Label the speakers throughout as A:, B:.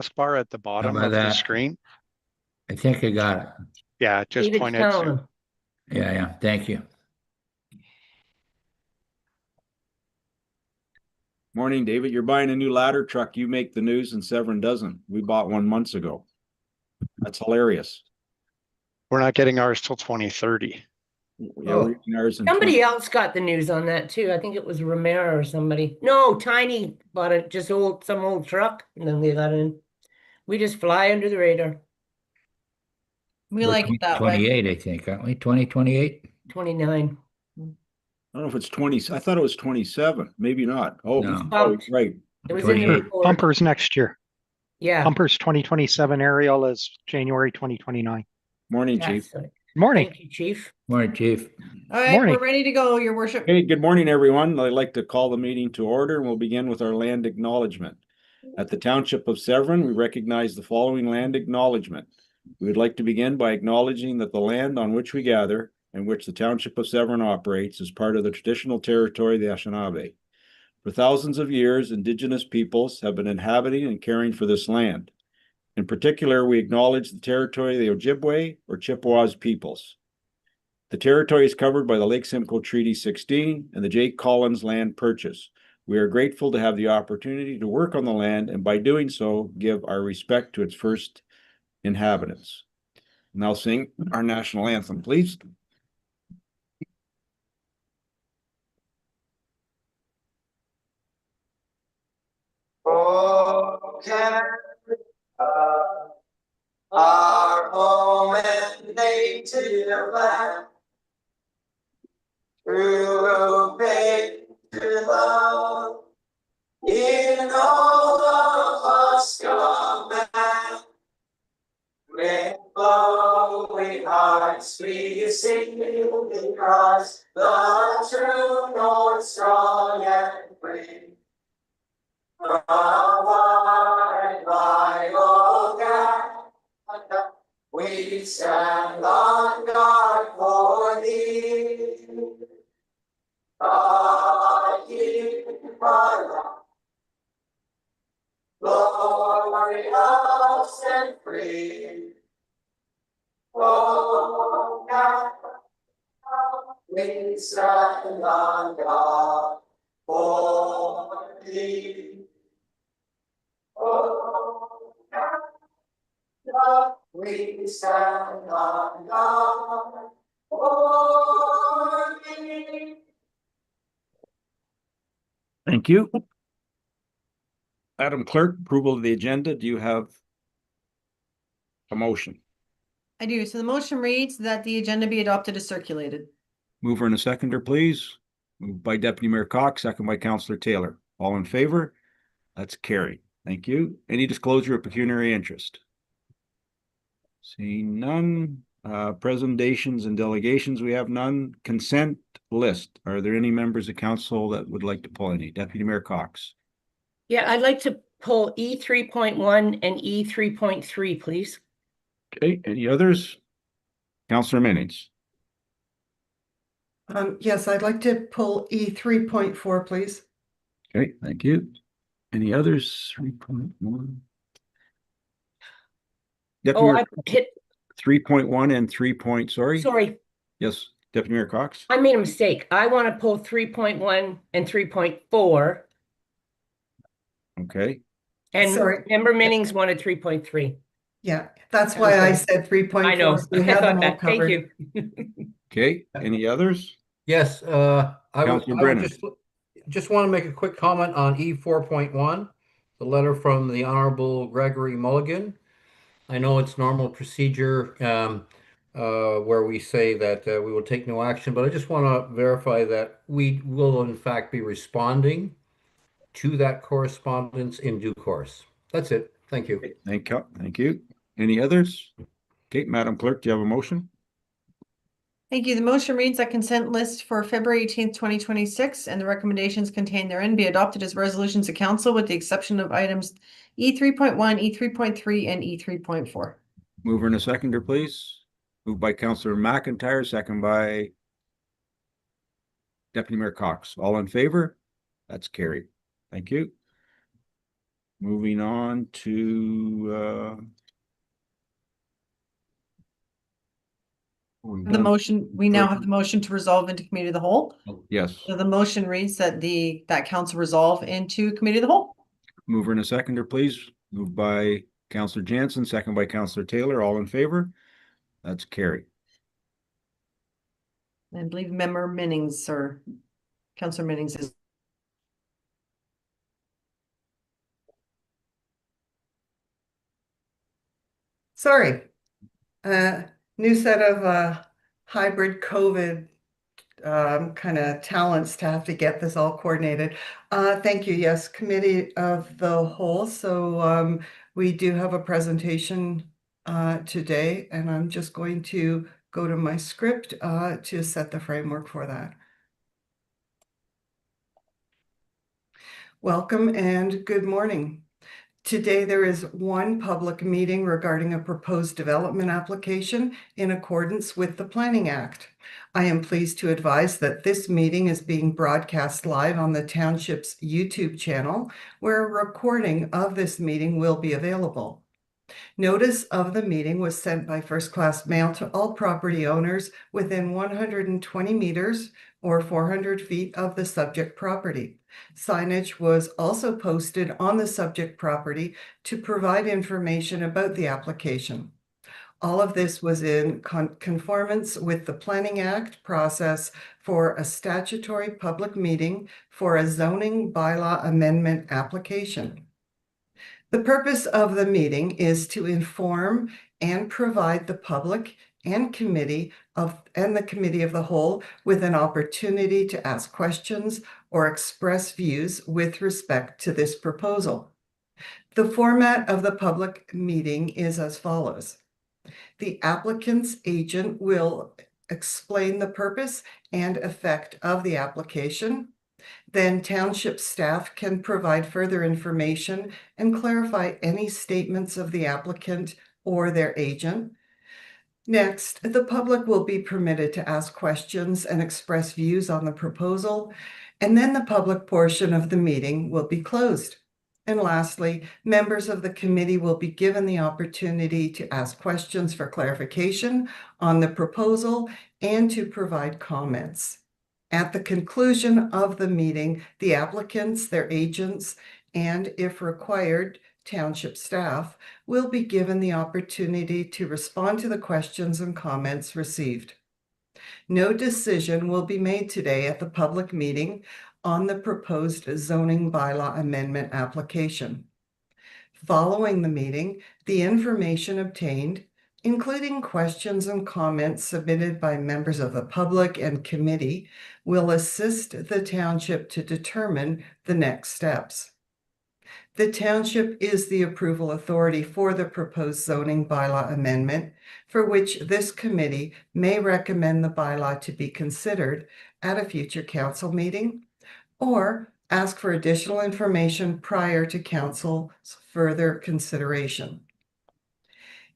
A: bar at the
B: How
A: bottom
B: about
A: of the
B: that?
A: screen.
B: I think I got it.
A: Yeah, just
C: David's
A: point it
C: telling
A: to.
C: him.
B: Yeah, yeah. Thank you.
D: Morning, David. You're buying a new ladder truck. You make the news and Severn doesn't. We bought one months ago. That's hilarious.
A: We're not getting ours till 2030.
D: Yeah, we're getting ours in
C: Somebody else got the news on that too. I think it was Romero or somebody. No, Tiny bought it, just some old truck, and then they got in. We just fly under the radar.
E: We
B: We're
E: like it that way.
B: 28, I think, aren't we? 2028?
C: 29.
D: I don't know if it's 20. I thought it was 27. Maybe not. Oh,
B: No.
D: oh, right.
C: It was in the
B: 28.
C: report.
F: Bumpers next year.
C: Yeah.
F: Bumpers 2027, aerial is January 2029.
D: Morning, Chief.
F: Morning.
C: Thank you, Chief.
B: Morning, Chief.
E: All right,
F: Morning.
E: we're ready to go, Your Worship.
D: Hey, good morning, everyone. I'd like to call the meeting to order, and we'll begin with our land acknowledgement. At the Township of Severn, we recognize the following land acknowledgement. We would like to begin by acknowledging that the land on which we gather and which the Township of Severn operates is part of the traditional territory of the Anishinaabe. For thousands of years, Indigenous peoples have been inhabiting and caring for this land. In particular, we acknowledge the territory of the Ojibwe or Chippewas peoples. The territory is covered by the Lake Simcoe Treaty 16 and the Jake Collins land purchase. We are grateful to have the opportunity to work on the land and by doing so, give our respect to its first inhabitants. Now sing our national anthem, please.
G: Oh, Canada, our home and native land, through faith to love, in all of us command. With glowing hearts we sing because the true North strong and free. From our vital Canada, we stand on guard for thee. God, keep our rock, glorious and free. Oh, Canada, we stand on guard for thee. Oh, Canada, we stand on guard for thee.
D: Thank you. Madam Clerk, approval of the agenda. Do you have a motion?
E: I do. So the motion reads that the agenda be adopted as circulated.
D: Mover and a seconder, please. Moved by Deputy Mayor Cox, second by Councillor Taylor. All in favor? That's carried. Thank you. Any disclosure of pecuniary interest? Seeing none. Presentations and delegations, we have none. Consent list. Are there any members of council that would like to pull any? Deputy Mayor Cox.
C: Yeah, I'd like to pull E 3.1 and E 3.3, please.
D: Okay, any others? Councillor Minnings.
H: Yes, I'd like to pull E 3.4, please.
D: Okay, thank you. Any others? 3.1.
C: Oh, I hit.
D: 3.1 and 3. Sorry.
C: Sorry,
D: Yes, Deputy Mayor Cox.
C: I made a mistake. I want to pull 3.1 and 3.4.
D: Okay.
C: And
H: Sorry.
C: Member Minnings wanted 3.3.
H: Yeah, that's why I said 3.4.
C: I know.
H: So we
C: I
H: have
C: thought
H: them all
C: that. Thank
H: covered.
C: you.
D: Okay, any others?
I: Yes, I would
D: Councillor Brennan.
I: just want to make a quick comment on E 4.1, the letter from the Honorable Gregory Mulligan. I know it's normal procedure where we say that we will take no action, but I just want to verify that we will in fact be responding to that correspondence in due course. That's it. Thank you.
D: Thank you. Thank you. Any others? Okay, Madam Clerk, do you have a motion?
E: Thank you. The motion reads that consent list for February 18th, 2026, and the recommendations contained therein be adopted as resolutions of council with the exception of items E 3.1, E 3.3, and E 3.4.
D: Mover and a seconder, please. Moved by Councillor McIntyre, second by Deputy Mayor Cox. All in favor? That's carried. Thank you. Moving on to, we've
E: The
D: done-
E: motion, we now have the motion to resolve into committee of the whole.
D: Yes,
E: So the motion reads that that council resolve into committee of the whole.
D: mover and a seconder, please. Moved by Counselor Jansen, second by Counselor Taylor. All in favor? That's carried.
E: I believe member Minnings or Councillor Minnings is.
H: Sorry. New set of hybrid COVID kind of talents to have to get this all coordinated. Thank you. Yes, committee of the whole. So we do have a presentation today, and I'm just going to go to my script to set the framework for that. Welcome and good morning. Today, there is one public meeting regarding a proposed development application in accordance with the Planning Act. I am pleased to advise that this meeting is being broadcast live on the township's YouTube channel, where a recording of this meeting will be available. Notice of the meeting was sent by first-class mail to all property owners within 120 meters or 400 feet of the subject property. Signage was also posted on the subject property to provide information about the application. All of this was in conformance with the Planning Act process for a statutory public meeting for a zoning bylaw amendment application. The purpose of the meeting is to inform and provide the public and the committee of the whole with an opportunity to ask questions or express views with respect to this proposal. The format of the public meeting is as follows. The applicant's agent will explain the purpose and effect of the application. Then township staff can provide further information and clarify any statements of the applicant or their agent. Next, the public will be permitted to ask questions and express views on the proposal, and then the public portion of the meeting will be closed. And lastly, members of the committee will be given the opportunity to ask questions for clarification on the proposal and to provide comments. At the conclusion of the meeting, the applicants, their agents, and if required, township staff will be given the opportunity to respond to the questions and comments received. No decision will be made today at the public meeting on the proposed zoning bylaw amendment application. Following the meeting, the information obtained, including questions and comments submitted by members of the public and committee, will assist the township to determine the next steps. The township is the approval authority for the proposed zoning bylaw amendment, for which this committee may recommend the bylaw to be considered at a future council meeting or ask for additional information prior to council's further consideration.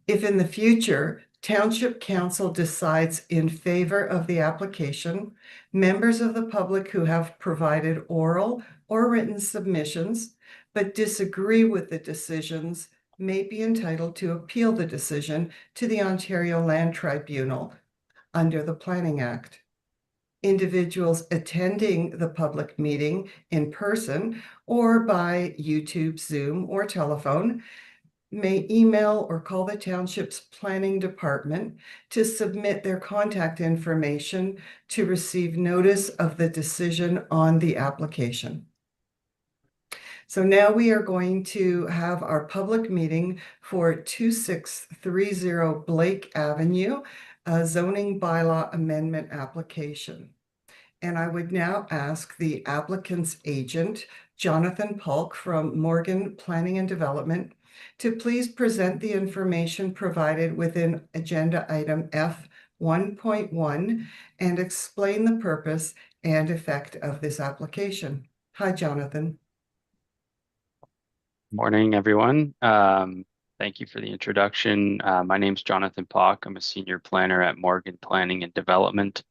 H: If in the future, Township Council decides in favor of the application, members of the public who have provided oral or written submissions but disagree with the decisions may be entitled to appeal the decision to the Ontario Land Tribunal under the Planning Act. Individuals attending the public meeting in person or by YouTube, Zoom, or telephone may email or call the township's planning department to submit their contact information to receive notice of the decision on the application. So now we are going to have our public meeting for 2630 Blake Avenue, a zoning bylaw amendment application. And I would now ask the applicant's agent, Jonathan Polk from Morgan Planning and Development, to please present the information provided within agenda item F 1.1 and explain the purpose and effect of this application. Hi, Jonathan.
J: Morning, everyone. Thank you for the introduction. My name's Jonathan Pock. I'm a senior planner at Morgan Planning and Development.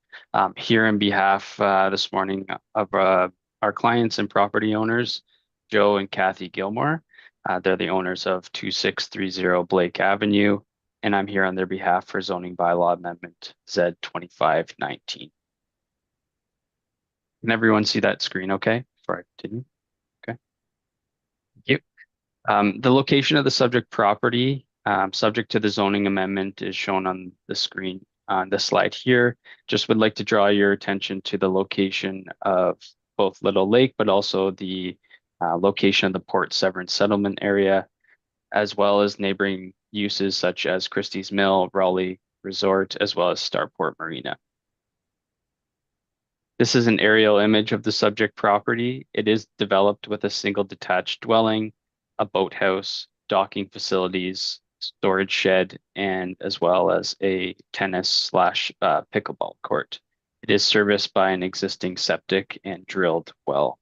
J: Here on behalf this morning of our clients and property owners, Joe and Kathy Gilmore. They're the owners of 2630 Blake Avenue, and I'm here on their behalf for zoning bylaw amendment Z2519. Can everyone see that screen okay before I continue? Okay. Thank you. The location of the subject property, subject to the zoning amendment, is shown on the screen on this slide here. Just would like to draw your attention to the location of both Little Lake, but also the location of the Port Severn settlement area, as well as neighboring uses such as Christie's Mill, Raleigh Resort, as well as Starport Marina. This is an aerial image of the subject property. It is developed with a single detached dwelling, a boathouse, docking facilities, storage shed, and as well as a tennis / pickleball court. It is serviced by an existing septic and drilled well.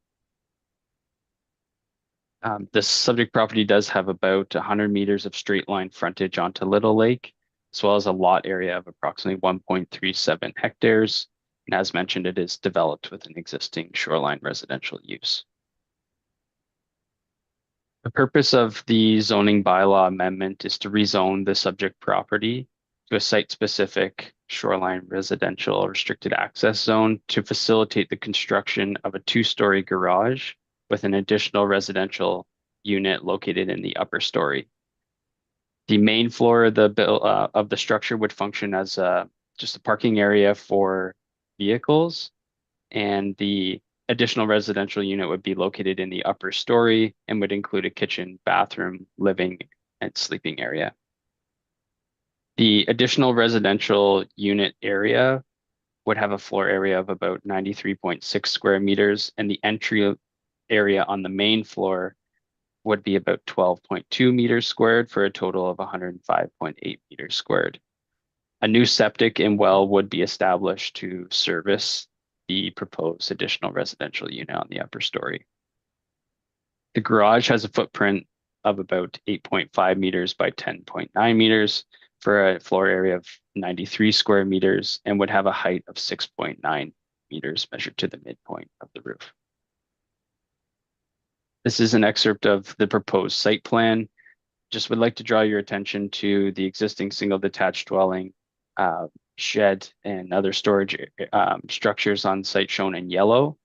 J: This subject property does have about 100 meters of straight line frontage onto Little Lake, as well as a lot area of approximately 1.37 hectares. And as mentioned, it is developed with an existing shoreline residential use. The purpose of the zoning bylaw amendment is to rezone the subject property to a site-specific shoreline residential restricted access zone to facilitate the construction of a 2-story garage with an additional residential unit located in the upper story. The main floor of the structure would function as just a parking area for vehicles, and the additional residential unit would be located in the upper story and would include a kitchen, bathroom, living, and sleeping area. The additional residential unit area would have a floor area of about 93.6 square meters, and the entry area on the main floor would be about 12.2 meters squared for a total of 105.8 meters squared. A new septic and well would be established to service the proposed additional residential unit on the upper story. The garage has a footprint of about 8.5 meters by 10.9 meters for a floor area of 93 square meters and would have a height of 6.9 meters measured to the midpoint of the roof. This is an excerpt of the proposed site plan. Just would like to draw your attention to the existing single detached dwelling, shed, and other storage structures on site shown in yellow.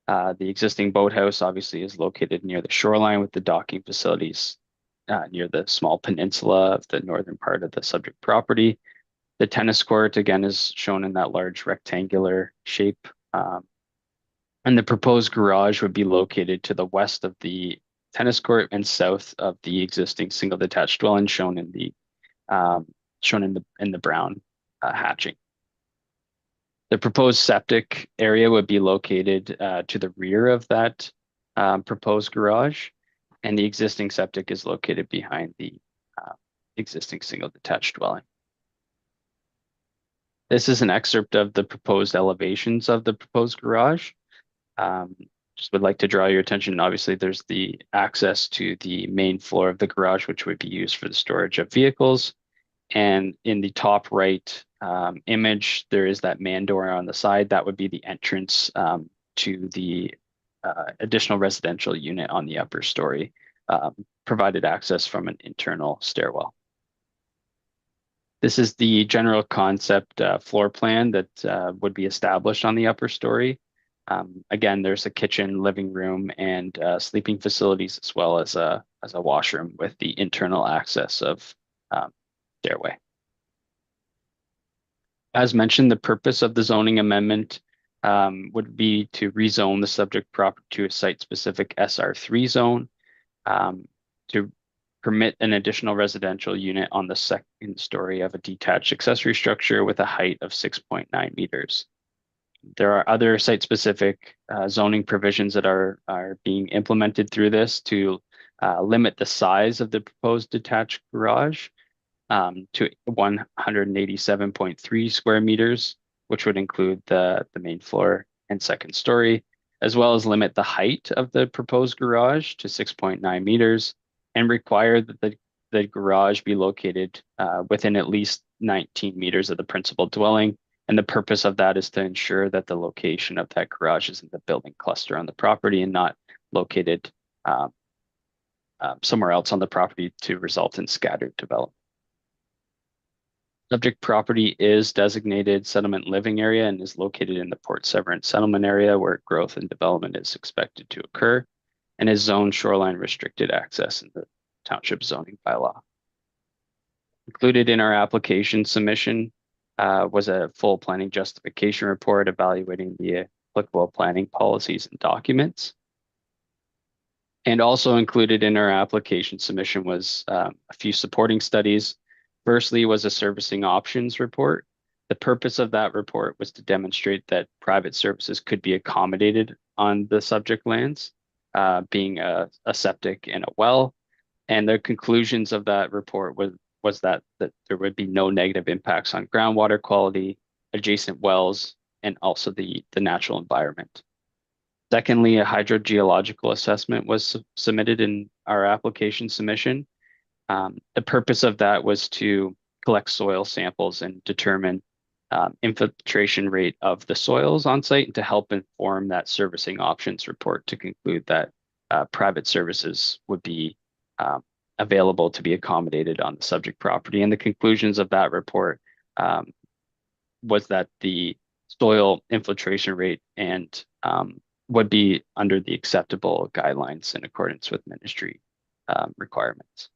J: The existing boathouse obviously is located near the shoreline with the docking facilities near the small peninsula of the northern part of the subject property. The tennis court, again, is shown in that large rectangular shape. And the proposed garage would be located to the west of the tennis court and south of the existing single detached dwelling shown in the brown hatching. The proposed septic area would be located to the rear of that proposed garage, and the existing septic is located behind the existing single detached dwelling. This is an excerpt of the proposed elevations of the proposed garage. Just would like to draw your attention. Obviously, there's the access to the main floor of the garage, which would be used for the storage of vehicles. And in the top right image, there is that man door on the side. That would be the entrance to the additional residential unit on the upper story, provided access from an internal stairwell. This is the general concept floor plan that would be established on the upper story. Again, there's a kitchen, living room, and sleeping facilities, as well as a washroom with the internal access of stairway. As mentioned, the purpose of the zoning amendment would be to rezone the subject property to a site-specific SR3 zone to permit an additional residential unit on the second story of a detached accessory structure with a height of 6.9 meters. There are other site-specific zoning provisions that are being implemented through this to limit the size of the proposed detached garage to 187.3 square meters, which would include the main floor and second story, as well as limit the height of the proposed garage to 6.9 meters and require that the garage be located within at least 19 meters of the principal dwelling. And the purpose of that is to ensure that the location of that garage is in the building cluster on the property and not located somewhere else on the property to result in scattered development. Subject property is designated settlement living area and is located in the Port Severn settlement area where growth and development is expected to occur, and is zoned shoreline restricted access in the township zoning bylaw. Included in our application submission was a full planning justification report evaluating the applicable planning policies and documents. And also included in our application submission was a few supporting studies. Firstly was a servicing options report. The purpose of that report was to demonstrate that private services could be accommodated on the subject lands, being a septic and a well. And the conclusions of that report was that there would be no negative impacts on groundwater quality, adjacent wells, and also the natural environment. Secondly, a hydrogeological assessment was submitted in our application submission. The purpose of that was to collect soil samples and determine infiltration rate of the soils on site, and to help inform that servicing options report to conclude that private services would be available to be accommodated on the subject property. And the conclusions of that report was that the soil infiltration rate and would be under the acceptable guidelines in accordance with ministry requirements.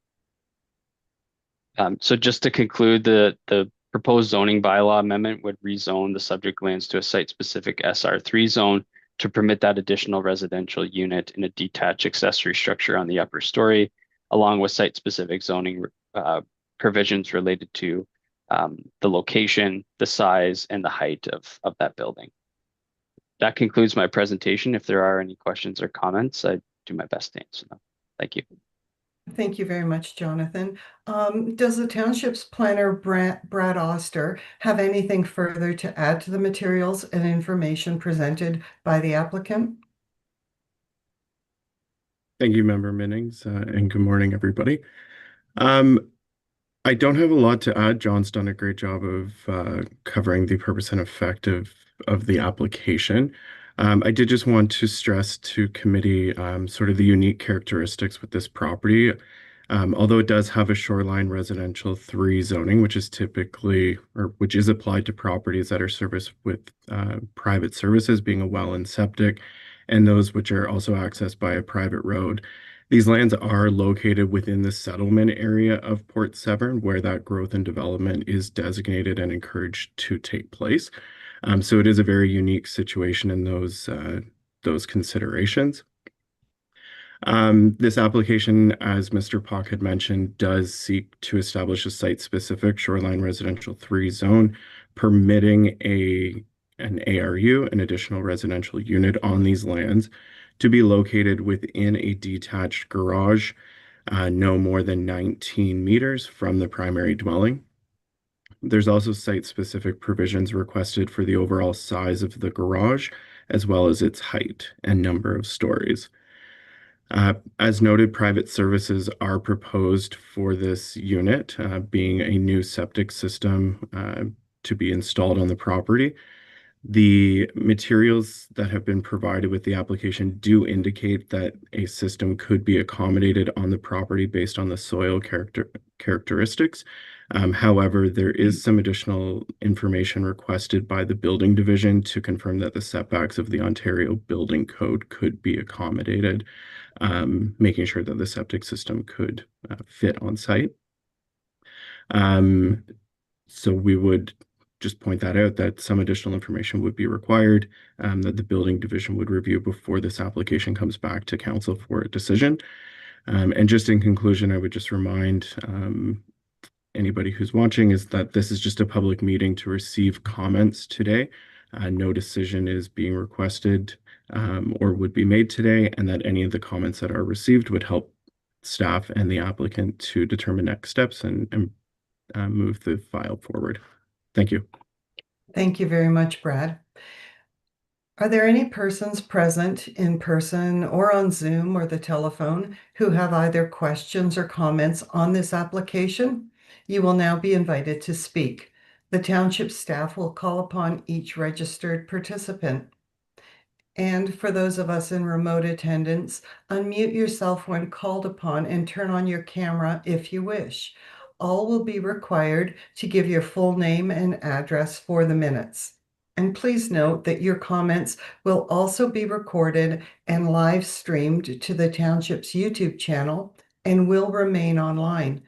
J: So just to conclude, the proposed zoning bylaw amendment would rezone the subject lands to a site-specific SR3 zone to permit that additional residential unit in a detached accessory structure on the upper story, along with site-specific zoning provisions related to the location, the size, and the height of that building. That concludes my presentation. If there are any questions or comments, I do my best to answer them. Thank you.
H: Thank you very much, Jonathan. Does the township's planner, Brad Oster, have anything further to add to the materials and information presented by the applicant?
K: Thank you, Member Minnings, and good morning, everybody. I don't have a lot to add. John's done a great job of covering the purpose and effect of the application. I did just want to stress to committee sort of the unique characteristics with this property. Although it does have a shoreline residential 3 zoning, which is typically, or which is applied to properties that are serviced with private services, being a well and septic, and those which are also accessed by a private road. These lands are located within the settlement area of Port Severn, where that growth and development is designated and encouraged to take place. So it is a very unique situation in those considerations. This application, as Mr. Pock had mentioned, does seek to establish a site-specific shoreline residential 3 zone, permitting an ARU, an additional residential unit on these lands, to be located within a detached garage, no more than 19 meters from the primary dwelling. There's also site-specific provisions requested for the overall size of the garage, as well as its height and number of stories. As noted, private services are proposed for this unit, being a new septic system to be installed on the property. The materials that have been provided with the application do indicate that a system could be accommodated on the property based on the soil characteristics. However, there is some additional information requested by the building division to confirm that the setbacks of the Ontario Building Code could be accommodated, making sure that the septic system could fit on site. So we would just point that out, that some additional information would be required, that the building division would review before this application comes back to council for a decision. And just in conclusion, I would just remind anybody who's watching is that this is just a public meeting to receive comments today. No decision is being requested or would be made today, and that any of the comments that are received would help staff and the applicant to determine next steps and move the file forward. Thank you.
H: Thank you very much, Brad. Are there any persons present in person or on Zoom or the telephone who have either questions or comments on this application? You will now be invited to speak. The township staff will call upon each registered participant. And for those of us in remote attendance, unmute yourself when called upon and turn on your camera if you wish. All will be required to give your full name and address for the minutes. And please note that your comments will also be recorded and live streamed to the township's YouTube channel and will remain online.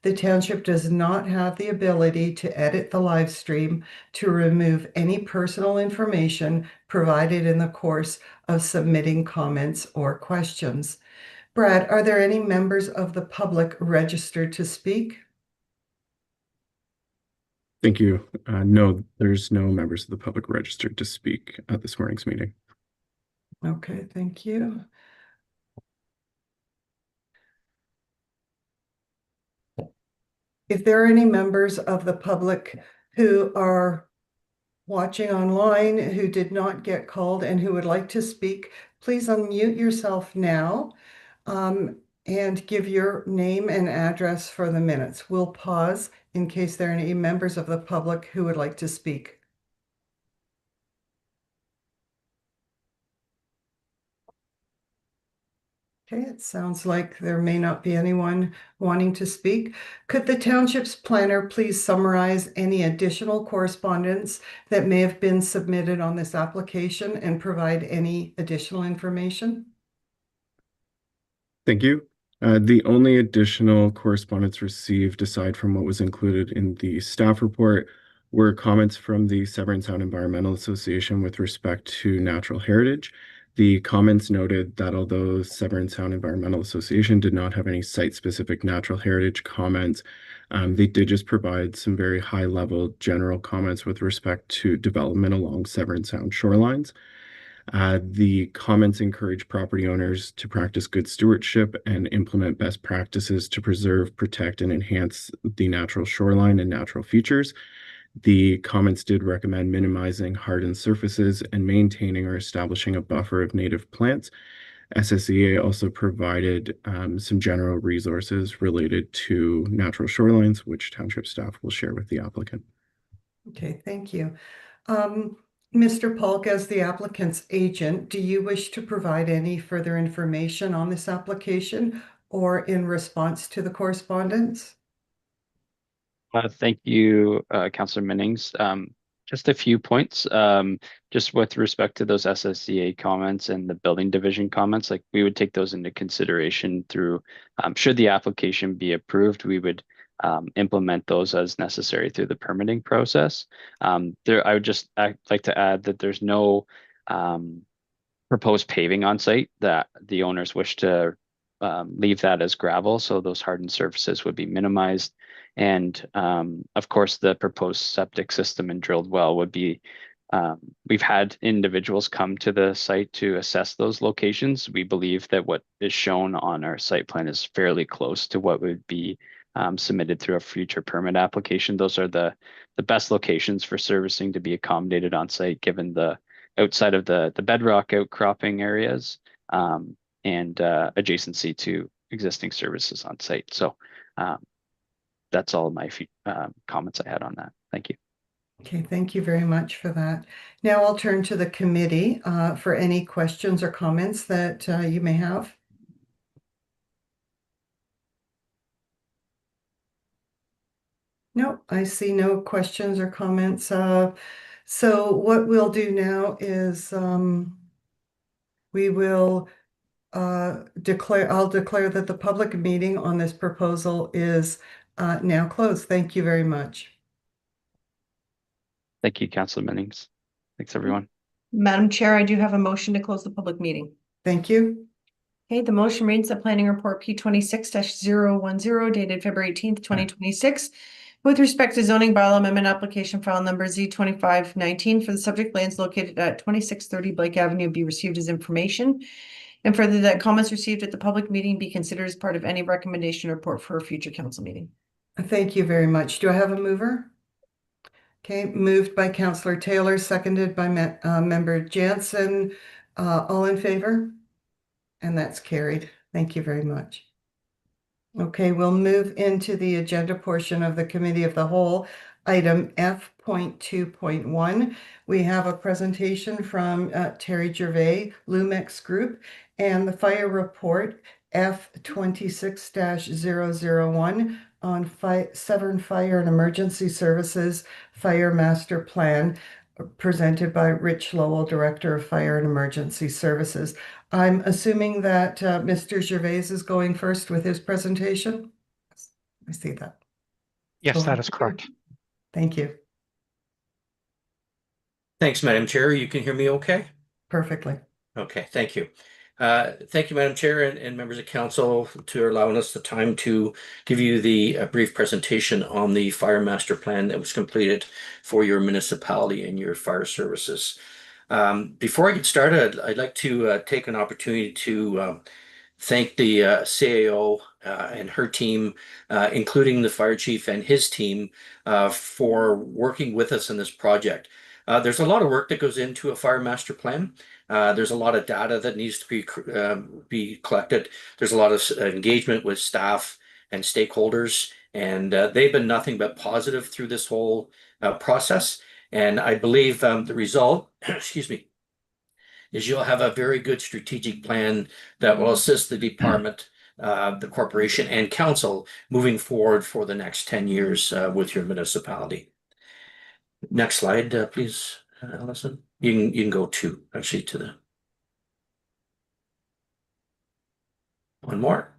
H: The township does not have the ability to edit the live stream to remove any personal information provided in the course of submitting comments or questions. Brad, are there any members of the public registered to speak?
K: Thank you. No, there's no members of the public registered to speak at this morning's meeting.
H: Okay, thank you. If there are any members of the public who are watching online who did not get called and who would like to speak, please unmute yourself now and give your name and address for the minutes. We'll pause in case there are any members of the public who would like to speak. Okay, it sounds like there may not be anyone wanting to speak. Could the township's planner please summarize any additional correspondence that may have been submitted on this application and provide any additional information?
K: Thank you. The only additional correspondence received, aside from what was included in the staff report, were comments from the Severn Sound Environmental Association with respect to natural heritage. The comments noted that although Severn Sound Environmental Association did not have any site-specific natural heritage comments, they did just provide some very high-level general comments with respect to development along Severn Sound shorelines. The comments encourage property owners to practice good stewardship and implement best practices to preserve, protect, and enhance the natural shoreline and natural features. The comments did recommend minimizing hardened surfaces and maintaining or establishing a buffer of native plants. SSEA also provided some general resources related to natural shorelines, which township staff will share with the applicant.
H: Okay, thank you. Mr. Polk, as the applicant's agent, do you wish to provide any further information on this application or in response to the correspondence?
J: Thank you, Councillor Minnings. Just a few points, just with respect to those SSCA comments and the building division comments, like we would take those into consideration through, should the application be approved, we would implement those as necessary through the permitting process. I would just like to add that there's no proposed paving on site, that the owners wish to leave that as gravel, so those hardened surfaces would be minimized. And of course, the proposed septic system and drilled well would be, we've had individuals come to the site to assess those locations. We believe that what is shown on our site plan is fairly close to what would be submitted through a future permit application. Those are the best locations for servicing to be accommodated on site, given the outside of the bedrock outcropping areas and adjacency to existing services on site. So that's all of my comments I had on that. Thank you.
H: Okay, thank you very much for that. Now I'll turn to the committee for any questions or comments that you may have. No, I see no questions or comments. So what we'll do now is we will I'll declare that the public meeting on this proposal is now closed. Thank you very much.
J: Thank you, Councillor Minnings. Thanks, everyone.
E: Madam Chair, I do have a motion to close the public meeting.
H: Thank you.
E: Okay, the motion reads that planning report P26-010 dated February 18th, 2026. With respect to zoning bylaw amendment application file number Z2519 for the subject lands located at 2630 Blake Avenue be received as information. And further, that comments received at the public meeting be considered as part of any recommendation or report for a future council meeting.
H: Thank you very much. Do I have a mover? Okay, moved by Councillor Taylor, seconded by Member Jansen. All in favor? And that's carried. Thank you very much. Okay, we'll move into the agenda portion of the Committee of the Whole. Item F.2.1. We have a presentation from Terry Gervais, Lumex Group, and the fire report F26-001 on Severn Fire and Emergency Services Fire Master Plan, presented by Rich Lowell, Director of Fire and Emergency Services. I'm assuming that Mr. Gervais is going first with his presentation. I see that.
F: Yes, that is correct.
H: Thank you.
I: Thanks, Madam Chair. You can hear me okay?
H: Perfectly.
I: Okay, thank you. Thank you, Madam Chair and members of council, to allowing us the time to give you the brief presentation on the fire master plan that was completed for your municipality and your fire services. Before I get started, I'd like to take an opportunity to thank the CAO and her team, including the fire chief and his team, for working with us in this project. There's a lot of work that goes into a fire master plan. There's a lot of data that needs to be collected. There's a lot of engagement with staff and stakeholders, and they've been nothing but positive through this whole process. And I believe the result, excuse me, is you'll have a very good strategic plan that will assist the department, the corporation, and council moving forward for the next 10 years with your municipality. Next slide, please, Allison. You can go to the one more.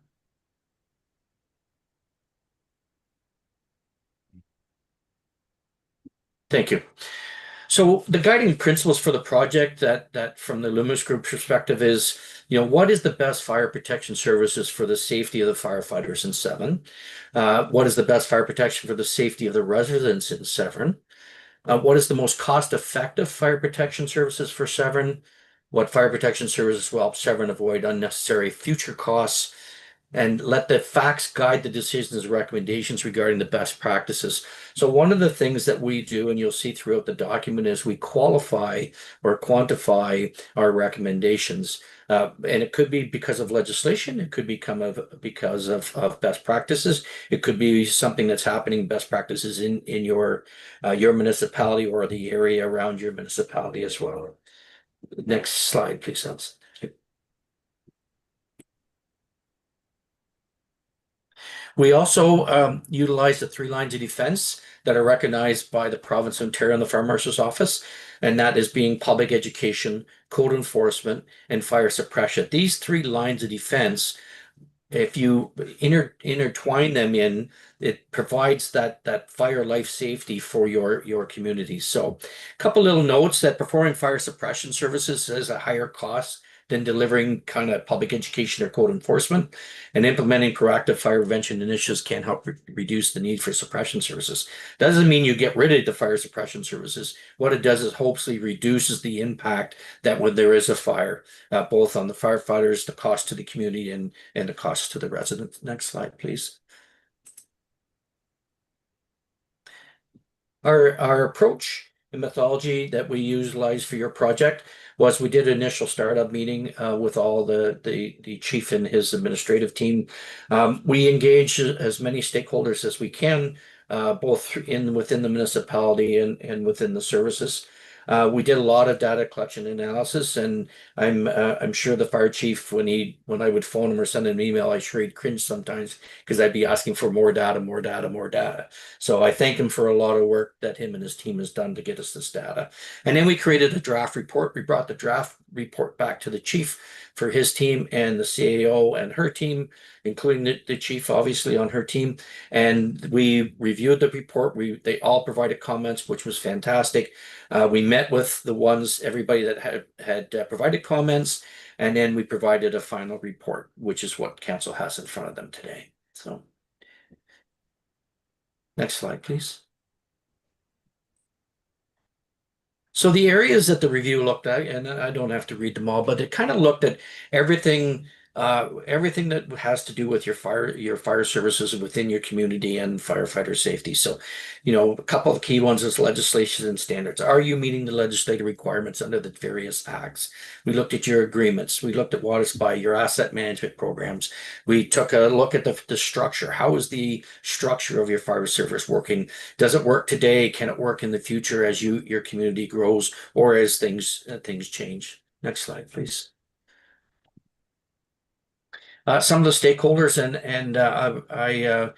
I: Thank you. So the guiding principles for the project that from the Lumex Group perspective is, what is the best fire protection services for the safety of the firefighters in Severn? What is the best fire protection for the safety of the residents in Severn? What is the most cost-effective fire protection services for Severn? What fire protection services will help Severn avoid unnecessary future costs? And let the facts guide the decisions and recommendations regarding the best practices. So one of the things that we do, and you'll see throughout the document, is we qualify or quantify our recommendations. And it could be because of legislation. It could because of best practices. It could be something that's happening, best practices in your municipality or the area around your municipality as well. Next slide, please, Elsa. We also utilize the 3 lines of defense that are recognized by the province of Ontario and the Fire Marshal's Office, and that is being public education, code enforcement, and fire suppression. These 3 lines of defense, if you intertwine them in, it provides that fire life safety for your community. So a couple little notes that performing fire suppression services is a higher cost than delivering kind of public education or code enforcement, and implementing proactive fire prevention initiatives can help reduce the need for suppression services. Doesn't mean you get rid of the fire suppression services. What it does is hopefully reduces the impact that when there is a fire, both on the firefighters, the cost to the community, and the cost to the residents. Next slide, please. Our approach and methodology that we utilized for your project was we did an initial startup meeting with all the chief and his administrative team. We engage as many stakeholders as we can, both within the municipality and within the services. We did a lot of data collection analysis, and I'm sure the fire chief, when I would phone him or send him an email, I'm sure he'd cringe sometimes because I'd be asking for more data, more data, more data. So I thank him for a lot of work that him and his team has done to get us this data. And then we created a draft report. We brought the draft report back to the chief for his team and the CAO and her team, including the chief, obviously, on her team. And we reviewed the report. They all provided comments, which was fantastic. We met with everybody that had provided comments, and then we provided a final report, which is what council has in front of them today. So, next slide, please. So the areas that the review looked at, and I don't have to read them all, but it kind of looked at everything everything that has to do with your fire services within your community and firefighter safety. So, a couple of key ones is legislation and standards. Are you meeting the legislative requirements under the various acts? We looked at your agreements. We looked at water supply, your asset management programs. We took a look at the structure. How is the structure of your fire service working? Does it work today? Can it work in the future as your community grows or as things change? Next slide, please. Some of the stakeholders and I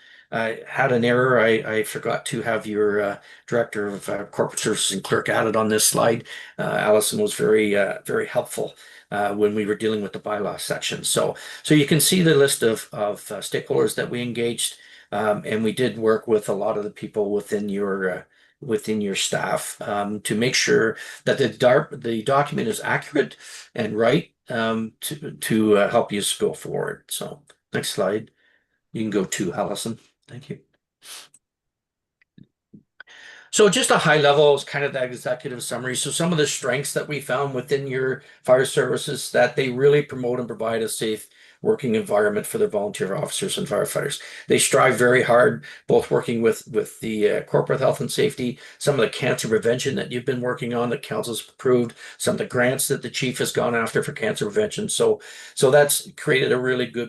I: had an error. I forgot to have your director of corporate services and clerk added on this slide. Allison was very helpful when we were dealing with the bylaw section. So you can see the list of stakeholders that we engaged, and we did work with a lot of the people within your staff to make sure that the document is accurate and right to help you go forward. So next slide. You can go to Allison. Thank you. So just a high level is kind of the executive summary. So some of the strengths that we found within your fire services that they really promote and provide a safe working environment for their volunteer officers and firefighters. They strive very hard, both working with the corporate health and safety, some of the cancer prevention that you've been working on that council's approved, some of the grants that the chief has gone after for cancer prevention. So that's created a really good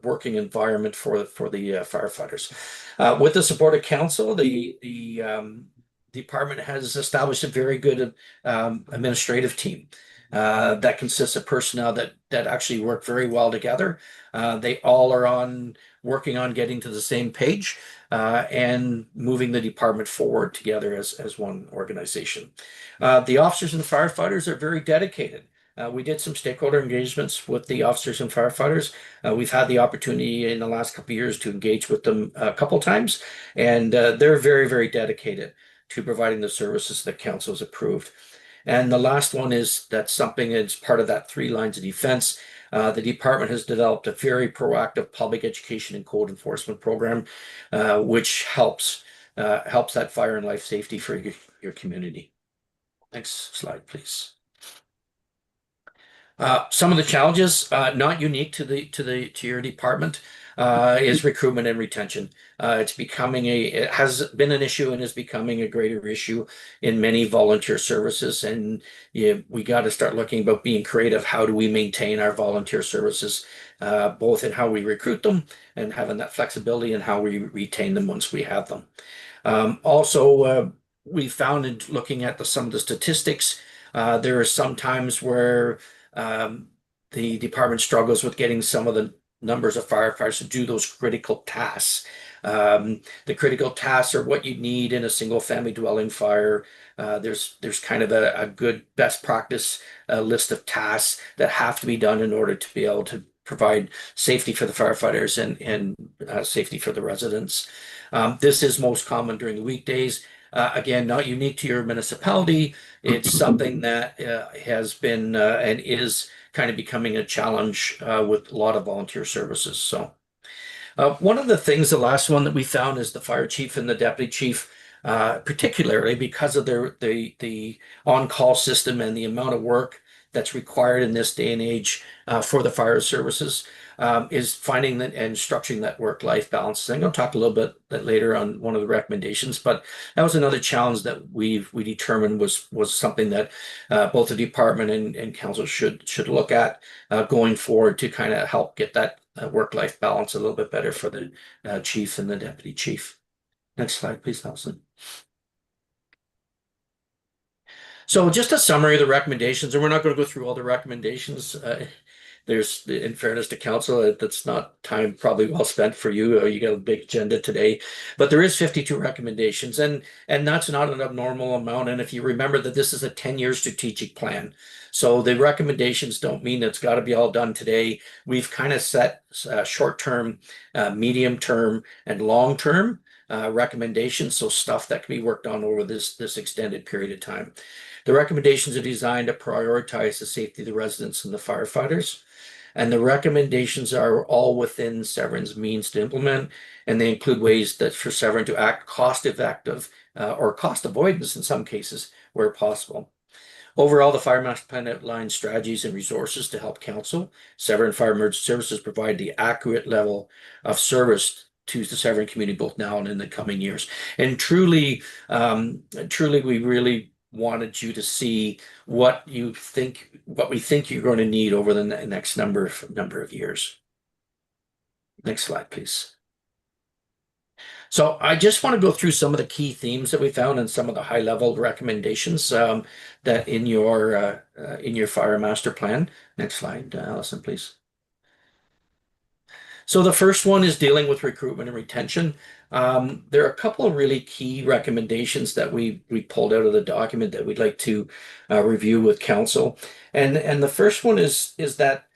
I: working environment for the firefighters. With the support of council, the department has established a very good administrative team that consists of personnel that actually work very well together. They all are working on getting to the same page and moving the department forward together as one organization. The officers and the firefighters are very dedicated. We did some stakeholder engagements with the officers and firefighters. We've had the opportunity in the last couple of years to engage with them a couple times, and they're very, very dedicated to providing the services that council has approved. And the last one is that something that's part of that 3 lines of defense. The department has developed a very proactive public education and code enforcement program, which helps that fire and life safety for your community. Next slide, please. Some of the challenges, not unique to your department, is recruitment and retention. It has been an issue and is becoming a greater issue in many volunteer services. And we got to start looking about being creative. How do we maintain our volunteer services, both in how we recruit them and having that flexibility and how we retain them once we have them. Also, we found in looking at some of the statistics, there are some times where the department struggles with getting some of the numbers of firefighters to do those critical tasks. The critical tasks are what you need in a single family dwelling fire. There's kind of a good best practice list of tasks that have to be done in order to be able to provide safety for the firefighters and safety for the residents. This is most common during the weekdays. Again, not unique to your municipality. It's something that has been and is kind of becoming a challenge with a lot of volunteer services. So one of the things, the last one that we found is the fire chief and the deputy chief, particularly because of the on-call system and the amount of work that's required in this day and age for the fire services, is finding that and structuring that work-life balance. I'm going to talk a little bit later on one of the recommendations, but that was another challenge that we determined was something that both the department and council should look at going forward to kind of help get that work-life balance a little bit better for the chief and the deputy chief. Next slide, please, Nelson. So just a summary of the recommendations, and we're not going to go through all the recommendations. There's, in fairness to council, that's not time probably well spent for you. You got a big agenda today, but there is 52 recommendations, and that's not an abnormal amount. And if you remember that this is a 10-year strategic plan, so the recommendations don't mean it's got to be all done today. We've kind of set short-term, medium-term, and long-term recommendations, so stuff that can be worked on over this extended period of time. The recommendations are designed to prioritize the safety of the residents and the firefighters. And the recommendations are all within Severn's means to implement, and they include ways that for Severn to act cost-effective or cost avoidance in some cases where possible.
L: Overall, the Fire Master Plan outlines strategies and resources to help council, Severn Fire Emergency Services provide the accurate level of service to the Severn community both now and in the coming years. And truly, we really wanted you to see what we think you're going to need over the next number of years. Next slide, please. So I just want to go through some of the key themes that we found and some of the high-level recommendations that in your Fire Master Plan. Next slide, Allison, please. So the first one is dealing with recruitment and retention. There are a couple of really key recommendations that we pulled out of the document that we'd like to review with council. And the first one is that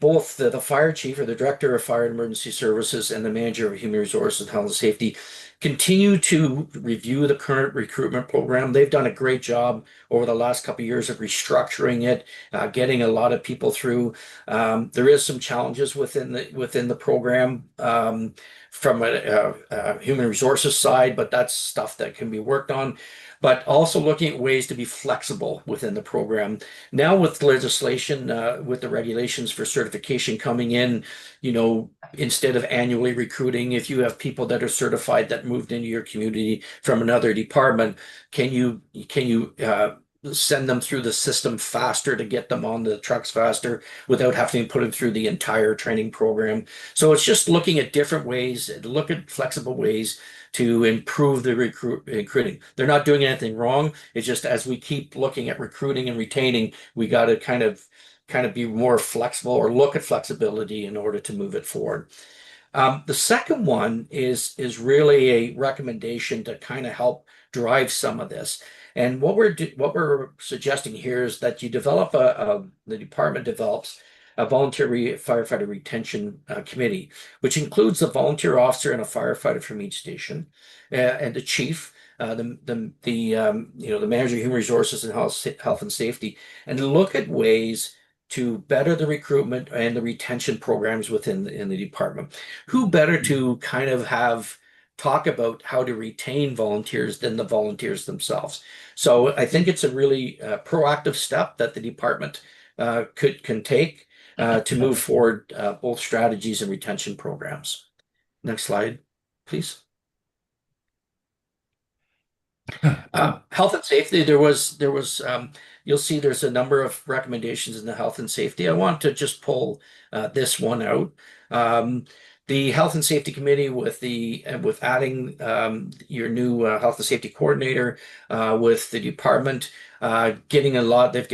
L: both the fire chief or the director of fire and emergency services and the manager of human resources and health and safety continue to review the current recruitment program. They've done a great job over the last couple of years of restructuring it, getting a lot of people through. There is some challenges within the program from a human resources side, but that's stuff that can be worked on. But also looking at ways to be flexible within the program. Now with legislation, with the regulations for certification coming in, instead of annually recruiting, if you have people that are certified that moved into your community from another department, can you send them through the system faster to get them on the trucks faster without having to put them through the entire training program? So it's just looking at different ways, look at flexible ways to improve the recruiting. They're not doing anything wrong. It's just as we keep looking at recruiting and retaining, we got to kind of be more flexible or look at flexibility in order to move it forward. The second one is really a recommendation to kind of help drive some of this. And what we're suggesting here is that you develop the department develops a volunteer firefighter retention committee, which includes a volunteer officer and a firefighter from each station, and the chief, the manager of human resources and health and safety, and look at ways to better the recruitment and the retention programs within the department. Who better to kind of talk about how to retain volunteers than the volunteers themselves? So I think it's a really proactive step that the department can take to move forward both strategies and retention programs. Next slide, please. Health and safety, there was you'll see there's a number of recommendations in the health and safety. I want to just pull this one out. The Health and Safety Committee with adding your new health and safety coordinator with the department, getting a lot of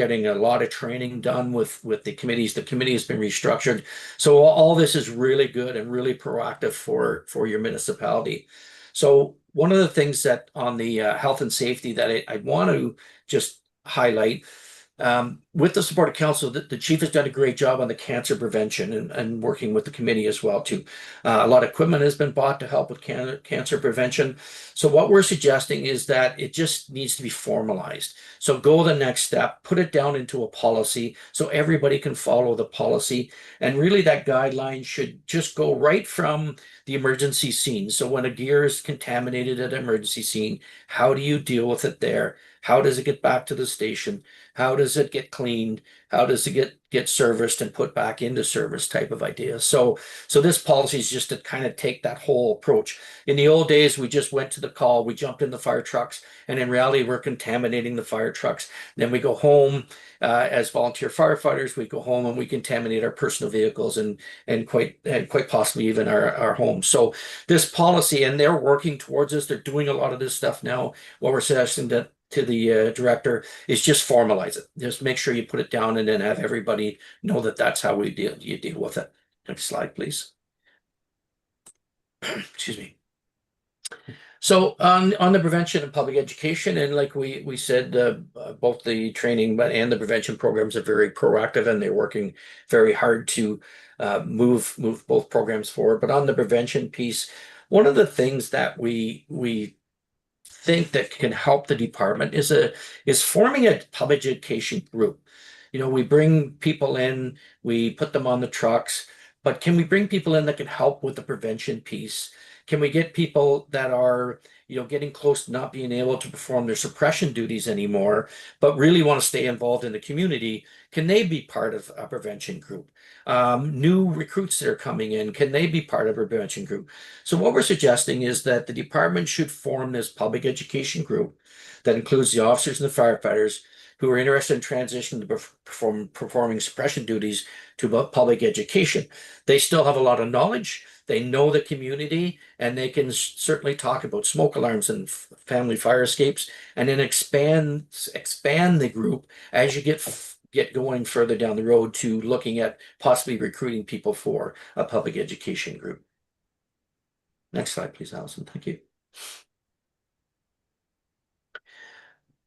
L: training done with the committees. The committee has been restructured. So all this is really good and really proactive for your municipality. So one of the things that on the health and safety that I want to just highlight, with the support of council, the chief has done a great job on the cancer prevention and working with the committee as well too. A lot of equipment has been bought to help with cancer prevention. So what we're suggesting is that it just needs to be formalized. So go the next step, put it down into a policy so everybody can follow the policy. And really that guideline should just go right from the emergency scene. So when a gear is contaminated at an emergency scene, how do you deal with it there? How does it get back to the station? How does it get cleaned? How does it get serviced and put back into service type of idea? So this policy is just to kind of take that whole approach. In the old days, we just went to the call, we jumped in the fire trucks, and in reality, we're contaminating the fire trucks. Then we go home as volunteer firefighters, we go home and we contaminate our personal vehicles and quite possibly even our homes. So this policy, and they're working towards this, they're doing a lot of this stuff now. What we're suggesting to the director is just formalize it. Just make sure you put it down and then have everybody know that that's how you deal with it. Next slide, please. Excuse me. So on the prevention and public education, and like we said, both the training and the prevention programs are very proactive and they're working very hard to move both programs forward. But on the prevention piece, one of the things that we think that can help the department is forming a public education group. We bring people in, we put them on the trucks, but can we bring people in that can help with the prevention piece? can we get people that are, getting close to not being able to perform their suppression duties anymore, but really want to stay involved in the community? Can they be part of a prevention group? New recruits that are coming in, can they be part of a prevention group? So what we're suggesting is that the department should form this public education group that includes the officers and the firefighters who are interested in transitioning to performing suppression duties to public education. They still have a lot of knowledge. They know the community, and they can certainly talk about smoke alarms and family fire escapes, and then expand the group as you get going further down the road to looking at possibly recruiting people for a public education group. Next slide, please, Allison. Thank you.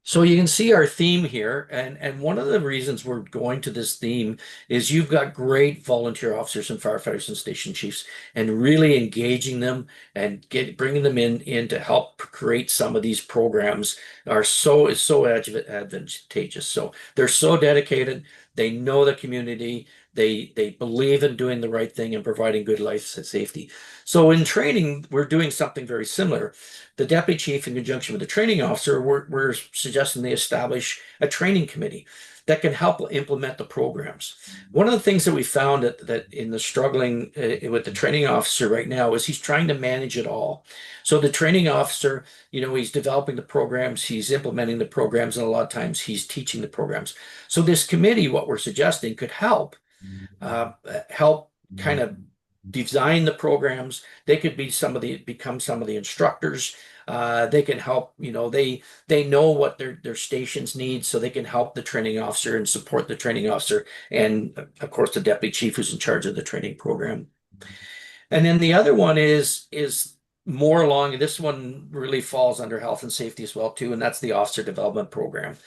L: So you can see our theme here, and one of the reasons we're going to this theme is you've got great volunteer officers and firefighters and station chiefs, and really engaging them and bringing them in to help create some of these programs is so advantageous. So they're so dedicated. They know the community. They believe in doing the right thing and providing good life safety. So in training, we're doing something very similar. The deputy chief, in conjunction with the training officer, we're suggesting they establish a training committee that can help implement the programs. One of the things that we found that in the struggling with the training officer right now is he's trying to manage it all. So the training officer, he's developing the programs, he's implementing the programs, and a lot of times he's teaching the programs. So this committee, what we're suggesting, could help kind of design the programs. They could become some of the instructors. They can help, they know what their stations need, so they can help the training officer and support the training officer, and of course the deputy chief who's in charge of the training program. And then the other one is more along, this one really falls under health and safety as well too, and that's the officer development program.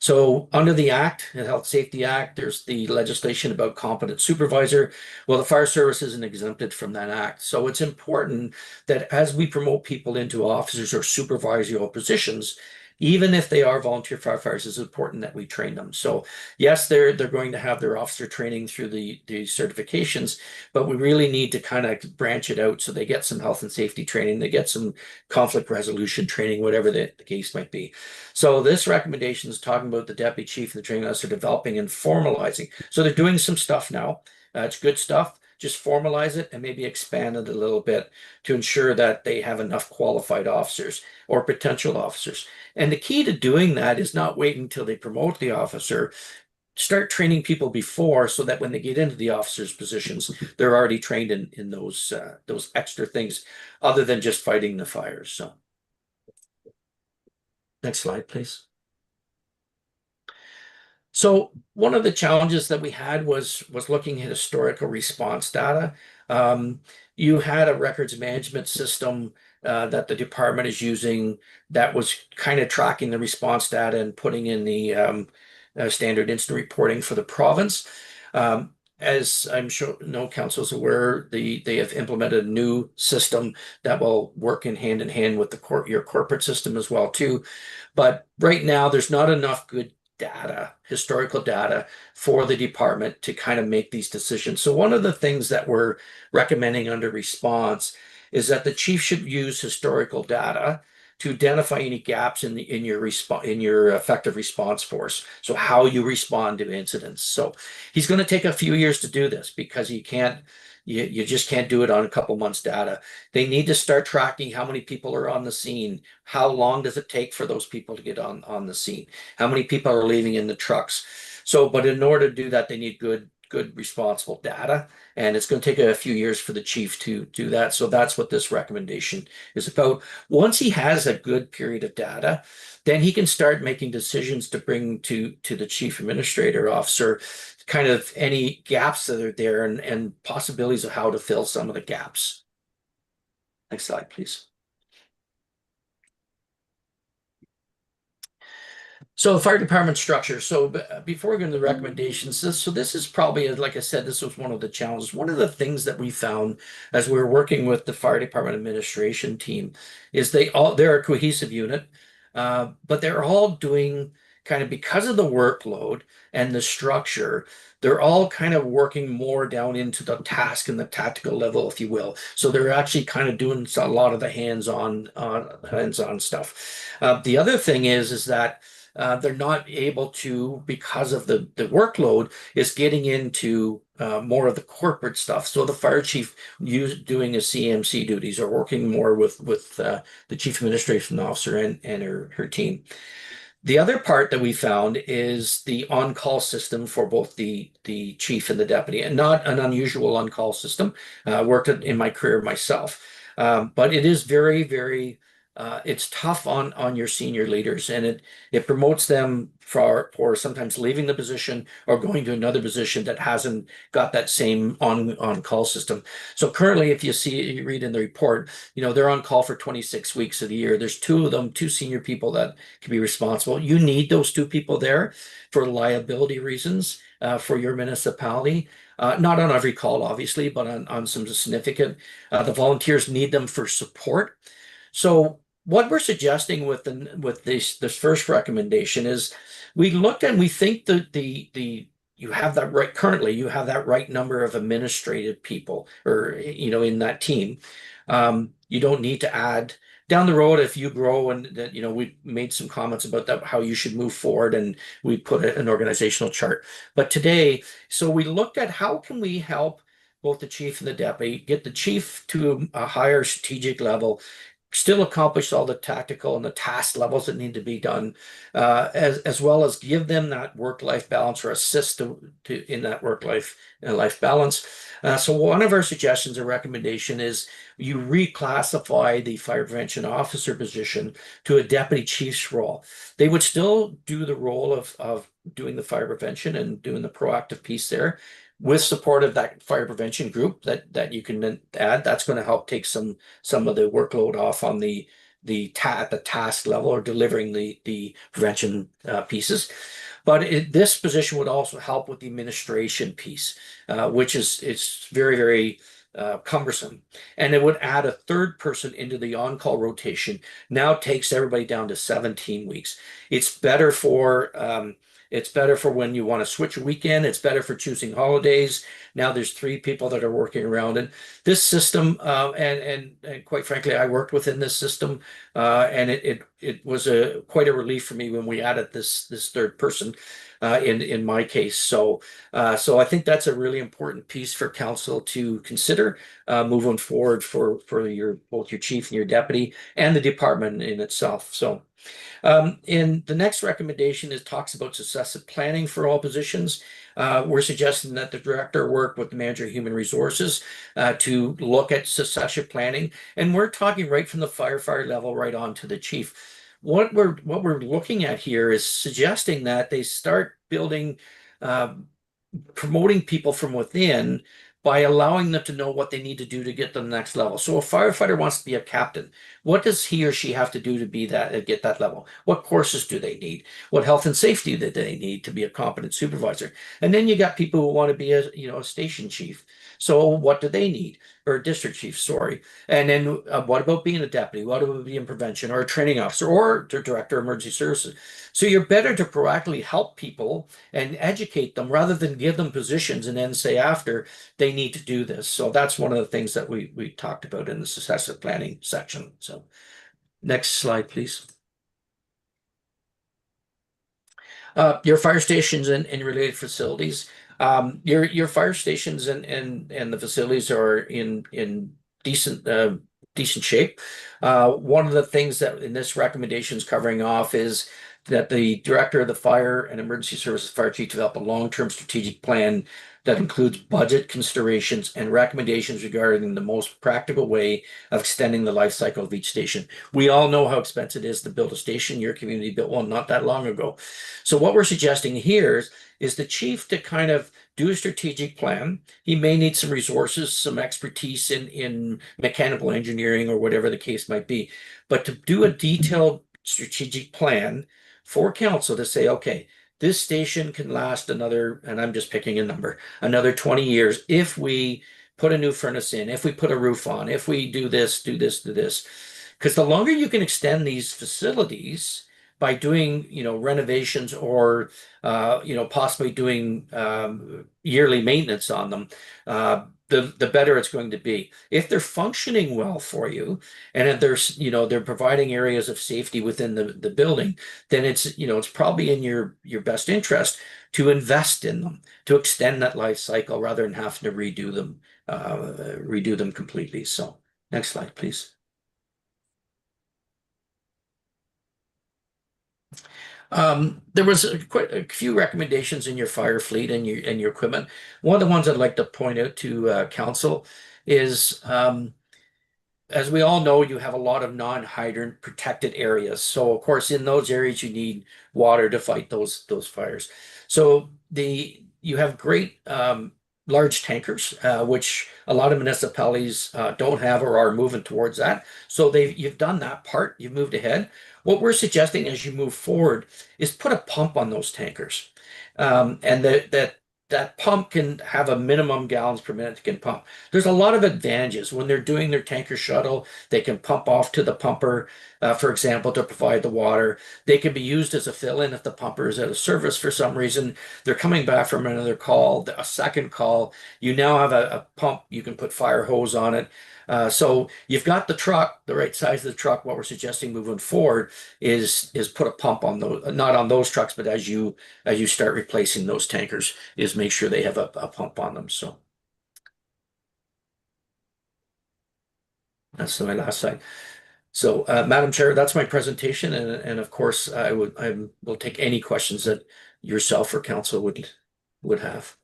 L: So under the Act, the Health Safety Act, there's the legislation about competent supervisor. Well, the fire service isn't exempted from that act. So it's important that as we promote people into officers or supervisory positions, even if they are volunteer firefighters, it's important that we train them. So yes, they're going to have their officer training through the certifications, but we really need to kind of branch it out so they get some health and safety training, they get some conflict resolution training, whatever the case might be. So this recommendation is talking about the deputy chief and the training officer developing and formalizing. So they're doing some stuff now. It's good stuff. Just formalize it and maybe expand it a little bit to ensure that they have enough qualified officers or potential officers. And the key to doing that is not waiting until they promote the officer. Start training people before, so that when they get into the officers' positions, they're already trained in those extra things other than just fighting the fires. So next slide, please. So one of the challenges that we had was looking at historical response data. You had a records management system that the department is using that was kind of tracking the response data and putting in the standard incident reporting for the province. As I'm sure no council's aware, they have implemented a new system that will work in hand with your corporate system as well too. But right now, there's not enough good historical data for the department to kind of make these decisions. So one of the things that we're recommending under response is that the chief should use historical data to identify any gaps in your effective response force. So how you respond to incidents. So he's going to take a few years to do this because you just can't do it on a couple months data. They need to start tracking how many people are on the scene. How long does it take for those people to get on the scene? How many people are leaving in the trucks? So, but in order to do that, they need good responsible data. And it's going to take a few years for the chief to do that. So that's what this recommendation is about. Once he has a good period of data, then he can start making decisions to bring to the chief administrator officer kind of any gaps that are there and possibilities of how to fill some of the gaps. Next slide, please. So the fire department structure. So before we go into the recommendations, this is probably, like I said, this was one of the challenges. One of the things that we found as we were working with the fire department administration team is they're a cohesive unit, but they're all doing kind of because of the workload and the structure, they're all kind of working more down into the task and the tactical level, if you will. So they're actually kind of doing a lot of the hands-on stuff. The other thing is that they're not able to, because of the workload, is getting into more of the corporate stuff. So the fire chief doing his CMC duties or working more with the chief administration officer and her team. The other part that we found is the on-call system for both the chief and the deputy, and not an unusual on-call system. I worked in my career myself, but it is very, very it's tough on your senior leaders, and it promotes them for sometimes leaving the position or going to another position that hasn't got that same on-call system. So currently, if you read in the report, they're on call for 26 weeks of the year. There's two of them, two senior people that can be responsible. You need those two people there for liability reasons for your municipality. Not on every call, obviously, but on some significant. The volunteers need them for support. So what we're suggesting with this first recommendation is we looked and we think that you have that right currently, you have that right number of administrative people or in that team. You don't need to add down the road if you grow, and that we made some comments about that, how you should move forward, and we put an organizational chart. But today, so we looked at how can we help both the chief and the deputy get the chief to a higher strategic level, still accomplish all the tactical and the task levels that need to be done, as well as give them that work-life balance or assist in that work-life balance. So one of our suggestions or recommendation is you reclassify the fire prevention officer position to a deputy chief's role. They would still do the role of doing the fire prevention and doing the proactive piece there, with support of that fire prevention group that you can then add. That's going to help take some of the workload off on the task level or delivering the prevention pieces. But this position would also help with the administration piece, which is very, very cumbersome. And it would add a third person into the on-call rotation. Now takes everybody down to 17 weeks. It's better for when you want to switch a weekend. It's better for choosing holidays. Now there's 3 people that are working around it. This system, and quite frankly, I worked within this system, and it was quite a relief for me when we added this third person in my case. So I think that's a really important piece for council to consider moving forward for both your chief and your deputy and the department in itself. So. In the next recommendation talks about successive planning for all positions. We're suggesting that the director work with the manager of human resources to look at succession planning, and we're talking right from the firefighter level right on to the chief. What we're looking at here is suggesting that they start building, promoting people from within by allowing them to know what they need to do to get to the next level. So a firefighter wants to be a captain. What does he or she have to do to be that, get that level? What courses do they need? What health and safety do they need to be a competent supervisor? And then you got people who want to be a station chief. So what do they need? Or a district chief, sorry. And then what about being a deputy? What about being prevention or a training officer or the director of emergency services? So you're better to proactively help people and educate them rather than give them positions and then say after they need to do this. So that's one of the things that we talked about in the successive planning section. So next slide, please. Your fire stations and related facilities. Your fire stations and the facilities are in decent shape. One of the things that in this recommendation is covering off is that the director of the fire and emergency services fire chief develop a long-term strategic plan that includes budget considerations and recommendations regarding the most practical way of extending the life cycle of each station. We all know how expensive it is to build a station. Your community built one not that long ago. So what we're suggesting here is the chief to kind of do a strategic plan. He may need some resources, some expertise in mechanical engineering or whatever the case might be, but to do a detailed strategic plan for council to say, okay, this station can last another, and I'm just picking a number, another 20 years if we put a new furnace in, if we put a roof on, if we do this, do this, do this. Because the longer you can extend these facilities by doing, renovations or, possibly doing yearly maintenance on them, the better it's going to be. If they're functioning well for you, and if they're providing areas of safety within the building, then it's probably in your best interest to invest in them, to extend that life cycle rather than having to redo them completely. So next slide, please. There was quite a few recommendations in your fire fleet and your equipment. One of the ones I'd like to point out to council is, as we all know, you have a lot of non-hydrant protected areas. So of course, in those areas, you need water to fight those fires. So you have great large tankers, which a lot of municipalities don't have or are moving towards that. So you've done that part, you've moved ahead. What we're suggesting as you move forward is put a pump on those tankers. And that pump can have a minimum gallons per minute it can pump. There's a lot of advantages. When they're doing their tanker shuttle, they can pump off to the pumper, for example, to provide the water. They can be used as a fill-in if the pumper is out of service for some reason. They're coming back from another call, a second call. You now have a pump. You can put fire hose on it. So you've got the truck, the right size of the truck. What we're suggesting moving forward is put a pump on those, not on those trucks, but as you start replacing those tankers, is make sure they have a pump on them. So that's my last slide. So, Madam Chair, that's my presentation, and of course, I will take any questions that yourself or council would have.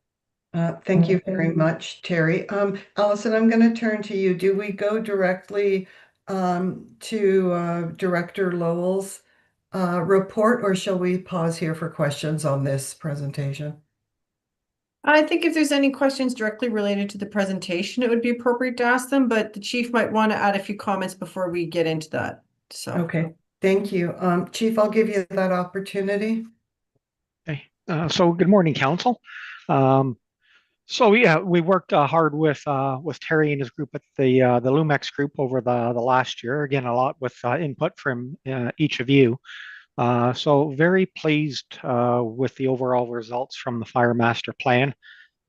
H: Thank you very much, Terry. Allison, I'm going to turn to you. Do we go directly to Director Lowell's report, or shall we pause here for questions on this presentation?
E: I think if there's any questions directly related to the presentation, it would be appropriate to ask them, but the chief might want to add a few comments before we get into that. So
H: okay, thank you. Chief, I'll give you that opportunity.
F: Okay. So good morning, council. So yeah, we worked hard with Terry and his group at the Lumex group over the last year. Again, a lot with input from each of you. So very pleased with the overall results from the Fire Master Plan.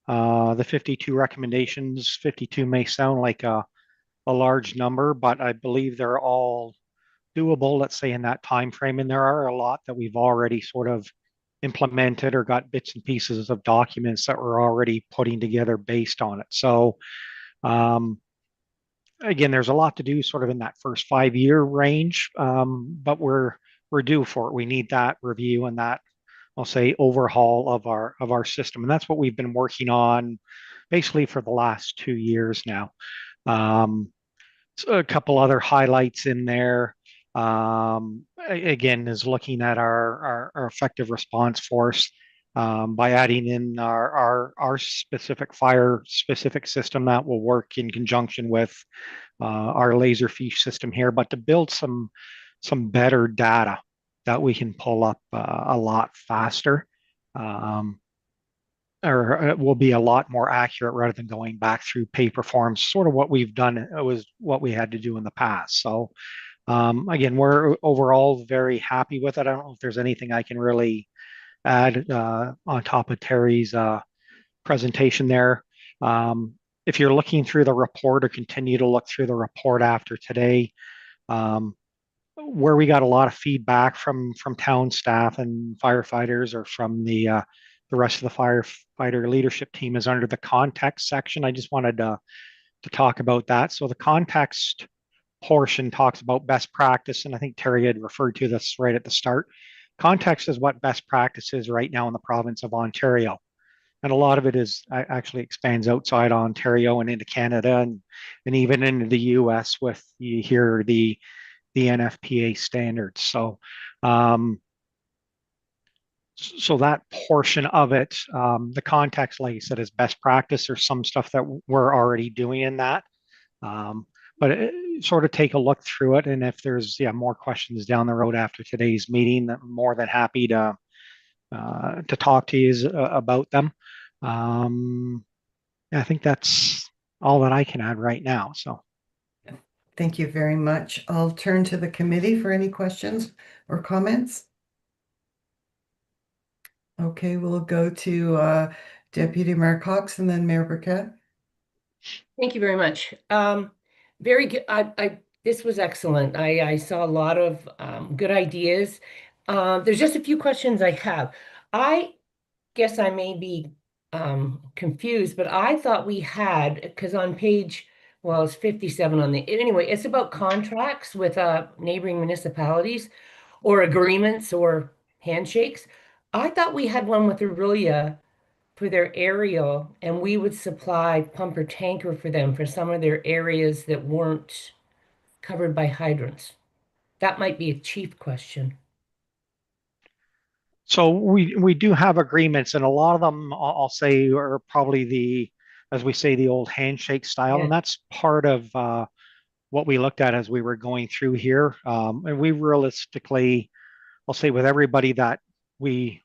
F: The 52 recommendations, 52 may sound like a large number, but I believe they're all doable, let's say, in that time frame. And there are a lot that we've already sort of implemented or got bits and pieces of documents that we're already putting together based on it. So again, there's a lot to do sort of in that first 5-year range, but we're due for it. We need that review and that, I'll say, overhaul of our system. And that's what we've been working on basically for the last 2 years now. So a couple other highlights in there. Again, is looking at our effective response force by adding in our specific fire specific system that will work in conjunction with our Laserfish system here, but to build some better data that we can pull up a lot faster, or it will be a lot more accurate rather than going back through paper forms. Sort of what we've done, it was what we had to do in the past. So again, we're overall very happy with it. I don't know if there's anything I can really add on top of Terry's presentation there. If you're looking through the report or continue to look through the report after today, where we got a lot of feedback from town staff and firefighters or from the rest of the firefighter leadership team is under the context section. I just wanted to talk about that. So the context portion talks about best practice, and I think Terry had referred to this right at the start. Context is what best practice is right now in the province of Ontario. And a lot of it is actually expands outside Ontario and into Canada and even into the US with you hear the NFPA standards. So so that portion of it, the context, like I said, is best practice or some stuff that we're already doing in that. But sort of take a look through it. And if there's more questions down the road after today's meeting, I'm more than happy to talk to you about them. I think that's all that I can add right now. So
H: thank you very much. I'll turn to the committee for any questions or comments. Okay, we'll go to Deputy Mayor Cox and then Mayor Burkett.
C: Thank you very much. Very good. This was excellent. I saw a lot of good ideas. There's just a few questions I have. I guess I may be confused, but I thought we had, because on page, well, it's 57 on the, anyway, it's about contracts with neighboring municipalities or agreements or handshakes. I thought we had one with Aurelia for their aerial, and we would supply pump or tanker for them for some of their areas that weren't covered by hydrants. That might be a chief question.
F: So we do have agreements, and a lot of them I'll say are probably the, as we say, the old handshake style,
C: Yeah.
F: and that's part of what we looked at as we were going through here. And we realistically, I'll say, with everybody that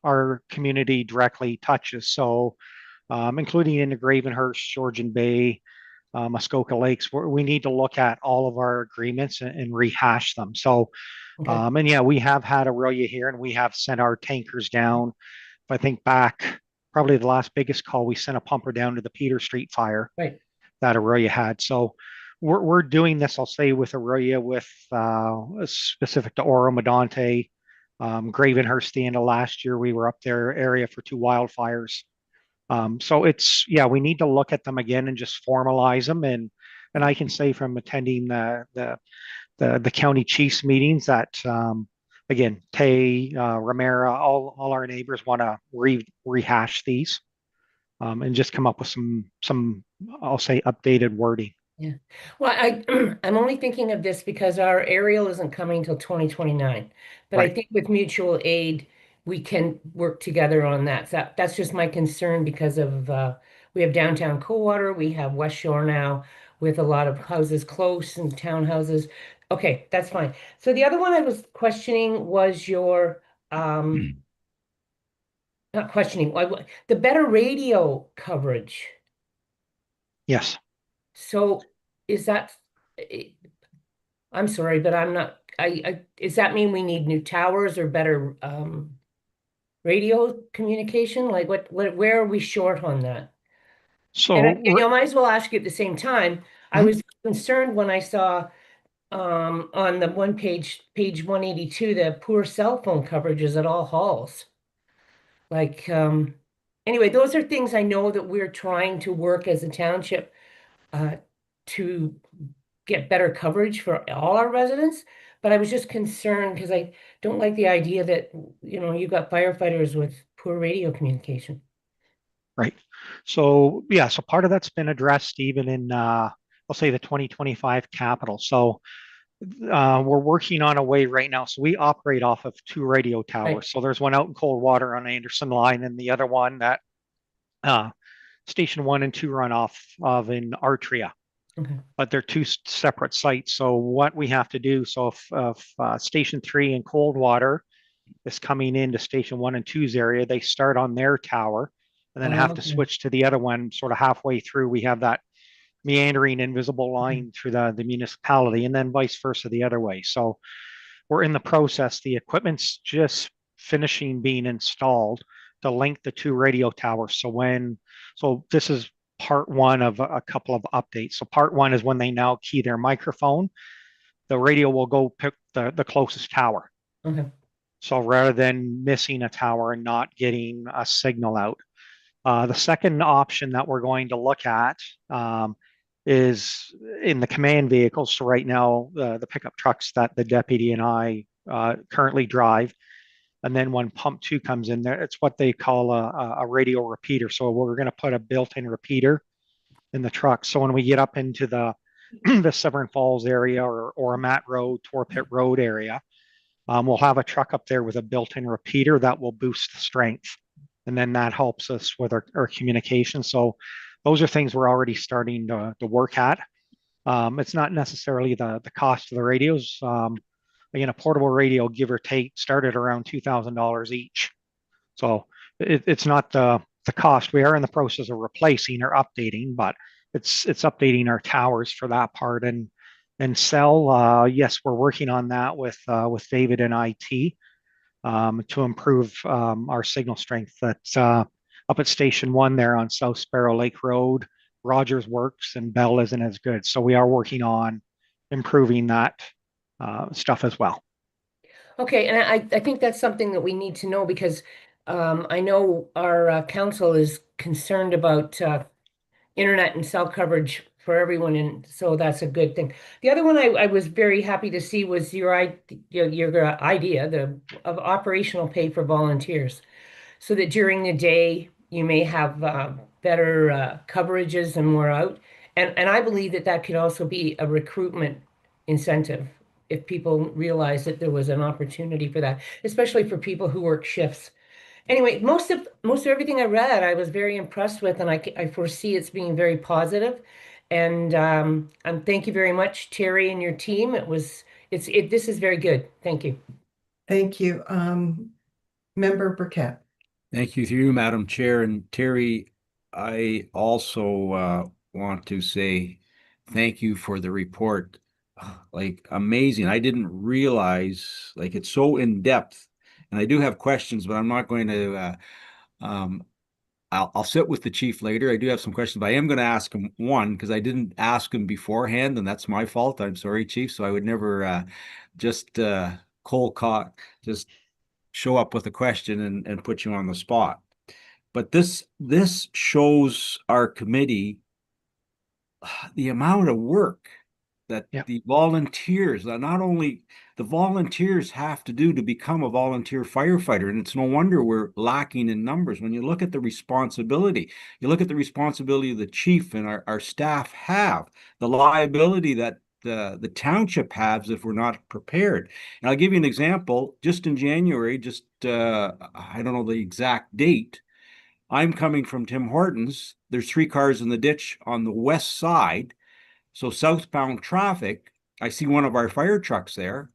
F: our community directly touches, so including in the Gravenhurst, Georgian Bay, Muskoka Lakes, we need to look at all of our agreements and rehash them. So,
C: Okay.
F: and yeah, we have had Aurelia here, and we have sent our tankers down. If I think back, probably the last biggest call, we sent a pumper down to the Peter Street fire
C: Right.
F: that Aurelia had. So we're doing this, I'll say, with Aurelia, with specific to Oro, Medonte, Gravenhurst. The end of last year, we were up there area for 2 wildfires. So yeah, we need to look at them again and just formalize them. And I can say from attending the county chiefs meetings that again, Tay, Romero, all our neighbors want to rehash these and just come up with some I'll say updated wording.
C: Yeah. Well, I'm only thinking of this because our aerial isn't coming till 2029. But I
F: Right.
C: think with mutual aid, we can work together on that. That's just my concern because of we have downtown Coldwater, we have West Shore now with a lot of houses close and townhouses. Okay, that's fine. So the other one I was questioning was your not questioning, the better radio coverage.
F: Yes.
C: So is that, I'm sorry, but I'm not, does that mean we need new towers or better radio communication? Like where are we short on that? And I might as well ask you at the same time. I was concerned when I saw on the one page 182, the poor cell phone coverages at all halls. Like, anyway, those are things I know that we're trying to work as a township to get better coverage for all our residents. But I was just concerned because I don't like the idea that, you've got firefighters with poor radio communication.
F: Right. So yeah, so part of that's been addressed even in I'll say the 2025 capital. So we're working on a way right now. So we operate off of 2 radio towers.
C: Right.
F: So there's one out in Coldwater on Anderson Line, and the other one that Station 1 and 2 run off of in Artria.
C: Okay.
F: But they're 2 separate sites. So what we have to do, so if Station 3 in Coldwater is coming into Station 1 and 2's area, they start on their tower and then have to
C: Okay.
F: switch to the other one sort of halfway through. We have that meandering invisible line through the municipality, and then vice versa the other way. So we're in the process. The equipment's just finishing being installed to link the 2 radio towers. So this is part 1 of a couple of updates. So part 1 is when they now key their microphone, the radio will go pick the closest tower.
C: Okay.
F: So rather than missing a tower and not getting a signal out. The second option that we're going to look at is in the command vehicles. So right now, the pickup trucks that the deputy and I currently drive, and then when pump 2 comes in there, it's what they call a radio repeater. So we're going to put a built-in repeater in the truck. So when we get up into the the Severn Falls area or a Matt Road, Torpit Road area, we'll have a truck up there with a built-in repeater that will boost the strength. And then that helps us with our communication. So those are things we're already starting to work at. It's not necessarily the cost of the radios. Again, a portable radio, give or take, started around $2,000 each. So it's not the cost. We are in the process of replacing or updating, but it's updating our towers for that part. And cell, yes, we're working on that with David and IT. to improve our signal strength. That's up at Station 1 there on South Sparrow Lake Road. Rogers works and Bell isn't as good. So we are working on improving that stuff as well.
C: Okay, and I think that's something that we need to know because I know our council is concerned about internet and cell coverage for everyone, and so that's a good thing. The other one I was very happy to see was your idea of operational pay for volunteers, so that during the day you may have better coverages and more out. And I believe that that could also be a recruitment incentive if people realize that there was an opportunity for that, especially for people who work shifts. Anyway, most of everything I read, I was very impressed with, and I foresee it's being very positive. And thank you very much, Terry and your team. This is very good. Thank you.
H: Thank you. Member Burkett.
D: Thank you through you, Madam Chair. And Terry, I also want to say thank you for the report. Like amazing. I didn't realize like it's so in depth. And I do have questions, but I'm not going to I'll sit with the chief later. I do have some questions, but I am going to ask him one because I didn't ask him beforehand, and that's my fault. I'm sorry, chief. So I would never just cold cock, just show up with a question and put you on the spot. But this shows our committee the amount of work that the volunteers, not only the volunteers have to do to become a volunteer firefighter. And it's no wonder we're lacking in numbers. When you look at the responsibility, you look at the responsibility the chief and our staff have, the liability that the township has if we're not prepared. And I'll give you an example. Just in January, I don't know the exact date, I'm coming from Tim Hortons. There's 3 cars in the ditch on the west side. So southbound traffic, I see one of our fire trucks there.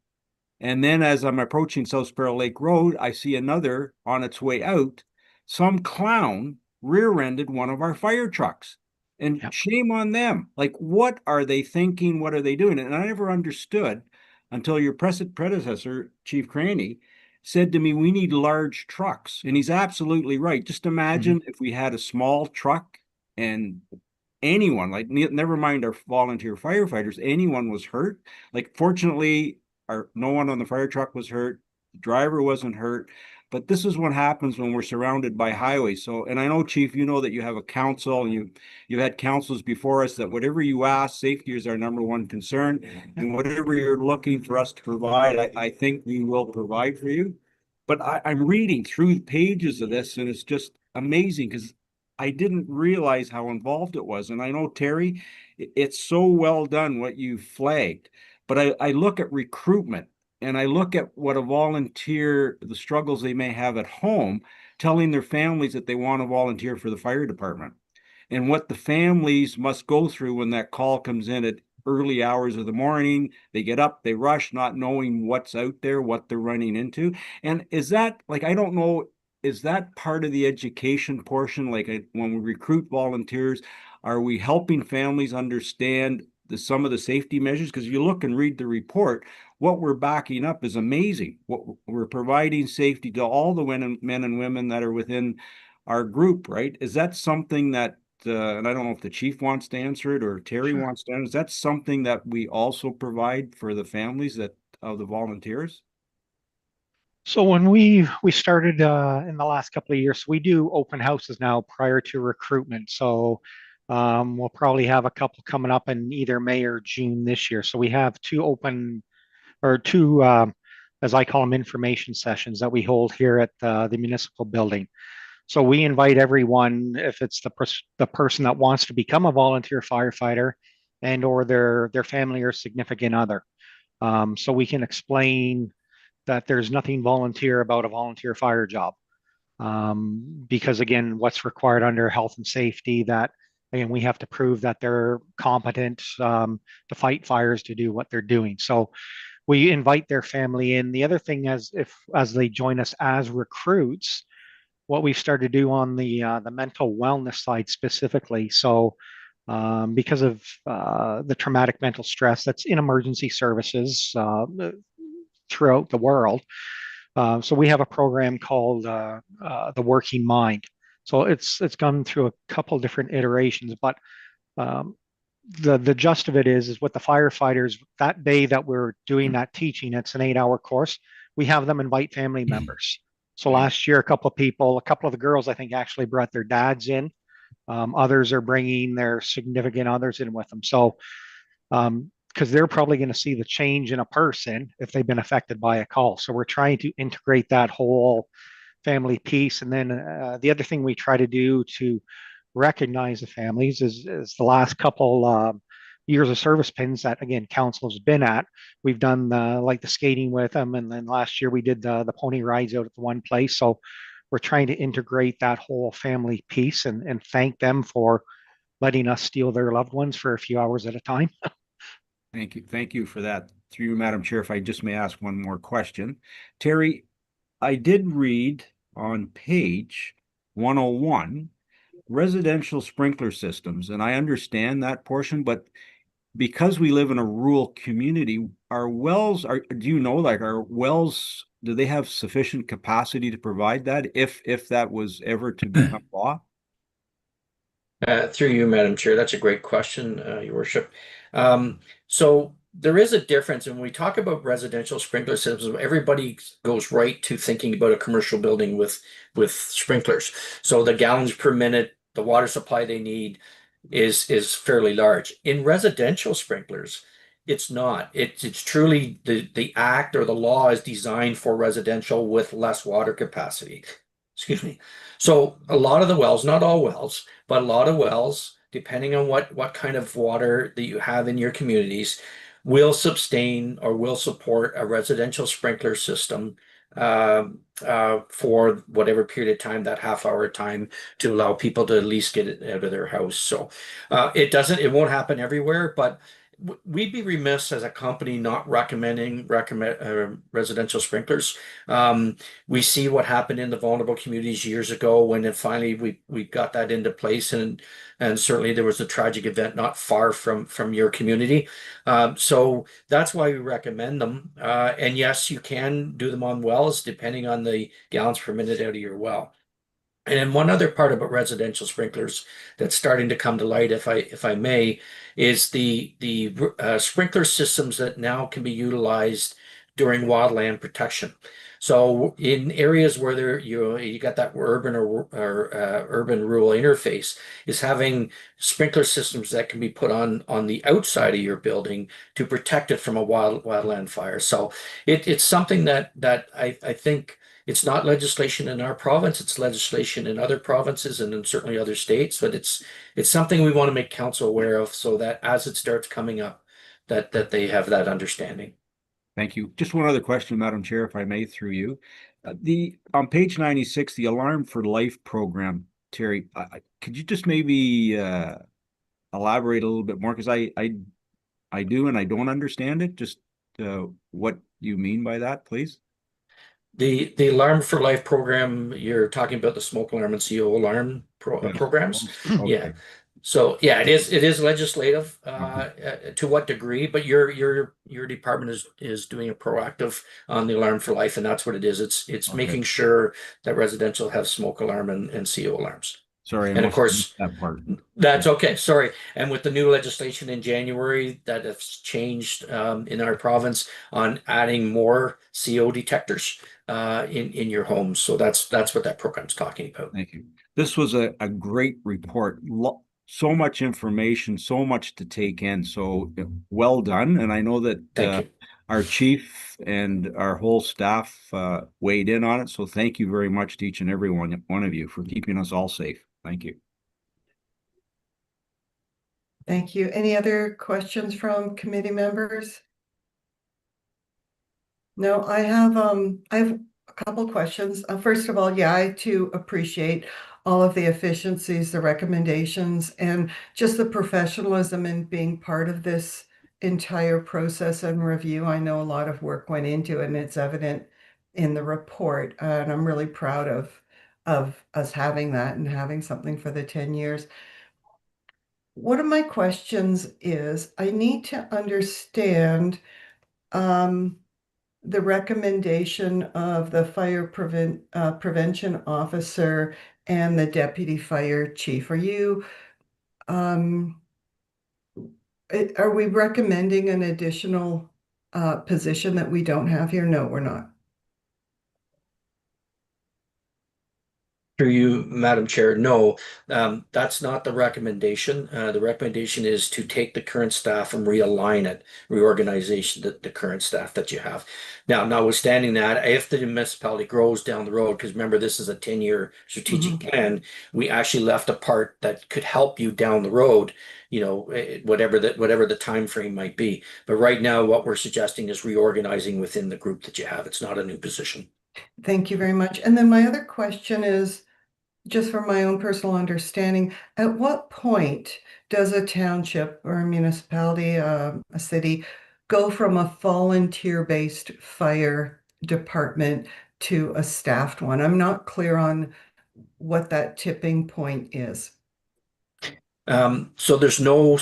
D: And then as I'm approaching South Sparrow Lake Road, I see another on its way out. Some clown rear-ended one of our fire trucks. And shame on them. Like, what are they thinking? What are they doing? And I never understood until your predecessor, Chief Craney, said to me, we need large trucks. And he's absolutely right. Just imagine if we had a small truck and anyone, like never mind our volunteer firefighters, anyone was hurt. Like fortunately, no one on the fire truck was hurt. The driver wasn't hurt. But this is what happens when we're surrounded by highways. So, and I know, Chief, you know that you have a council and you've had councils before us that whatever you ask, safety is our #1 concern. And whatever you're looking for us to provide, I think we will provide for you. But I'm reading through pages of this and it's just amazing because I didn't realize how involved it was. And I know, Terry, it's so well done what you flagged. But I look at recruitment and I look at what a volunteer, the struggles they may have at home, telling their families that they want to volunteer for the fire department. And what the families must go through when that call comes in at early hours of the morning. They get up, they rush, not knowing what's out there, what they're running into. And is that, like, I don't know, is that part of the education portion? Like when we recruit volunteers, are we helping families understand some of the safety measures? Because you look and read the report, what we're backing up is amazing. What we're providing safety to all the men and women that are within our group, right? Is that something that, and I don't know if the chief wants to answer it or Terry wants to answer, is that something that we also provide for the families of the volunteers?
F: So when we started in the last couple of years, we do open houses now prior to recruitment. So we'll probably have a couple coming up in either May or June this year. So we have two, as I call them, information sessions that we hold here at the municipal building. So we invite everyone, if it's the person that wants to become a volunteer firefighter and or their family or significant other. So we can explain that there's nothing volunteer about a volunteer fire job. Because again, what's required under health and safety, that again, we have to prove that they're competent to fight fires, to do what they're doing. So we invite their family in. The other thing is as they join us as recruits, what we've started to do on the mental wellness side specifically. So because of the traumatic mental stress that's in emergency services throughout the world, So we have a program called the Working Mind. So it's gone through a couple different iterations, but um, the gist of it is with the firefighters that day that we're doing that teaching, it's an 8-hour course. We have them invite family members. So last year, a couple of the girls, I think, actually brought their dads in. Others are bringing their significant others in with them. So, because they're probably going to see the change in a person if they've been affected by a call. So we're trying to integrate that whole family piece. And then the other thing we try to do to recognize the families is the last couple years of service pins that again council has been at. We've done like the skating with them, and then last year we did the pony rides out at the one place. So we're trying to integrate that whole family piece and thank them for letting us steal their loved ones for a few hours at a time.
D: Thank you. Thank you for that. Through you, Madam Chair, if I just may ask one more question. Terry, I did read on page 101, residential sprinkler systems, and I understand that portion, but because we live in a rural community, our wells do you know, like our wells, do they have sufficient capacity to provide that if that was ever to become law?
L: Through you, Madam Chair, that's a great question, Your Worship. So there is a difference, and when we talk about residential sprinkler systems, everybody goes right to thinking about a commercial building with sprinklers. So the gallons per minute, the water supply they need is fairly large. In residential sprinklers, it's not. It's truly the act or the law is designed for residential with less water capacity. Excuse me. So a lot of the wells, not all wells, but a lot of wells, depending on what kind of water that you have in your communities, will sustain or will support a residential sprinkler system for whatever period of time, that half-hour time, to allow people to at least get it out of their house. So it won't happen everywhere, but we'd be remiss as a company not recommend residential sprinklers. We see what happened in the vulnerable communities years ago when it finally we got that into place, and certainly there was a tragic event not far from your community. So that's why we recommend them. And yes, you can do them on wells depending on the gallons per minute out of your well. And then one other part about residential sprinklers that's starting to come to light, if I may, is the sprinkler systems that now can be utilized during wildland protection. So in areas where you got that urban or urban rural interface, is having sprinkler systems that can be put on the outside of your building to protect it from a wildland fire. So it's something that I think. It's not legislation in our province, it's legislation in other provinces and in certainly other states, but it's something we want to make council aware of so that as it starts coming up, that they have that understanding.
D: Thank you. Just one other question, Madam Chair, if I may, through you. On page 96, the Alarm for Life program, Terry, could you just maybe elaborate a little bit more? Because I do and I don't understand it. Just what you mean by that, please.
L: The Alarm for Life program, you're talking about the smoke alarm and CO alarm programs.
D: Okay.
L: Yeah. So yeah, it is legislative to what degree, but your department is doing a proactive on the Alarm for Life, and that's what it is. It's
D: Okay.
L: making sure that residential have smoke alarm and CO alarms.
D: Sorry,
L: And of course,
D: that part.
L: That's okay. Sorry. And with the new legislation in January that has changed in our province on adding more CO detectors in your homes. So that's what that program's talking about.
D: Thank you. This was a great report. So much information, so much to take in. So well done. And I know that our chief and our whole staff weighed in on it. So thank you very much to each and every one of you for keeping us all safe. Thank you.
H: Thank you. Any other questions from committee members? No, I have a couple questions. First of all, yeah, I too appreciate all of the efficiencies, the recommendations, and just the professionalism in being part of this entire process and review. I know a lot of work went into it, and it's evident in the report. And I'm really proud of us having that and having something for the 10 years. One of my questions is, I need to understand the recommendation of the prevention officer and the deputy fire chief. Are you, are we recommending an additional position that we don't have here? No, we're not.
L: Through you, Madam Chair, no, that's not the recommendation. The recommendation is to take the current staff and realign it, reorganization, the current staff that you have. Now, notwithstanding that, if the municipality grows down the road, because remember, this is a 10-year strategic plan, we actually left a part that could help you down the road, whatever the time frame might be. But right now, what we're suggesting is reorganizing within the group that you have. It's not a new position.
H: Thank you very much. And then my other question is, just from my own personal understanding, at what point does a township or a municipality, a city, go from a volunteer-based fire department to a staffed one? I'm not clear on what that tipping point is.
L: So there's no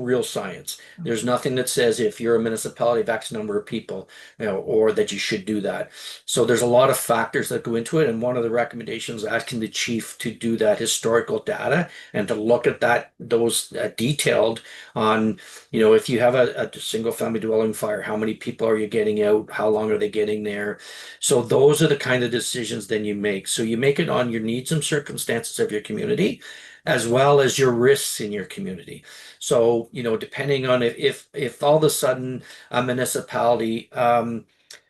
L: real science. There's nothing that says if you're a municipality of X number of people, or that you should do that. So there's a lot of factors that go into it. And one of the recommendations asking the chief to do that historical data and to look at those detailed on, if you have a single family dwelling fire, how many people are you getting out? How long are they getting there? So those are the kind of decisions then you make. So you make it on your needs and circumstances of your community, as well as your risks in your community. So, depending on if all of a sudden a municipality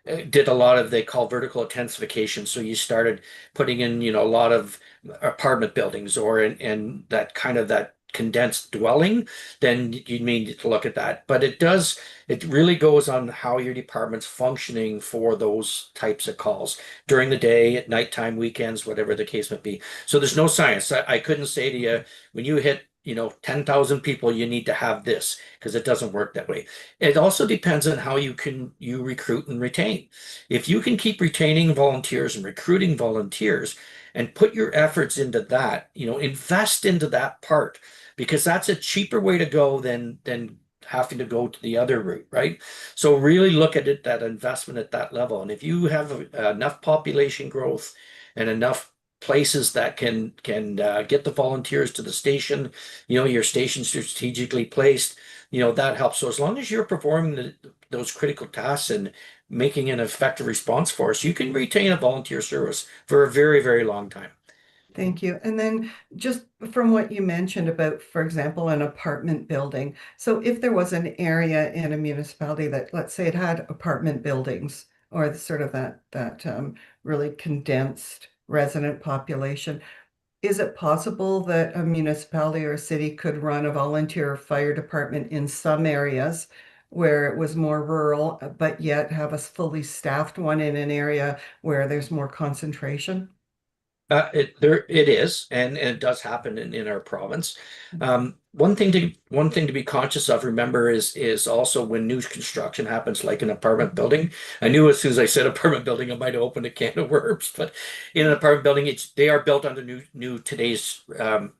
L: did a lot of, they call vertical intensification. So you started putting in, a lot of apartment buildings or in that kind of that condensed dwelling, then you need to look at that. But it really goes on how your department's functioning for those types of calls during the day, at nighttime, weekends, whatever the case might be. So there's no science. I couldn't say to you, when you hit 10,000 people, you need to have this, because it doesn't work that way. It also depends on how you recruit and retain. If you can keep retaining volunteers and recruiting volunteers and put your efforts into that, invest into that part, because that's a cheaper way to go than having to go to the other route, right? So really look at it, that investment at that level. And if you have enough population growth and enough places that can get the volunteers to the station, your station strategically placed, that helps. So as long as you're performing those critical tasks and making an effective response force, you can retain a volunteer service for a very, very long time.
H: Thank you. And then just from what you mentioned about, for example, an apartment building. So if there was an area in a municipality that, let's say, it had apartment buildings or sort of that really condensed resident population, is it possible that a municipality or a city could run a volunteer fire department in some areas where it was more rural, but yet have a fully staffed one in an area where there's more concentration?
L: It is, and it does happen in our province. One thing to be conscious of, remember, is also when new construction happens, like an apartment building. I knew as soon as I said apartment building, I might have opened a can of worms, but in an apartment building, they are built under new today's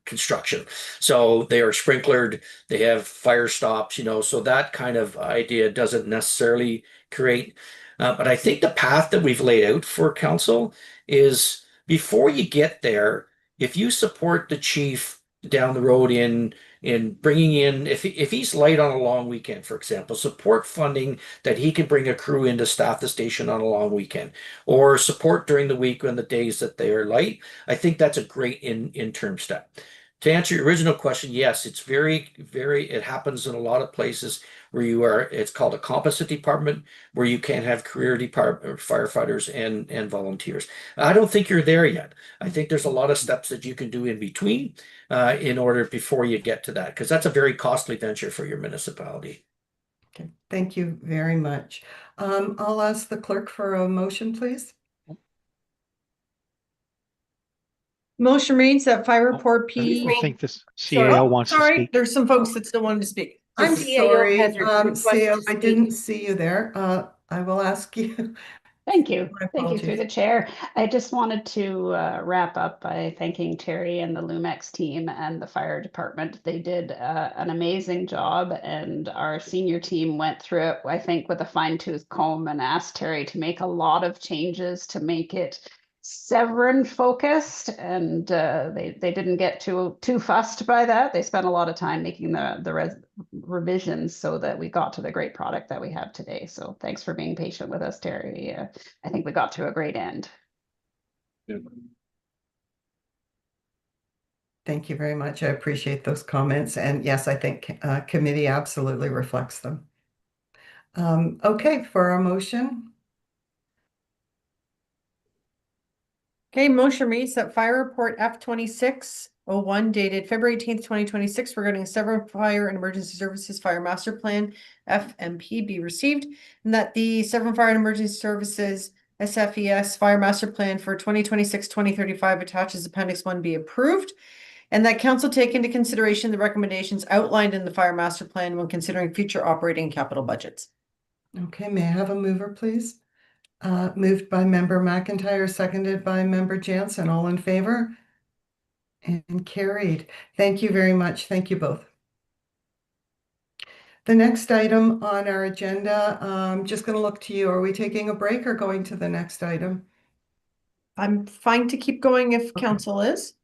L: construction. So they are sprinklered, they have fire stops, so that kind of idea doesn't necessarily create. But I think the path that we've laid out for council is, before you get there, if you support the chief down the road in bringing in, if he's light on a long weekend, for example, support funding that he can bring a crew in to staff the station on a long weekend, or support during the week on the days that they are light. I think that's a great interim step. To answer your original question, yes, it's it happens in a lot of places where it's called a composite department, where you can have career department firefighters and volunteers. I don't think you're there yet. I think there's a lot of steps that you can do in between in order before you get to that, because that's a very costly venture for your municipality.
H: Okay, thank you very much. I'll ask the clerk for a motion, please.
E: Motion reads that fire report P.
F: I think this CAO wants to
E: Sorry,
F: speak.
E: there's some folks that still wanted to speak.
H: I'm
C: CAO
H: sorry,
C: has requested
H: CAO,
C: to
H: I
C: speak.
H: didn't see you there. I will ask you
M: Thank you.
H: My
M: Thank you through
H: apologies.
M: the chair. I just wanted to wrap up by thanking Terry and the Lumex team and the fire department. They did an amazing job, and our senior team went through it, I think, with a fine-tooth comb and asked Terry to make a lot of changes to make it Severn focused, and they didn't get too fussed by that. They spent a lot of time making the revisions so that we got to the great product that we have today. So thanks for being patient with us, Terry. I think we got to a great end.
H: Thank you very much. I appreciate those comments. And yes, I think committee absolutely reflects them. Okay, for our motion.
E: Okay, motion reads that fire report F-2601 dated February 18th, 2026 regarding Severn Fire and Emergency Services Fire Master Plan FMP be received, and that the Severn Fire and Emergency Services SFES Fire Master Plan for 2026-2035 attaches Appendix 1 be approved, and that council take into consideration the recommendations outlined in the Fire Master Plan when considering future operating capital budgets.
H: Okay, may I have a mover, please? Moved by member McIntyre, seconded by member Jansen. All in favor? And carried. Thank you very much. Thank you both. The next item on our agenda, I'm just going to look to you. Are we taking a break or going to the next item?
E: I'm fine to keep going if council is.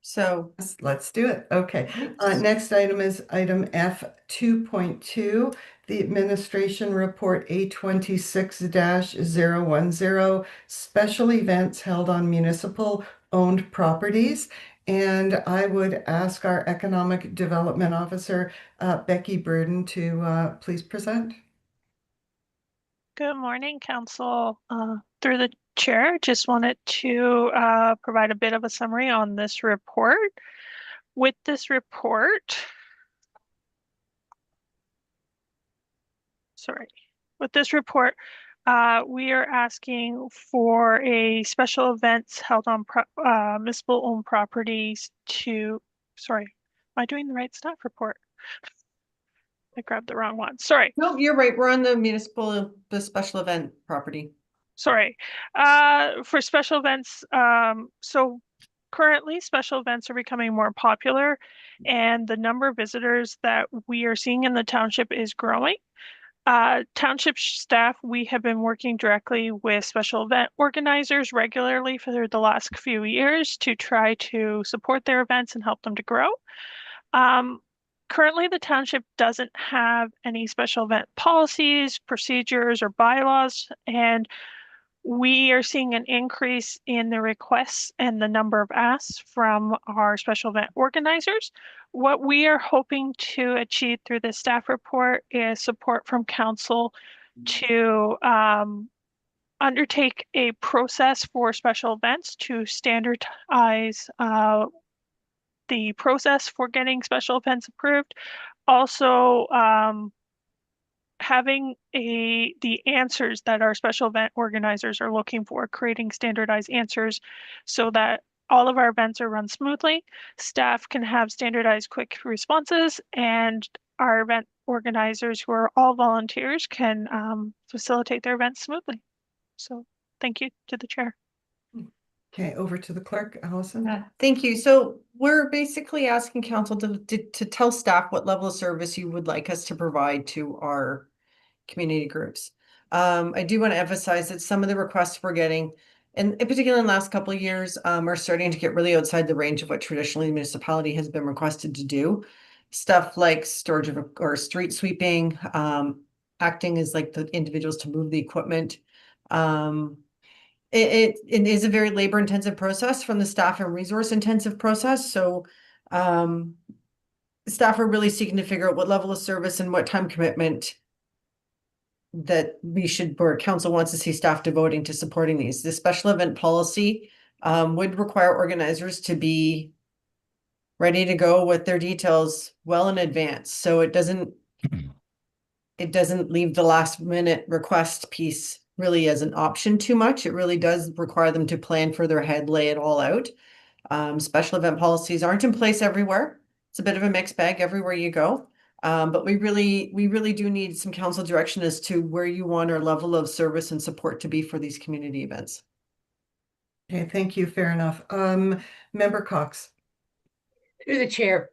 E: So
H: Yes, let's do it. Okay.
E: thanks.
H: Next item is item F 2.2, the administration report A26-010, special events held on municipal owned properties. And I would ask our economic development officer, Becky Burden, to please present.
N: Good morning, Council. Through the chair, just wanted to provide a bit of a summary on this report. With this report, we are asking for a special events held on municipal owned properties to, sorry, am I doing the right staff report? I grabbed the wrong one. Sorry.
E: No, you're right. We're on the special event property.
N: Sorry. For special events, so currently special events are becoming more popular, and the number of visitors that we are seeing in the township is growing. Township staff, we have been working directly with special event organizers regularly for the last few years to try to support their events and help them to grow. Currently, the township doesn't have any special event policies, procedures, or bylaws, and we are seeing an increase in the requests and the number of asks from our special event organizers. What we are hoping to achieve through the staff report is support from council to undertake a process for special events to standardize the process for getting special events approved. Also, having the answers that our special event organizers are looking for, creating standardized answers so that all of our events are run smoothly, staff can have standardized quick responses, and our event organizers, who are all volunteers, can facilitate their events smoothly. So thank you to the chair.
H: Okay, over to the clerk, Allison.
E: Thank you. So we're basically asking council to tell staff what level of service you would like us to provide to our community groups. I do want to emphasize that some of the requests we're getting, and in particular in the last couple of years, are starting to get really outside the range of what traditionally the municipality has been requested to do. Stuff like storage of or street sweeping, acting as like the individuals to move the equipment. It is a very labor intensive process from the staff and resource intensive process. So staff are really seeking to figure out what level of service and what time commitment that we should, or council wants to see staff devoting to supporting these. The special event policy would require organizers to be ready to go with their details well in advance. So it doesn't leave the last minute request piece really as an option too much. It really does require them to plan further ahead, lay it all out. Special event policies aren't in place everywhere. It's a bit of a mixed bag everywhere you go. But we really do need some council direction as to where you want our level of service and support to be for these community events.
H: Okay, thank you. Fair enough. Member Cox.
C: Through the chair,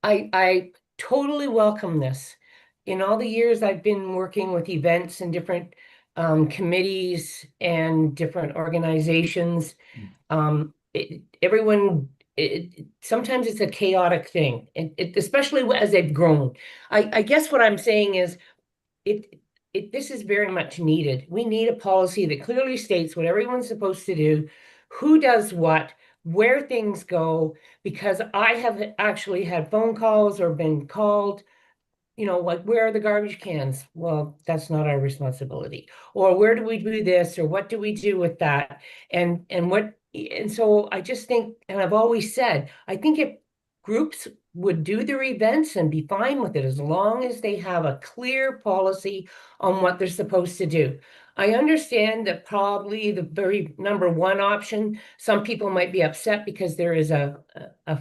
C: I totally welcome this. In all the years I've been working with events and different committees and different organizations, sometimes it's a chaotic thing, especially as they've grown. I guess what I'm saying is this is very much needed. We need a policy that clearly states what everyone's supposed to do, who does what, where things go, because I have actually had phone calls or been called, like, where are the garbage cans? Well, that's not our responsibility. Or where do we do this? Or what do we do with that? And so I just think, and I've always said, I think if groups would do their events and be fine with it, as long as they have a clear policy on what they're supposed to do. I understand that probably the very number one option, some people might be upset because there is a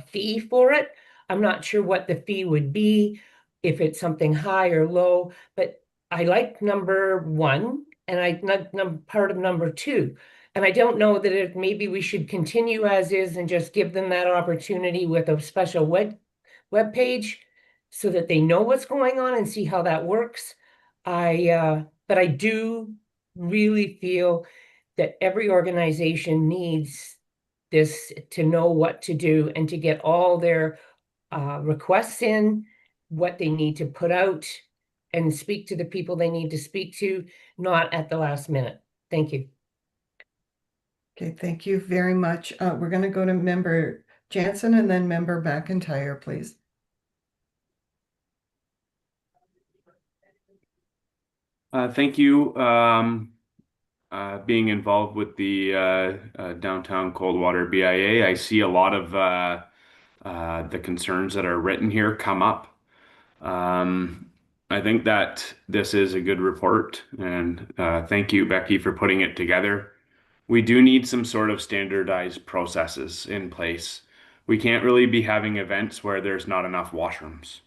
C: fee for it. I'm not sure what the fee would be, if it's something high or low, but I like number one, and I like part of number two. And I don't know that maybe we should continue as is and just give them that opportunity with a special web page so that they know what's going on and see how that works. But I do really feel that every organization needs this to know what to do and to get all their requests in, what they need to put out, and speak to the people they need to speak to, not at the last minute. Thank you.
H: Okay, thank you very much. We're going to go to Member Jansen and then Member McIntyre, please.
K: Thank you. Being involved with the Downtown Coldwater BIA, I see a lot of the concerns that are written here come up. I think that this is a good report, and thank you, Becky, for putting it together. We do need some sort of standardized processes in place. We can't really be having events where there's not enough washrooms.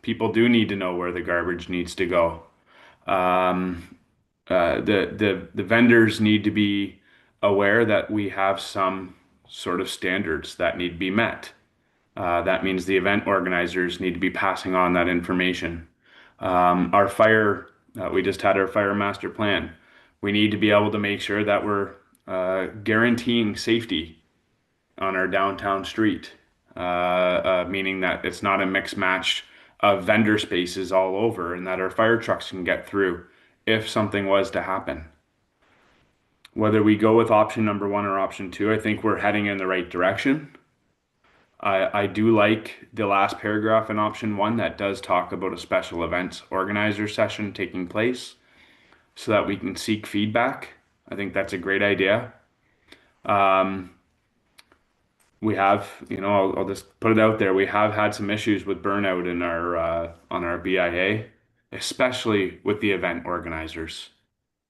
K: People do need to know where the garbage needs to go. The vendors need to be aware that we have some sort of standards that need to be met. That means the event organizers need to be passing on that information. Our fire, we just had our fire master plan. We need to be able to make sure that we're guaranteeing safety on our downtown street, meaning that it's not a mix match of vendor spaces all over and that our fire trucks can get through if something was to happen. Whether we go with option number one or option two, I think we're heading in the right direction. I do like the last paragraph in option one that does talk about a special events organizer session taking place so that we can seek feedback. I think that's a great idea. We have, I'll just put it out there. We have had some issues with burnout in our on our BIA, especially with the event organizers.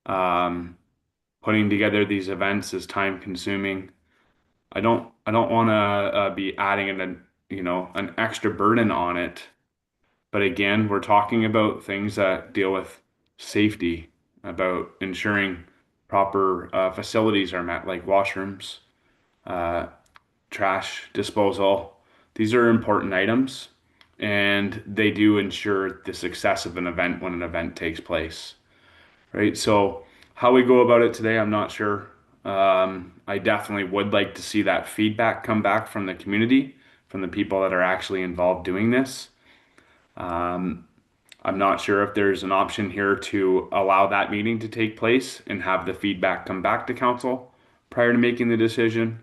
K: Putting together these events is time consuming. I don't want to be adding an extra burden on it. But again, we're talking about things that deal with safety, about ensuring proper facilities are met, like washrooms, trash disposal. These are important items, and they do ensure the success of an event when an event takes place, right? So how we go about it today, I'm not sure. I definitely would like to see that feedback come back from the community, from the people that are actually involved doing this. I'm not sure if there's an option here to allow that meeting to take place and have the feedback come back to council prior to making the decision.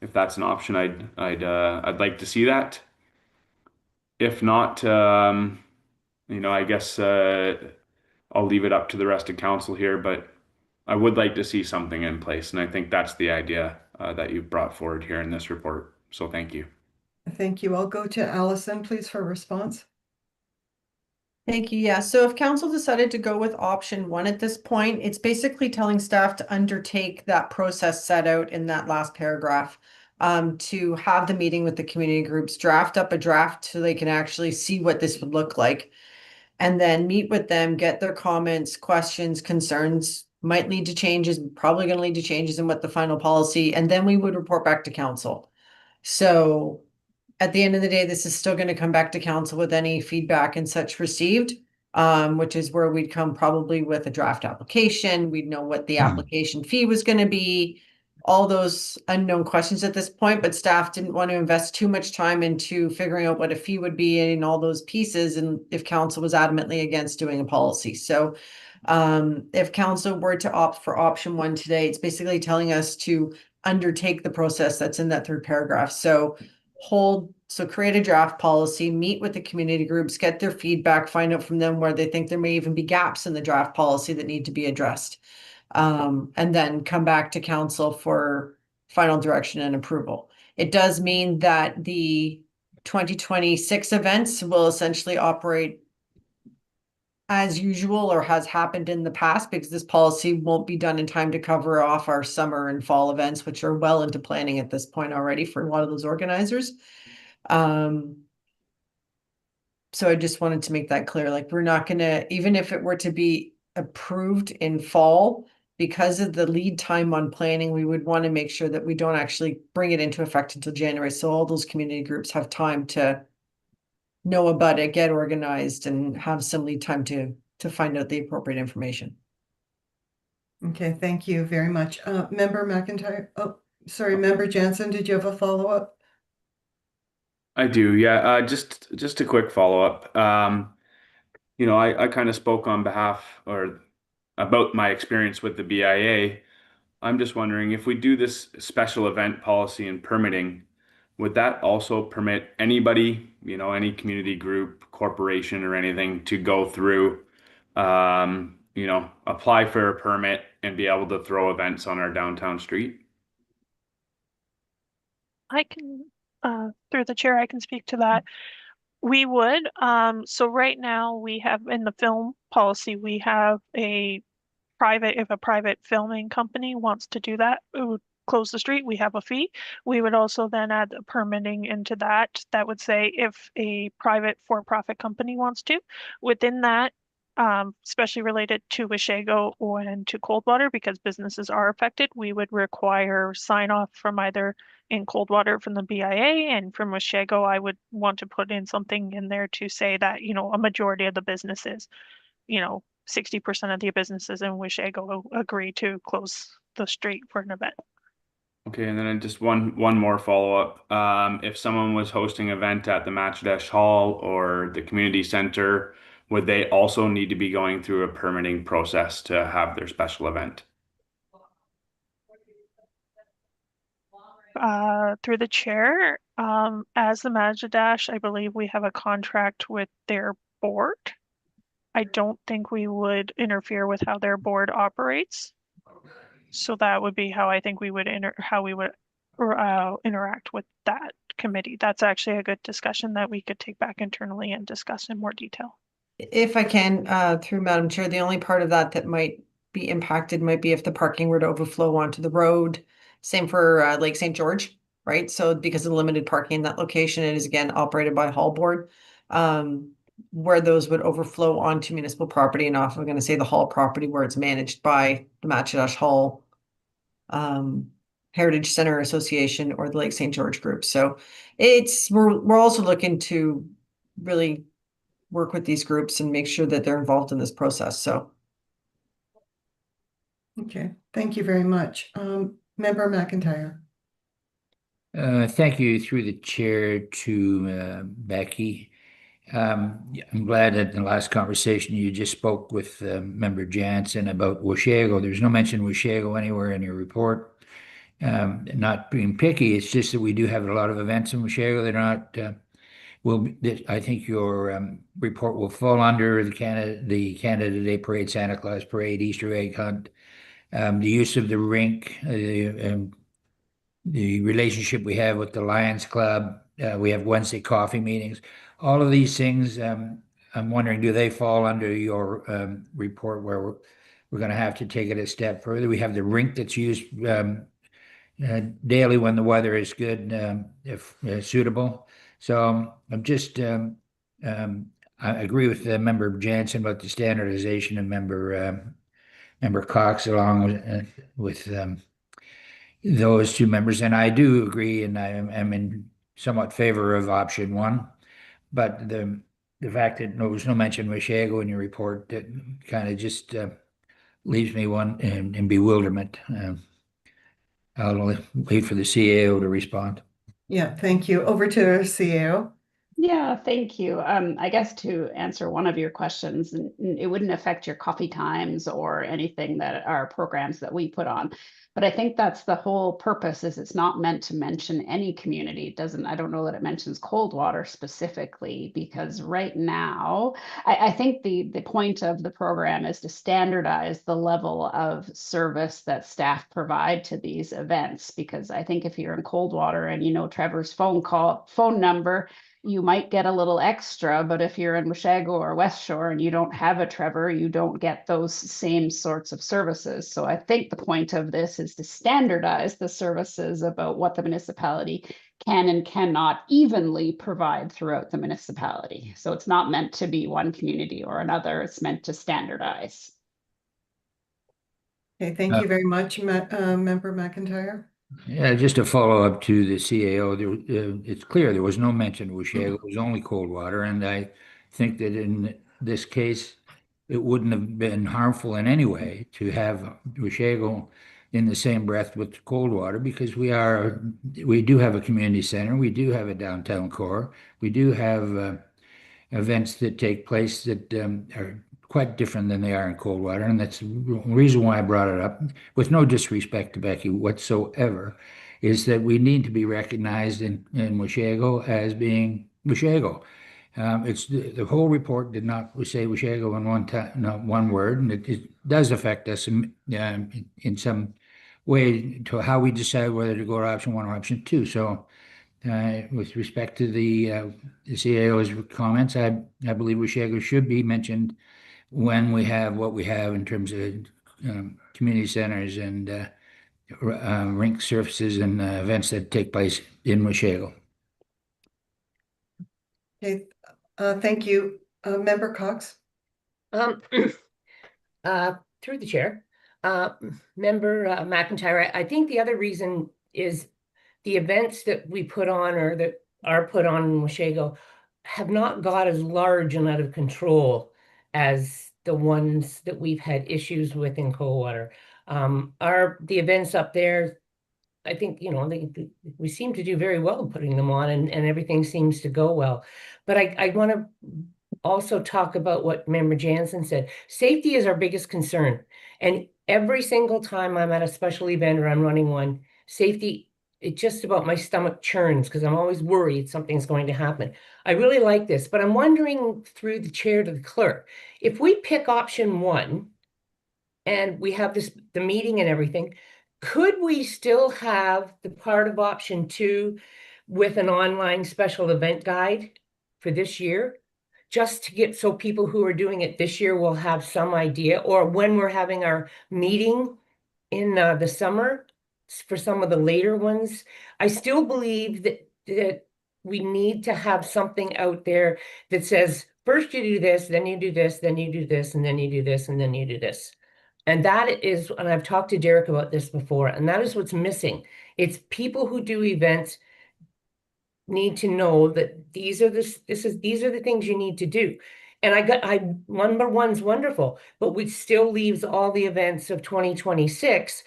K: If that's an option, I'd like to see that. If not, I guess I'll leave it up to the rest of council here, but I would like to see something in place, and I think that's the idea that you've brought forward here in this report. So thank you.
H: Thank you. I'll go to Allison, please, for a response.
E: Thank you. Yeah, so if council decided to go with option one at this point, it's basically telling staff to undertake that process set out in that last paragraph. to have the meeting with the community groups, draft up a draft so they can actually see what this would look like. And then meet with them, get their comments, questions, concerns, might lead to changes, probably going to lead to changes in what the final policy, and then we would report back to council. So at the end of the day, this is still going to come back to council with any feedback and such received, which is where we'd come probably with a draft application. We'd know what the application fee was going to be, all those unknown questions at this point, but staff didn't want to invest too much time into figuring out what a fee would be and all those pieces, and if council was adamantly against doing a policy. So if council were to opt for option 1 today, it's basically telling us to undertake the process that's in that 3rd paragraph. So create a draft policy, meet with the community groups, get their feedback, find out from them where they think there may even be gaps in the draft policy that need to be addressed. And then come back to council for final direction and approval. It does mean that the 2026 events will essentially operate as usual or has happened in the past, because this policy won't be done in time to cover off our summer and fall events, which are well into planning at this point already for a lot of those organizers. So I just wanted to make that clear, like we're not gonna, even if it were to be approved in fall, because of the lead time on planning, we would want to make sure that we don't actually bring it into effect until January. So all those community groups have time to know about it, get organized, and have some lead time to find out the appropriate information.
H: Okay, thank you very much. Member McIntyre, oh, sorry, Member Jansen, did you have a follow-up?
O: I do, yeah. Just a quick follow-up. I kind of spoke on behalf or about my experience with the BIA. I'm just wondering if we do this special event policy and permitting, would that also permit anybody, any community group, corporation, or anything to go through, apply for a permit and be able to throw events on our downtown street?
N: I can, through the chair, I can speak to that. We would. So right now we have in the film policy, we have if a private filming company wants to do that, it would close the street, we have a fee. We would also then add the permitting into that. That would say if a private for-profit company wants to, within that, especially related to Washego and to Coldwater, because businesses are affected, we would require sign off from either in Coldwater from the BIA, and from Washego, I would want to put in something in there to say that, a majority of the businesses, 60% of the businesses in Washego agree to close the street for an event.
O: Okay, and then just one more follow-up. If someone was hosting an event at the Match Hall or the community center, would they also need to be going through a permitting process to have their special event?
N: Through the chair, as the Majadash, I believe we have a contract with their board. I don't think we would interfere with how their board operates. So that would be how I think we would interact with that committee. That's actually a good discussion that we could take back internally and discuss in more detail.
E: If I can, through Madam Chair, the only part of that might be impacted might be if the parking were to overflow onto the road. Same for Lake St. George, right? So because of limited parking in that location, it is again operated by Hall Board. Where those would overflow onto municipal property, and off, I'm going to say the Hall property where it's managed by the Matchadash Hall Heritage Center Association or the Lake St. George group. So we're also looking to really work with these groups and make sure that they're involved in this process. So.
H: Okay, thank you very much. Member McIntyre.
B: Thank you through the chair to Becky. I'm glad that in the last conversation you just spoke with Member Jansen about Washego. There's no mention of Washego anywhere in your report. Not being picky, it's just that we do have a lot of events in Washego. They're not. I think your report will fall under the Canada Day Parade, Santa Claus Parade, Easter egg hunt, the use of the rink, the relationship we have with the Lions Club. We have Wednesday coffee meetings. All of these things, I'm wondering, do they fall under your report where we're going to have to take it a step further? We have the rink that's used daily when the weather is good, if suitable. So I'm just, I agree with Member Jansen about the standardization, and Member Cox along with those two members. And I do agree, and I'm in somewhat favor of option one. But the fact that there was no mention of Washago in your report, that kind of just leaves me in bewilderment. I'll wait for the CAO to respond.
H: Yeah, thank you. Over to CAO.
M: Yeah, thank you. I guess to answer one of your questions, it wouldn't affect your coffee times or anything that are programs that we put on. But I think that's the whole purpose, is it's not meant to mention any community. I don't know that it mentions Coldwater specifically, because right now, I think the point of the program is to standardize the level of service that staff provide to these events. Because I think if you're in Coldwater and you know Trevor's phone number, you might get a little extra, but if you're in Washago or West Shore and you don't have a Trevor, you don't get those same sorts of services. So I think the point of this is to standardize the services about what the municipality can and cannot evenly provide throughout the municipality. So it's not meant to be one community or another, it's meant to standardize.
H: Okay, thank you very much, Member McIntyre.
B: Yeah, just a follow up to the CAO. It's clear there was no mention of Washago. It was only Coldwater, and I think that in this case, it wouldn't have been harmful in any way to have Washago in the same breath with Coldwater, because we do have a community center, we do have a downtown core, we do have events that take place that are quite different than they are in Coldwater. And that's the reason why I brought it up, with no disrespect to Becky whatsoever, is that we need to be recognized in Washago as being Washago. It's the whole report did not say Washago in one word, and it does affect us in some way to how we decide whether to go to option one or option two. So with respect to the CAO's comments, I believe Washago should be mentioned when we have what we have in terms of community centers and rink surfaces and events that take place in Washago.
H: Okay, thank you. Member Cox.
C: Through the chair, Member McIntyre, I think the other reason is the events that we put on or that are put on in Washago have not got as large and out of control as the ones that we've had issues with in Coldwater. The events up there, I think, we seem to do very well putting them on, and everything seems to go well. But I want to also talk about what Member Jansen said. Safety is our biggest concern. And every single time I'm at a special event or I'm running one, safety, it just about my stomach churns because I'm always worried something's going to happen. I really like this, but I'm wondering through the chair to the clerk, if we pick option one and we have the meeting and everything, could we still have the part of option two with an online special event guide for this year? Just to get, so people who are doing it this year will have some idea, or when we're having our meeting in the summer for some of the later ones. I still believe that we need to have something out there that says, first you do this, then you do this, then you do this, and then you do this, and then you do this. And that is, and I've talked to Derek about this before, and that is what's missing. It's people who do events need to know that these are the things you need to do. And number one's wonderful, but which still leaves all the events of 2026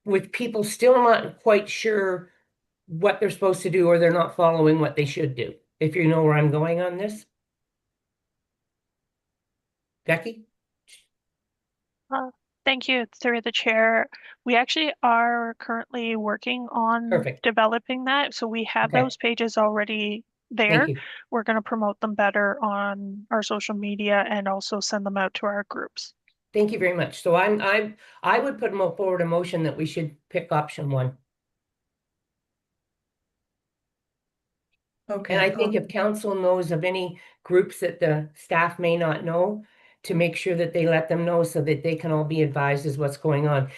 C: with people still not quite sure what they're supposed to do, or they're not following what they should do. If you know where I'm going on this. Becky?
N: Thank you, through the chair. We actually are currently working on developing that. So we have those pages already there. We're going to promote them better on our social media and also send them out to our groups.
C: Thank you very much. So I would put forward a motion that we should pick option one.
H: Okay.
C: And I think if council knows of any groups that the staff may not know, to make sure that they let them know so that they can all be advised as what's going on.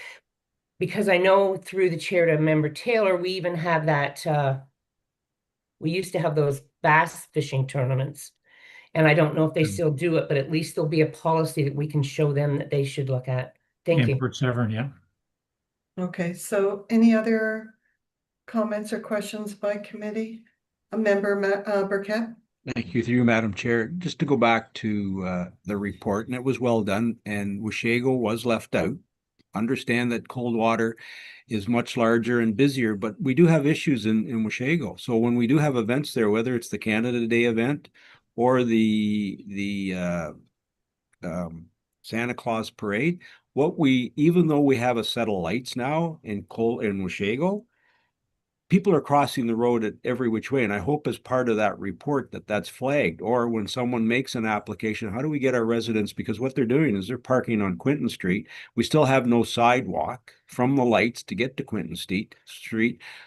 C: because I know through the chair to Member Taylor, we even have that, we used to have those bass fishing tournaments. And I don't know if they still do it, but at least there'll be a policy that we can show them that they should look at. Thank
B: In
C: you.
B: Port Severn, yeah.
H: Okay, so any other comments or questions by committee? A member, Burkett?
P: Thank you, through you, Madam Chair. Just to go back to the report, and it was well done, and Washego was left out. Understand that Coldwater is much larger and busier, but we do have issues in Washego. So when we do have events there, whether it's the Canada Day event or the Santa Claus parade, even though we have a set of lights now in Washego, people are crossing the road at every which way. And I hope as part of that report that's flagged, or when someone makes an application, how do we get our residents? Because what they're doing is they're parking on Quinton Street. We still have no sidewalk from the lights to get to Quinton Street.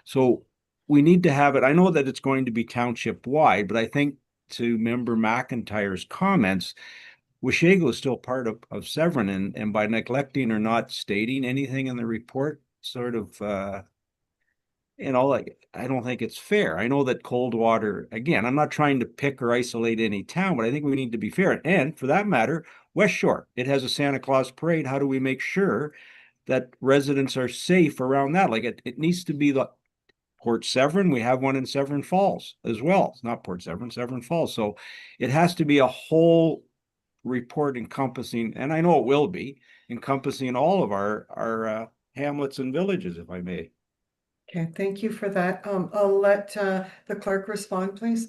P: So we need to have it. I know that it's going to be township wide, but I think to Member McIntyre's comments, Washego is still part of Severn, and by neglecting or not stating anything in the report, sort of, like, I don't think it's fair. I know that Coldwater, again, I'm not trying to pick or isolate any town, but I think we need to be fair. And for that matter, West Shore, it has a Santa Claus parade. How do we make sure that residents are safe around that? Like, it needs to be the Port Severn. We have one in Severn Falls as well. It's not Port Severn, Severn Falls. So it has to be a whole report encompassing, and I know it will be, encompassing all of our hamlets and villages, if I may.
H: Okay, thank you for that. I'll let the clerk respond, please.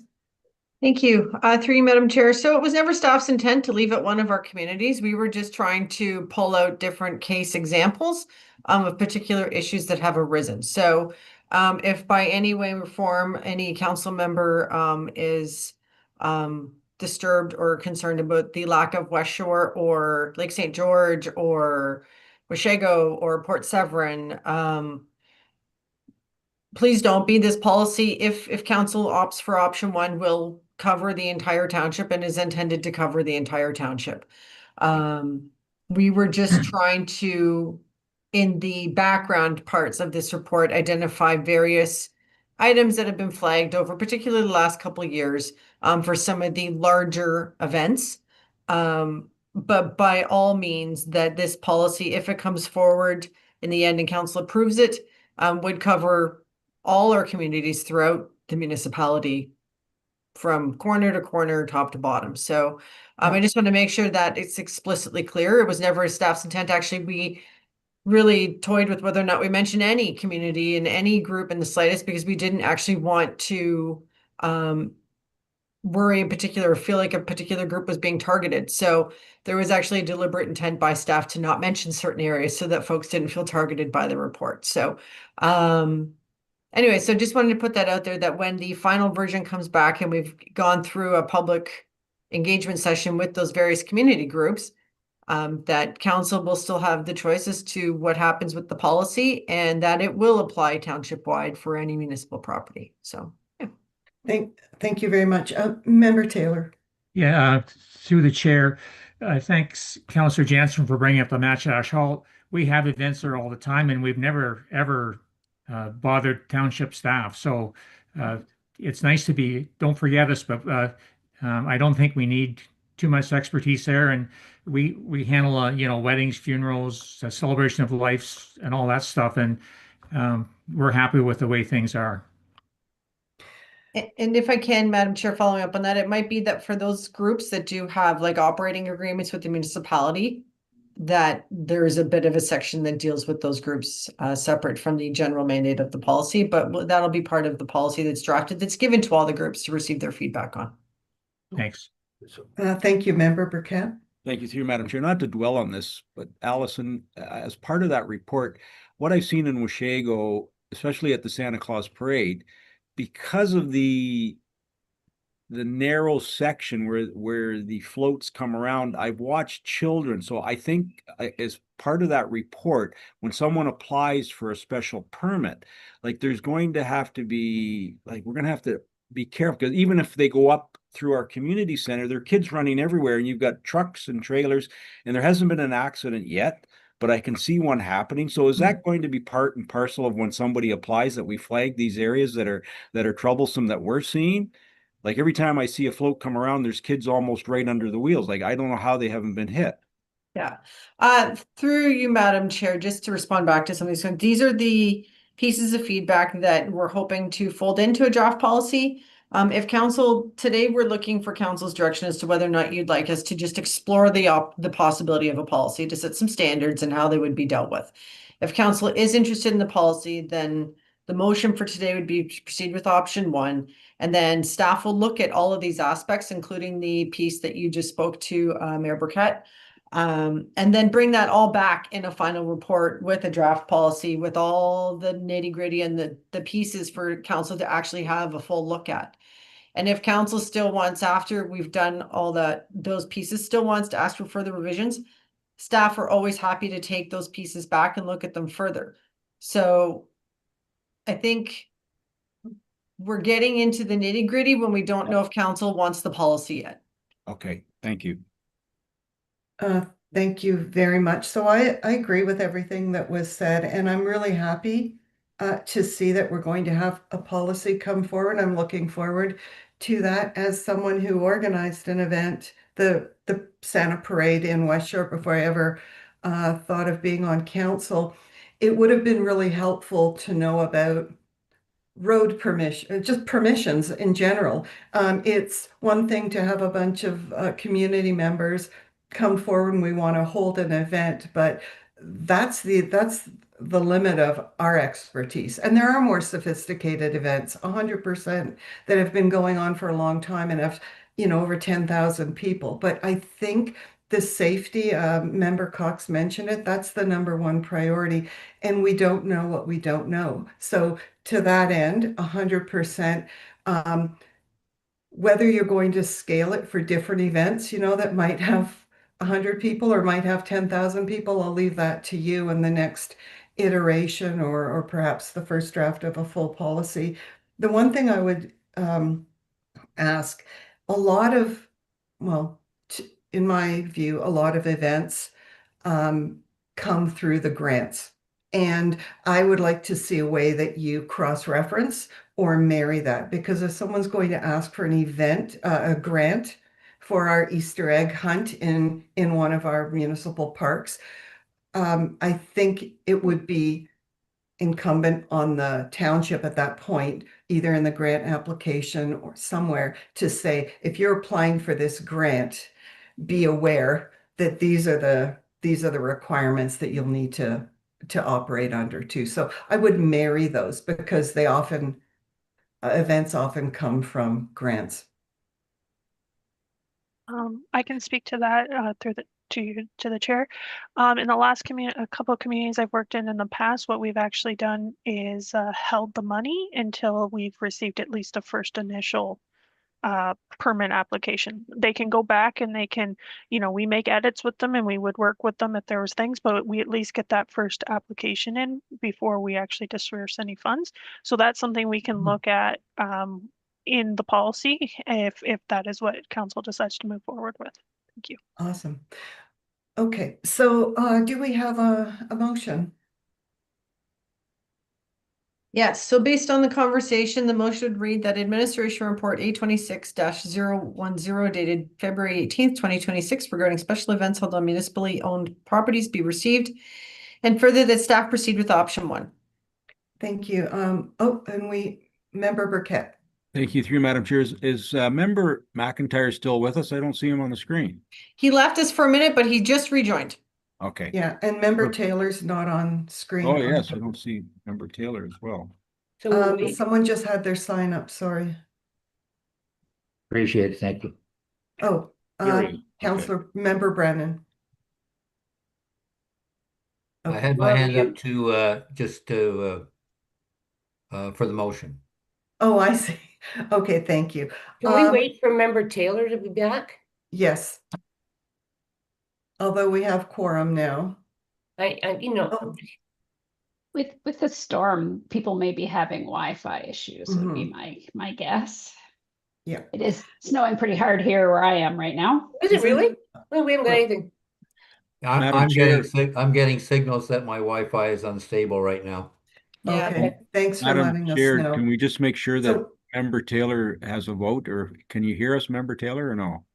E: Thank you. Through you, Madam Chair. So it was never staff's intent to leave it one of our communities. We were just trying to pull out different case examples of particular issues that have arisen. So if by any way or form any council member is disturbed or concerned about the lack of West Shore or Lake St. George or Washego or Port Severn, please don't be. This policy, if council opts for option one, will cover the entire township and is intended to cover the entire township. We were just trying to, in the background parts of this report, identify various items that have been flagged over, particularly the last couple of years, for some of the larger events. But by all means, that this policy, if it comes forward in the end and council approves it, would cover all our communities throughout the municipality from corner to corner, top to bottom. So I just want to make sure that it's explicitly clear. It was never a staff's intent. Actually, we really toyed with whether or not we mention any community and any group in the slightest, because we didn't actually want to worry in particular or feel like a particular group was being targeted. So there was actually a deliberate intent by staff to not mention certain areas so that folks didn't feel targeted by the report. So anyway, so just wanted to put that out there, that when the final version comes back and we've gone through a public engagement session with those various community groups, that council will still have the choice as to what happens with the policy and that it will apply township-wide for any municipal property. So, yeah.
H: Thank you very much. Member Taylor.
B: Yeah, through the chair, thanks, Councillor Jansen, for bringing up the Match Ash Hall. We have events there all the time, and we've never ever bothered township staff. So it's nice to be. Don't forget us, but I don't think we need too much expertise there. And we handle weddings, funerals, celebration of life, and all that stuff. And we're happy with the way things are.
E: And if I can, Madam Chair, following up on that, it might be that for those groups that do have like operating agreements with the municipality, that there's a bit of a section that deals with those groups separate from the general mandate of the policy, but that'll be part of the policy that's drafted, that's given to all the groups to receive their feedback on.
B: Thanks.
H: Thank you, Member Burkett.
D: Thank you, through Madam Chair. Not to dwell on this, but Allison, as part of that report, what I've seen in Washego, especially at the Santa Claus parade, because of the narrow section where the floats come around, I've watched children. So I think as part of that report, when someone applies for a special permit, like there's going to have to be, like, we're going to have to be careful, because even if they go up through our community center, there are kids running everywhere, and you've got trucks and trailers, and there hasn't been an accident yet.
P: but I can see one happening. So is that going to be part and parcel of when somebody applies that we flag these areas that are troublesome that we're seeing? Like every time I see a float come around, there's kids almost right under the wheels. Like I don't know how they haven't been hit.
E: Yeah. Through you, Madam Chair, just to respond back to something. So these are the pieces of feedback that we're hoping to fold into a draft policy. If council, today we're looking for council's direction as to whether or not you'd like us to just explore the possibility of a policy to set some standards and how they would be dealt with. If council is interested in the policy, then the motion for today would be to proceed with option 1. And then staff will look at all of these aspects, including the piece that you just spoke to, Mayor Burkett. And then bring that all back in a final report with a draft policy with all the nitty gritty and the pieces for council to actually have a full look at. And if council still wants, after we've done all those pieces, still wants to ask for further revisions, staff are always happy to take those pieces back and look at them further. So I think we're getting into the nitty gritty when we don't know if council wants the policy yet.
P: Okay, thank you.
H: Thank you very much. So I agree with everything that was said, and I'm really happy to see that we're going to have a policy come forward. I'm looking forward to that as someone who organized an event, the Santa Parade in West Shore, before I ever thought of being on council. It would have been really helpful to know about road permission, just permissions in general. It's one thing to have a bunch of community members come forward and we want to hold an event, but that's the limit of our expertise. And there are more sophisticated events, 100%, that have been going on for a long time and have, over 10,000 people. But I think the safety, Member Cox mentioned it, that's the #1 priority. And we don't know what we don't know. So to that end, 100%, whether you're going to scale it for different events, that might have 100 people or might have 10,000 people, I'll leave that to you in the next iteration or perhaps the first draft of a full policy. The one thing I would ask, in my view, a lot of events come through the grants. And I would like to see a way that you cross-reference or marry that, because if someone's going to ask for an event, a grant for our Easter egg hunt in one of our municipal parks, I think it would be incumbent on the township at that point, either in the grant application or somewhere, to say, if you're applying for this grant, be aware that these are the requirements that you'll need to operate under too. So I would marry those, because they often events often come from grants.
N: I can speak to that to the chair. In the last a couple of communities I've worked in the past, what we've actually done is held the money until we've received at least a first initial permit application. They can go back and they can, we make edits with them and we would work with them if there was things, but we at least get that first application in before we actually disperse any funds. So that's something we can look at in the policy if that is what council decides to move forward with. Thank you.
H: Awesome. Okay, so do we have a motion?
E: Yes, so based on the conversation, the motion would read that Administration Report A26-010 dated February 18th, 2026 regarding special events held on municipally owned properties be received, and further that staff proceed with option 1.
H: Thank you. And Member Burkett.
P: Thank you, through Madam Chair. Is Member McIntyre still with us? I don't see him on the screen.
E: He left us for a minute, but he just rejoined.
P: Okay.
H: Yeah, and Member Taylor's not on screen.
P: Oh, yes, I don't see Member Taylor as well.
C: So
H: someone just had their sign up, sorry.
B: Appreciate it. Thank you.
H: Oh,
P: Okay.
H: Councillor Member Brennan.
I: I had my hand up to for the motion.
H: Oh, I see. Okay, thank you.
C: Can we wait for Member Taylor to be back?
H: Yes. Although we have quorum now.
M: With the storm, people may be having Wi-Fi issues, would be my guess.
H: Yeah.
M: It is snowing pretty hard here where I am right now.
C: Is it really? Well, we haven't got anything.
D: Madam
I: I'm getting
D: Chair.
I: I'm getting signals that my Wi-Fi is unstable right now.
E: Yeah.
H: Okay, thanks for
D: Madam
H: letting us
D: Chair,
H: know.
D: can we just make sure that
H: So
D: Member Taylor has a vote, or can you hear us, Member Taylor, or no?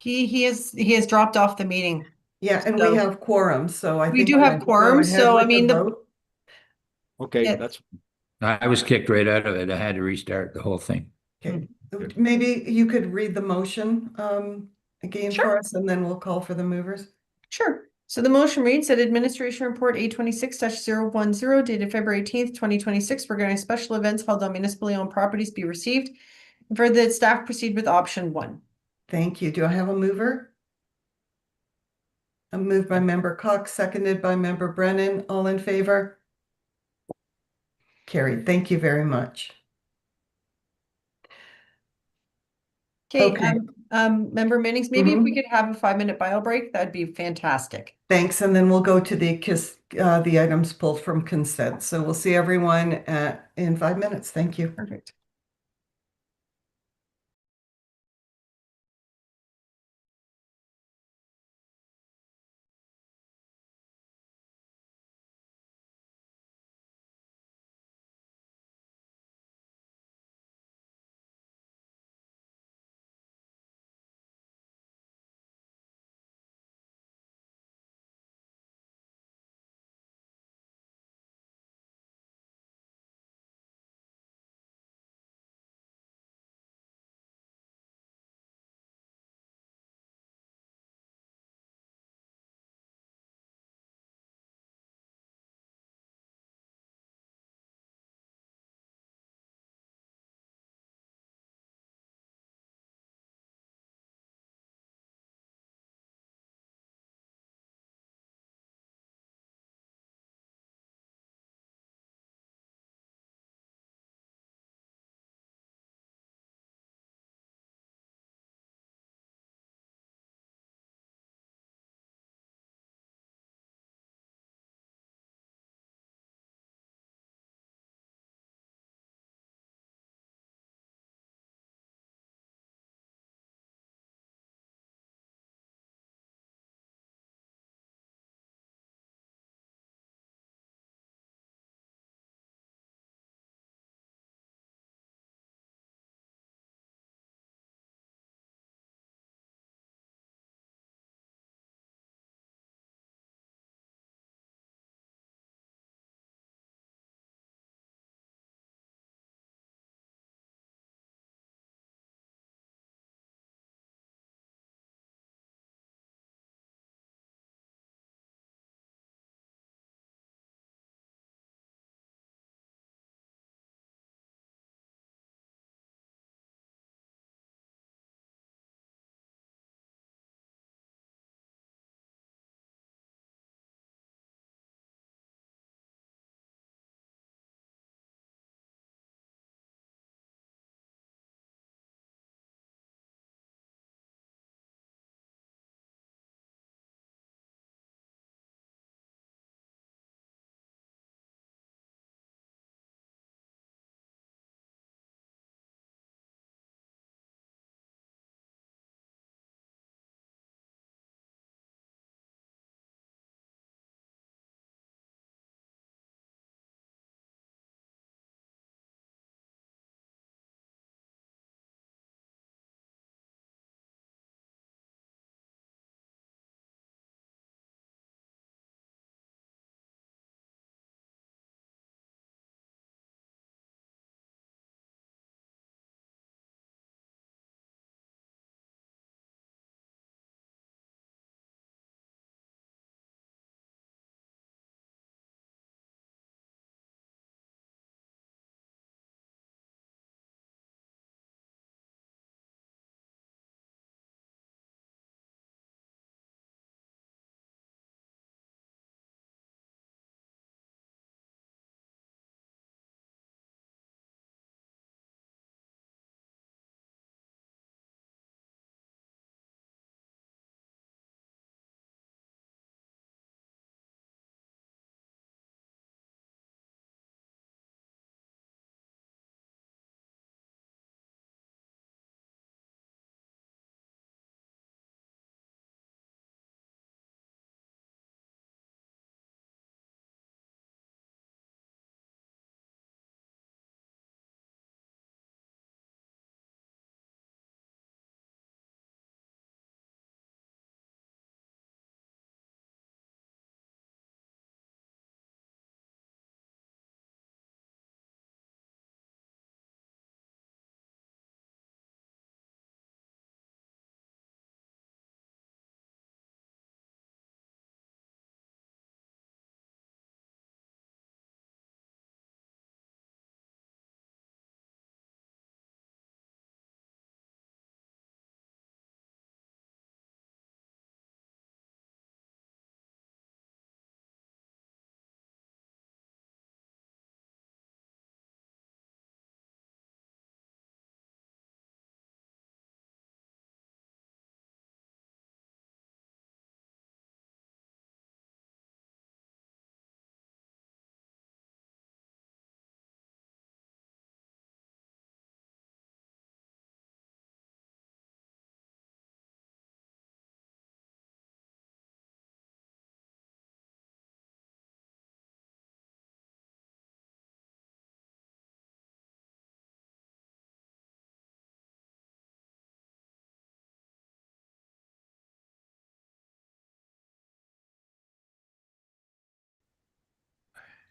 E: He has dropped off the meeting.
H: yeah, and
E: So-
H: we have quorum, so I
E: We
H: think
E: do
H: we
E: have
H: might go
E: quorum,
H: ahead
E: so I
H: with the
E: mean, the,
H: vote.
D: Okay,
E: Yeah.
D: that's,
B: I was kicked right out of it. I had to restart the whole thing.
H: Okay, maybe you could read the motion again
E: Sure.
H: for us, and then we'll call for the movers.
E: sure. So the motion reads that Administration Report A26-010 dated February 18th, 2026 regarding special events held on municipally owned properties be received. And further that staff proceed with option 1.
H: Thank you. Do I have a mover? A move by Member Cox, seconded by Member Brennan. All in favor? Carried. Thank you very much.
E: Okay, Member Minnings, maybe if we
H: Mhm.
E: could have a 5-minute bio break, that'd be fantastic.
H: Thanks, and then we'll go to the items pulled from consent. So we'll see everyone in 5 minutes. Thank you.
E: Perfect.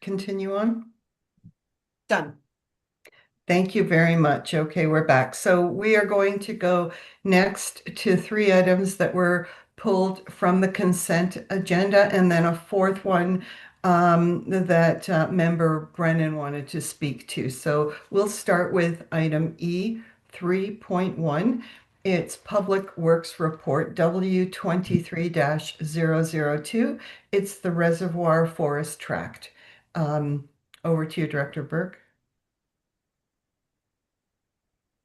H: continue on?
E: Done.
H: Thank you very much. Okay, we're back. So we are going to go next to 3 items that were pulled from the consent agenda, and then a fourth one that member Brennan wanted to speak to. So we'll start with item E 3.1. It's Public Works Report W23-002. It's the Reservoir Forest Tract. Over to you, Director Burke.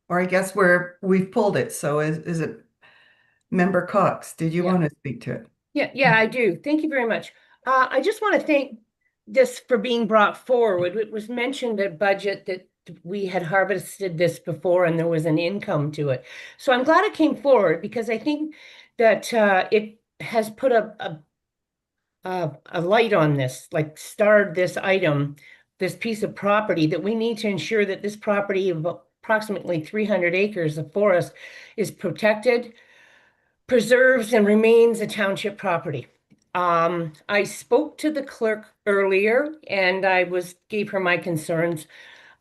H: Or I guess we've pulled it. So is it Member Cox? Did you want to speak to it?
C: Yeah, I do. Thank you very much. I just want to thank this for being brought forward. It was mentioned at budget that we had harvested this before and there was an income to it. So I'm glad it came forward because I think that it has put a light on this, like starred this item, this piece of property, that we need to ensure that this property of approximately 300 acres of forest is protected, preserves, and remains a township property. I spoke to the clerk earlier and gave her my concerns.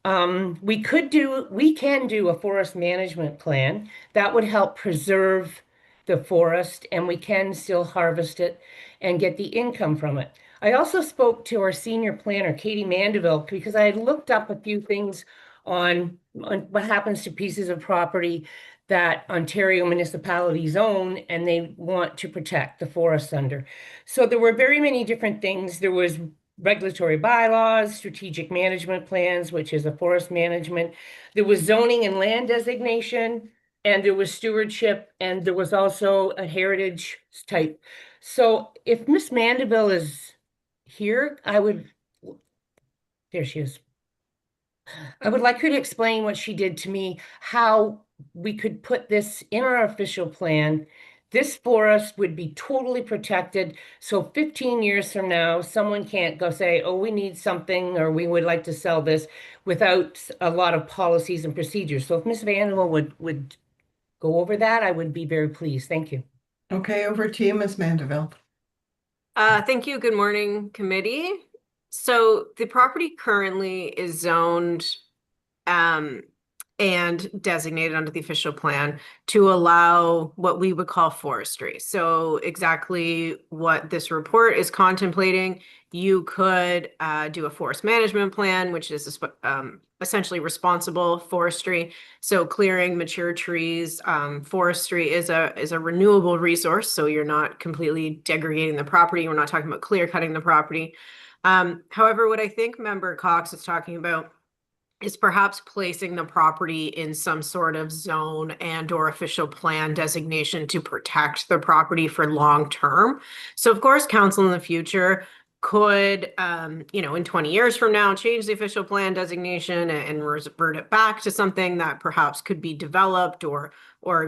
C: We can do a forest management plan that would help preserve the forest, and we can still harvest it and get the income from it. I also spoke to our senior planner, Katie Mandeville, because I had looked up a few things on what happens to pieces of property that Ontario municipalities own and they want to protect the forest under. So there were very many different things. There was regulatory bylaws, strategic management plans, which is a forest management. There was zoning and land designation, and there was stewardship, and there was also a heritage type. So if Miss Mandeville is here, there she is. I would like her to explain what she did to me, how we could put this in our official plan. This forest would be totally protected. So 15 years from now, someone can't go say, oh, we need something, or we would like to sell this without a lot of policies and procedures. So if Ms. Vandal would go over that, I would be very pleased. Thank you.
H: Okay, over to you, Ms. Mandeville.
Q: Thank you. Good morning, committee. So the property currently is zoned and designated under the official plan to allow what we would call forestry. So exactly what this report is contemplating, you could do a forest management plan, which is essentially responsible forestry. So clearing mature trees. Forestry is a renewable resource, so you're not completely degrading the property. We're not talking about clear cutting the property. However, what I think Member Cox is talking about is perhaps placing the property in some sort of zone and or official plan designation to protect the property for long term. So of course, council in the future could, in 20 years from now, change the official plan designation and revert it back to something that perhaps could be developed or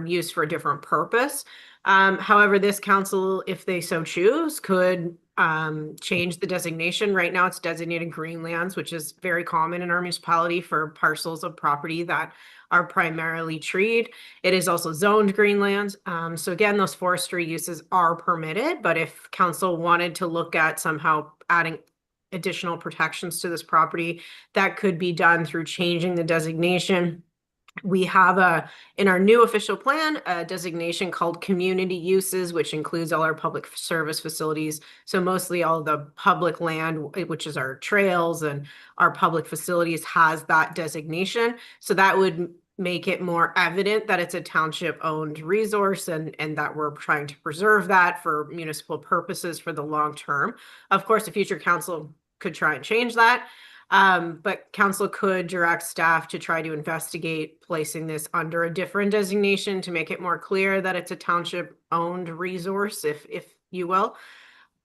Q: used for a different purpose. However, this council, if they so choose, could change the designation. Right now it's designated greenlands, which is very common in our municipality for parcels of property that are primarily treed. It is also zoned greenlands. So again, those forestry uses are permitted, but if council wanted to look at somehow adding additional protections to this property, that could be done through changing the designation. We have in our new official plan, a designation called community uses, which includes all our public service facilities. So mostly all the public land, which is our trails and our public facilities, has that designation. So that would make it more evident that it's a township owned resource and that we're trying to preserve that for municipal purposes for the long term. Of course, the future council could try and change that. But council could direct staff to try to investigate placing this under a different designation to make it more clear that it's a township owned resource, if you will.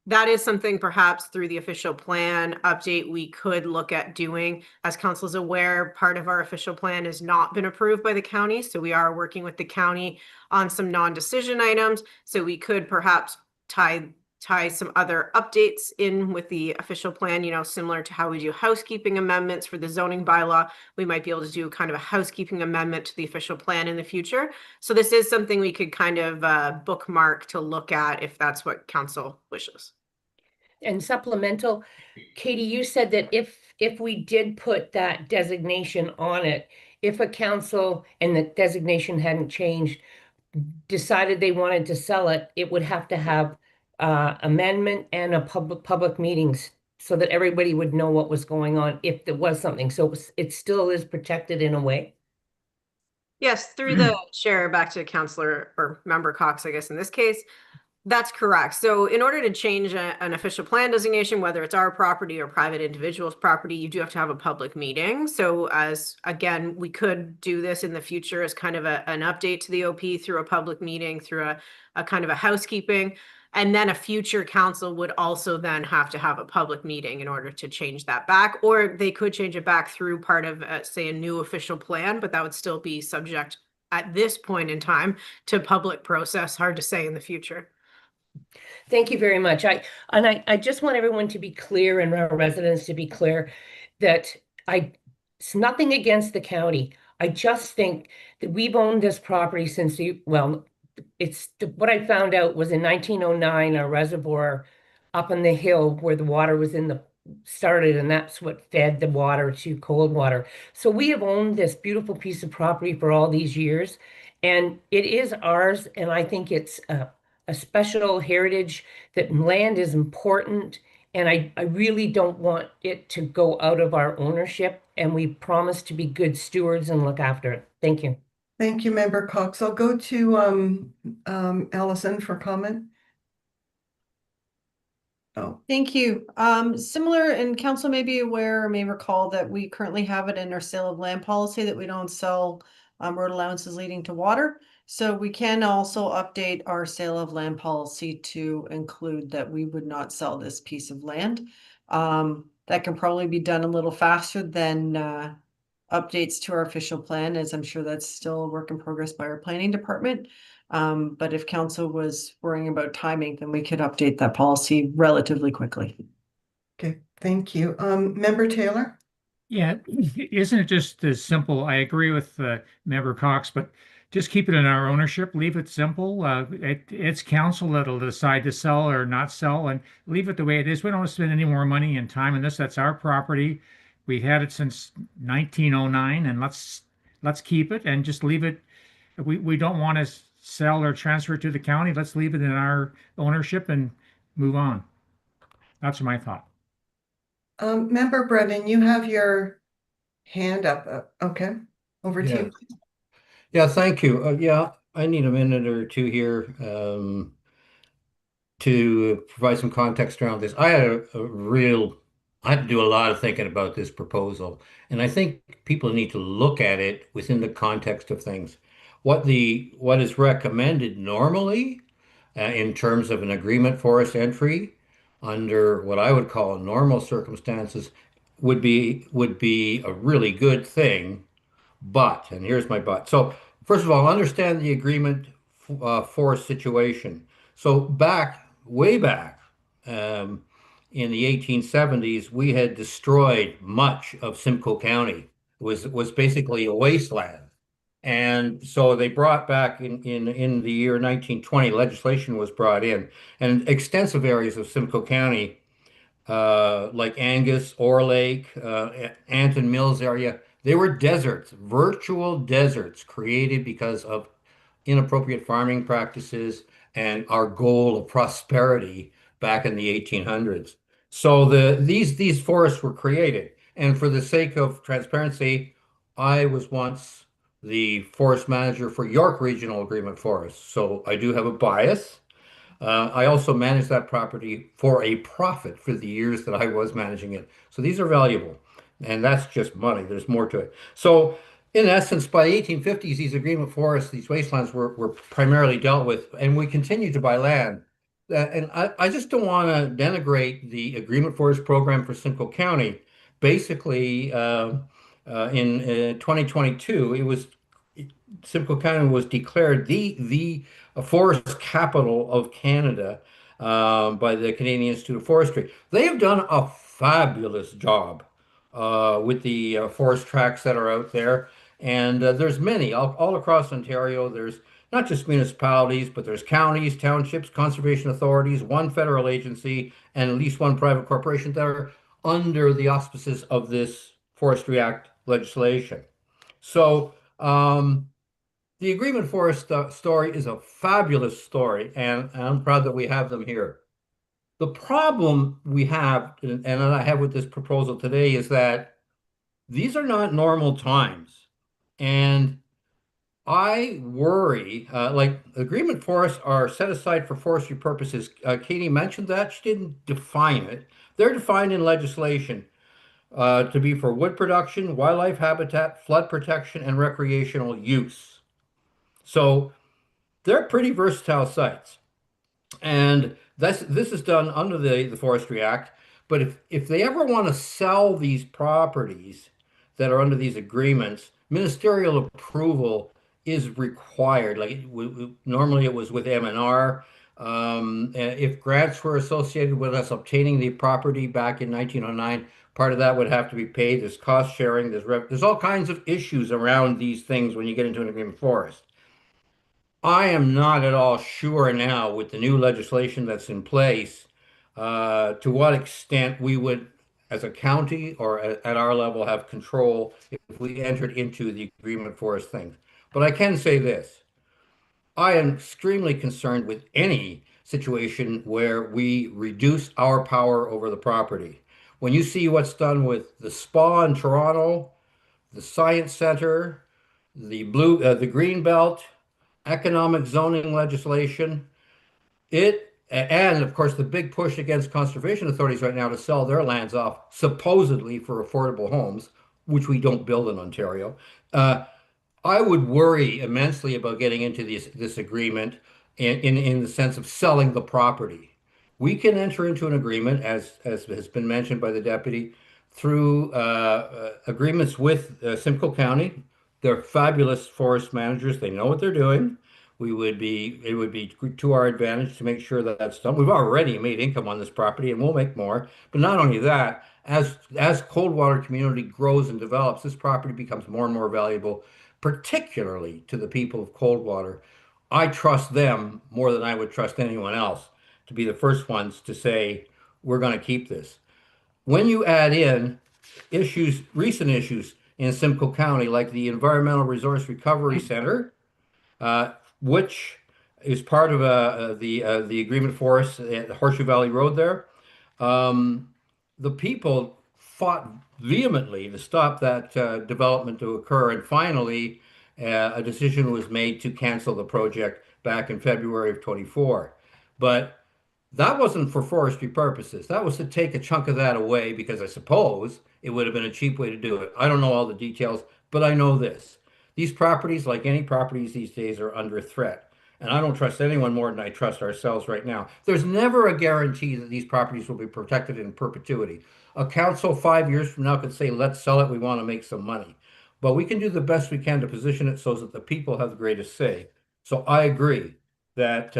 Q: That is something perhaps through the official plan update we could look at doing. As council is aware, part of our official plan has not been approved by the county. So we are working with the county on some non-decision items. So we could perhaps tie some other updates in with the official plan, similar to how we do housekeeping amendments for the zoning bylaw. We might be able to do kind of a housekeeping amendment to the official plan in the future. So this is something we could kind of bookmark to look at if that's what council wishes.
C: And supplemental, Katie, you said that if we did put that designation on it, if a council and the designation hadn't changed, decided they wanted to sell it, it would have to have amendment and a public meetings so that everybody would know what was going on if there was something. So it still is protected in a way.
Q: Yes, through the chair back to Councillor or Member Cox, I guess in this case. That's correct. So in order to change an official plan designation, whether it's our property or private individual's property, you do have to have a public meeting. So as again, we could do this in the future as kind of an update to the OP through a public meeting, through a kind of a housekeeping. And then a future council would also then have to have a public meeting in order to change that back, or they could change it back through part of, say, a new official plan, but that would still be subject at this point in time to public process. Hard to say in the future.
C: Thank you very much. I just want everyone to be clear and our residents to be clear that it's nothing against the county. I just think that we've owned this property since what I found out was in 1909, a reservoir up on the hill where the water was started, and that's what fed the water to Coldwater. So we have owned this beautiful piece of property for all these years, and it is ours, and I think it's a special heritage, that land is important, and I really don't want it to go out of our ownership, and we promise to be good stewards and look after it. Thank you.
H: Thank you, Member Cox. I'll go to Allison for comment. Oh,
E: Thank you. Similar, and council may be aware or may recall that we currently have it in our sale of land policy that we don't sell road allowances leading to water. So we can also update our sale of land policy to include that we would not sell this piece of land. That can probably be done a little faster than updates to our official plan, as I'm sure that's still a work in progress by our planning department. But if council was worrying about timing, then we could update that policy relatively quickly.
H: okay, thank you. Member Taylor?
B: Yeah, isn't it just as simple? I agree with Member Cox, but just keep it in our ownership, leave it simple. It's council that'll decide to sell or not sell, and leave it the way it is. We don't want to spend any more money and time in this. That's our property. We had it since 1909, and let's keep it and just leave it. We don't want to sell or transfer it to the county. Let's leave it in our ownership and move on. That's my thought.
H: Member Brennan, you have your hand up. Okay, over to you.
I: Yeah, thank you. Yeah, I need a minute or two here to provide some context around this. I had I had to do a lot of thinking about this proposal, and I think people need to look at it within the context of things. What is recommended normally in terms of an agreement forest entry under what I would call normal circumstances would be a really good thing. But, and here's my but. So, first of all, understand the agreement forest situation. So, way back in the 1870s, we had destroyed much of Simcoe County. It was basically a wasteland. And so they brought back in the year 1920, legislation was brought in, and extensive areas of Simcoe County, like Angus, Ore Lake, Anton Mills area, they were deserts, virtual deserts created because of inappropriate farming practices and our goal of prosperity back in the 1800s. So these forests were created, and for the sake of transparency, I was once the forest manager for York Regional Agreement Forest, so I do have a bias. I also managed that property for a profit for the years that I was managing it. So these are valuable, and that's just money. There's more to it. So in essence, by 1850s, these agreement forests, these wastelands were primarily dealt with, and we continue to buy land. And I just don't want to denigrate the agreement forest program for Simcoe County. Basically, in 2022, Simcoe County was declared the forest capital of Canada by the Canadian Institute of Forestry. They have done a fabulous job with the forest tracts that are out there, and there's many all across Ontario. not just municipalities, but there's counties, townships, conservation authorities, one federal agency, and at least one private corporation that are under the auspices of this Forestry Act legislation. So the Agreement Forest story is a fabulous story, and I'm proud that we have them here. The problem we have, and I have with this proposal today, is that these are not normal times. And I worry, like agreement forests are set aside for forestry purposes. Katie mentioned that. She didn't define it. They're defined in legislation to be for wood production, wildlife habitat, flood protection, and recreational use. So they're pretty versatile sites. And this is done under the Forestry Act. But if they ever want to sell these properties that are under these agreements, ministerial approval is required. Like normally it was with M&R. And if grants were associated with us obtaining the property back in 1909, part of that would have to be paid. There's cost sharing. There's all kinds of issues around these things when you get into an agreement forest. I am not at all sure now with the new legislation that's in place to what extent we would, as a county or at our level, have control if we entered into the agreement forest things. But I can say this. I am extremely concerned with any situation where we reduce our power over the property. When you see what's done with the spa in Toronto, the Science Center, the Green Belt, economic zoning legislation, and of course the big push against conservation authorities right now to sell their lands off supposedly for affordable homes, which we don't build in Ontario. I would worry immensely about getting into this agreement in the sense of selling the property. We can enter into an agreement, as has been mentioned by the deputy, through agreements with Simcoe County. They're fabulous forest managers. They know what they're doing. It would be to our advantage to make sure that that's done. We've already made income on this property, and we'll make more. But not only that, as Coldwater community grows and develops, this property becomes more and more valuable, particularly to the people of Coldwater. I trust them more than I would trust anyone else to be the first ones to say, we're going to keep this. When you add in recent issues in Simcoe County, like the Environmental Resource Recovery Center, which is part of the agreement forest at the Horseshoe Valley Road there, the people fought vehemently to stop that development to occur, and finally a decision was made to cancel the project back in February of 24. But that wasn't for forestry purposes. That was to take a chunk of that away because I suppose it would have been a cheap way to do it. I don't know all the details, but I know this. These properties, like any properties these days, are under threat. And I don't trust anyone more than I trust ourselves right now. There's never a guarantee that these properties will be protected in perpetuity. A council 5 years from now could say, let's sell it, we want to make some money. But we can do the best we can to position it so that the people have the greatest say. So I agree that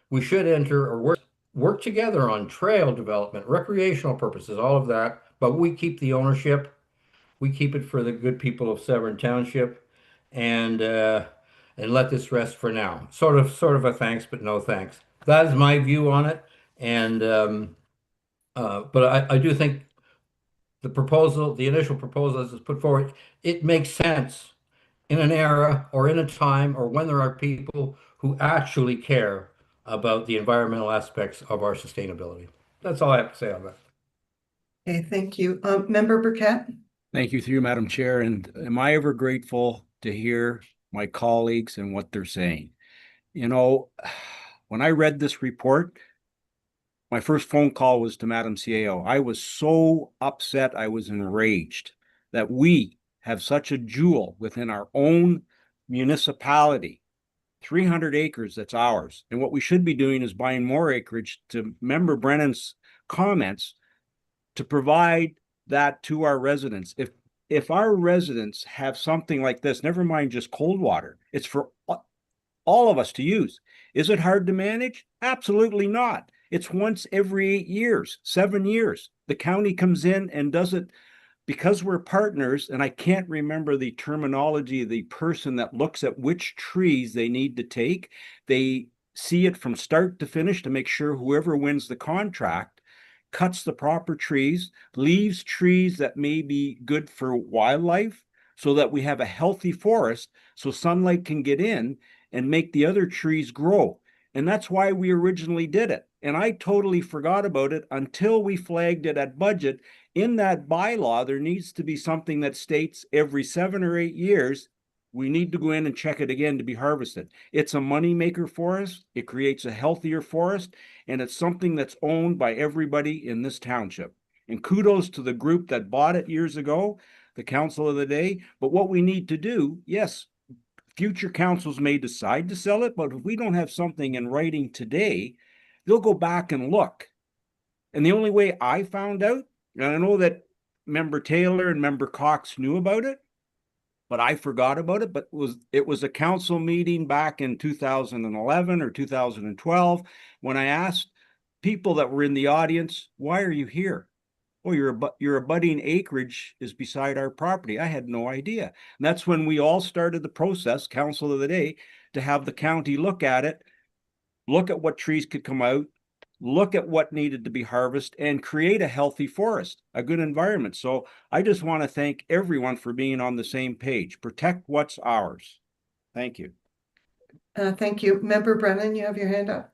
I: we should enter or work together on trail development, recreational purposes, all of that, but we keep the ownership. We keep it for the good people of Severn Township, and let this rest for now. Sort of a thanks, but no thanks. That is my view on it, and but I do think the initial proposal as it's put forward, it makes sense in an era or in a time or when there are people who actually care about the environmental aspects of our sustainability. That's all I have to say on that.
H: Okay, thank you. Member Burkett?
P: Thank you through you, Madam Chair. And am I ever grateful to hear my colleagues and what they're saying? You know, when I read this report, my first phone call was to Madam CAO. I was so upset, I was enraged that we have such a jewel within our own municipality, 300 acres that's ours. And what we should be doing is buying more acreage, to Member Brennan's comments, to provide that to our residents. If our residents have something like this, never mind just Coldwater, it's for all of us to use. Is it hard to manage? Absolutely not. It's once every 8 years, 7 years. The county comes in and does it because we're partners, and I can't remember the terminology of the person that looks at which trees they need to take, they see it from start to finish to make sure whoever wins the contract cuts the proper trees, leaves trees that may be good for wildlife so that we have a healthy forest so sunlight can get in and make the other trees grow. And that's why we originally did it. And I totally forgot about it until we flagged it at budget. In that bylaw, there needs to be something that states every 7 or 8 years, we need to go in and check it again to be harvested. It's a moneymaker for us. It creates a healthier forest, and it's something that's owned by everybody in this township. And kudos to the group that bought it years ago, the council of the day. But what we need to do, yes, future councils may decide to sell it, but if we don't have something in writing today, they'll go back and look. And the only way I found out, and I know that Member Taylor and Member Cox knew about it, but I forgot about it, but it was a council meeting back in 2011 or 2012 when I asked people that were in the audience, why are you here? Oh, your abutting acreage is beside our property. I had no idea. And that's when we all started the process, council of the day, to have the county look at it, look at what trees could come out, look at what needed to be harvested, and create a healthy forest, a good environment. So I just want to thank everyone for being on the same page. Protect what's ours. Thank you.
H: Thank you. Member Brennan, you have your hand up.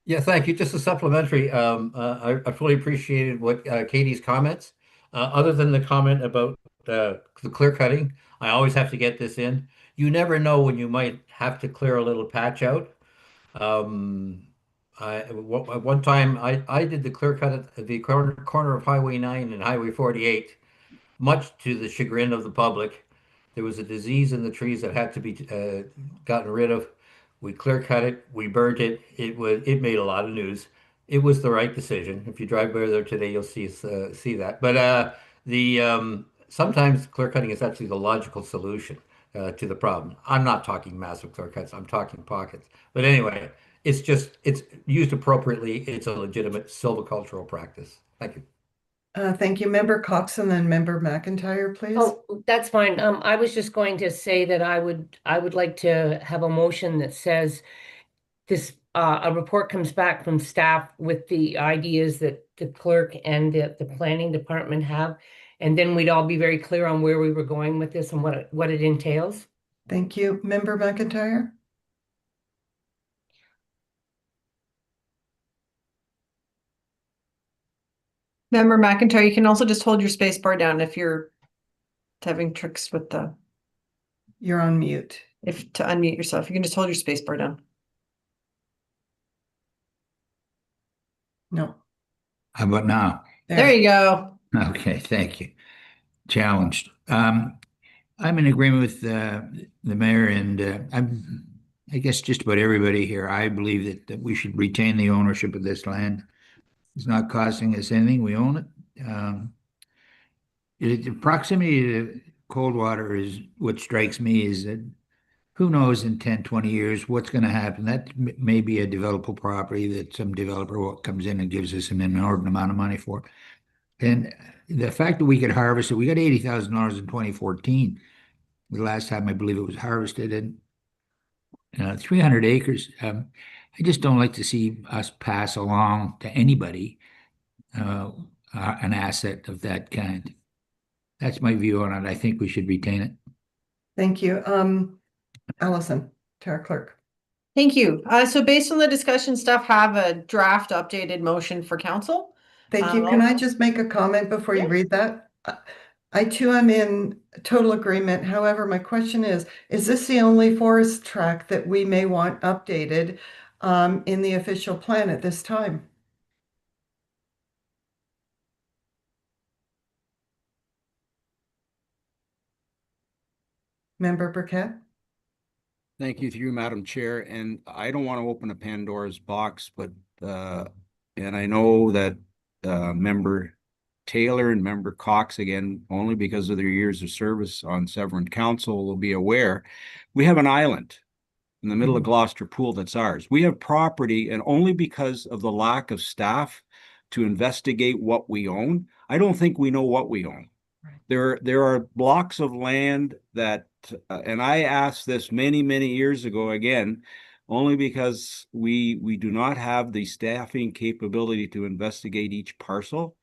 I: Yeah, thank you. Just a supplementary. I fully appreciated what Katie's comments. Other than the comment about the clear cutting, I always have to get this in. You never know when you might have to clear a little patch out. One time I did the clear cut at the corner of Highway 9 and Highway 48, much to the chagrin of the public. There was a disease in the trees that had to be gotten rid of. We clear cut it, we burnt it. It made a lot of news. It was the right decision. If you drive by there today, you'll see that. But sometimes clear cutting is actually the logical solution to the problem. I'm not talking massive clear cuts. I'm talking pockets. But anyway, it's used appropriately. It's a legitimate silvicultural practice. Thank you.
H: Thank you. Member Cox and then Member McIntyre, please.
C: Oh, that's fine. I was just going to say that I would like to have a motion that says this, a report comes back from staff with the ideas that the clerk and the planning department have, and then we'd all be very clear on where we were going with this and what it entails.
H: Thank you. Member McIntyre?
E: Member McIntyre, you can also just hold your space bar down if you're having tricks with the.
H: You're on mute.
E: If to unmute yourself, you can just hold your space bar down.
H: No.
B: How about now?
E: There you go.
B: Okay, thank you. Challenged. I'm in agreement with the mayor and I guess just about everybody here. I believe that we should retain the ownership of this land. It's not costing us anything. We own it. The proximity to Coldwater is what strikes me is that who knows in 10, 20 years what's going to happen. That may be a developable property that some developer comes in and gives us an inordinate amount of money for. And the fact that we could harvest it, we got $80,000 in 2014. The last time I believe it was harvested, and 300 acres. I just don't like to see us pass along to anybody an asset of that kind. That's my view on it. I think we should retain it.
H: Thank you. Allison, Tara Clerk.
E: Thank you. So based on the discussion, staff have a draft updated motion for council.
H: Thank you. Can I just make a comment before you read that? I too am in total agreement. However, my question is this the only forest tract that we may want updated in the official plan at this time? Member Burkett?
P: Thank you through Madam Chair. And I don't want to open a Pandora's box, but and I know that Member Taylor and Member Cox, again, only because of their years of service on Severn Council, will be aware, we have an island in the middle of Gloucester Pool that's ours. We have property, and only because of the lack of staff to investigate what we own. I don't think we know what we own. There are blocks of land that, and I asked this many, many years ago again, only because we do not have the staffing capability to investigate each parcel.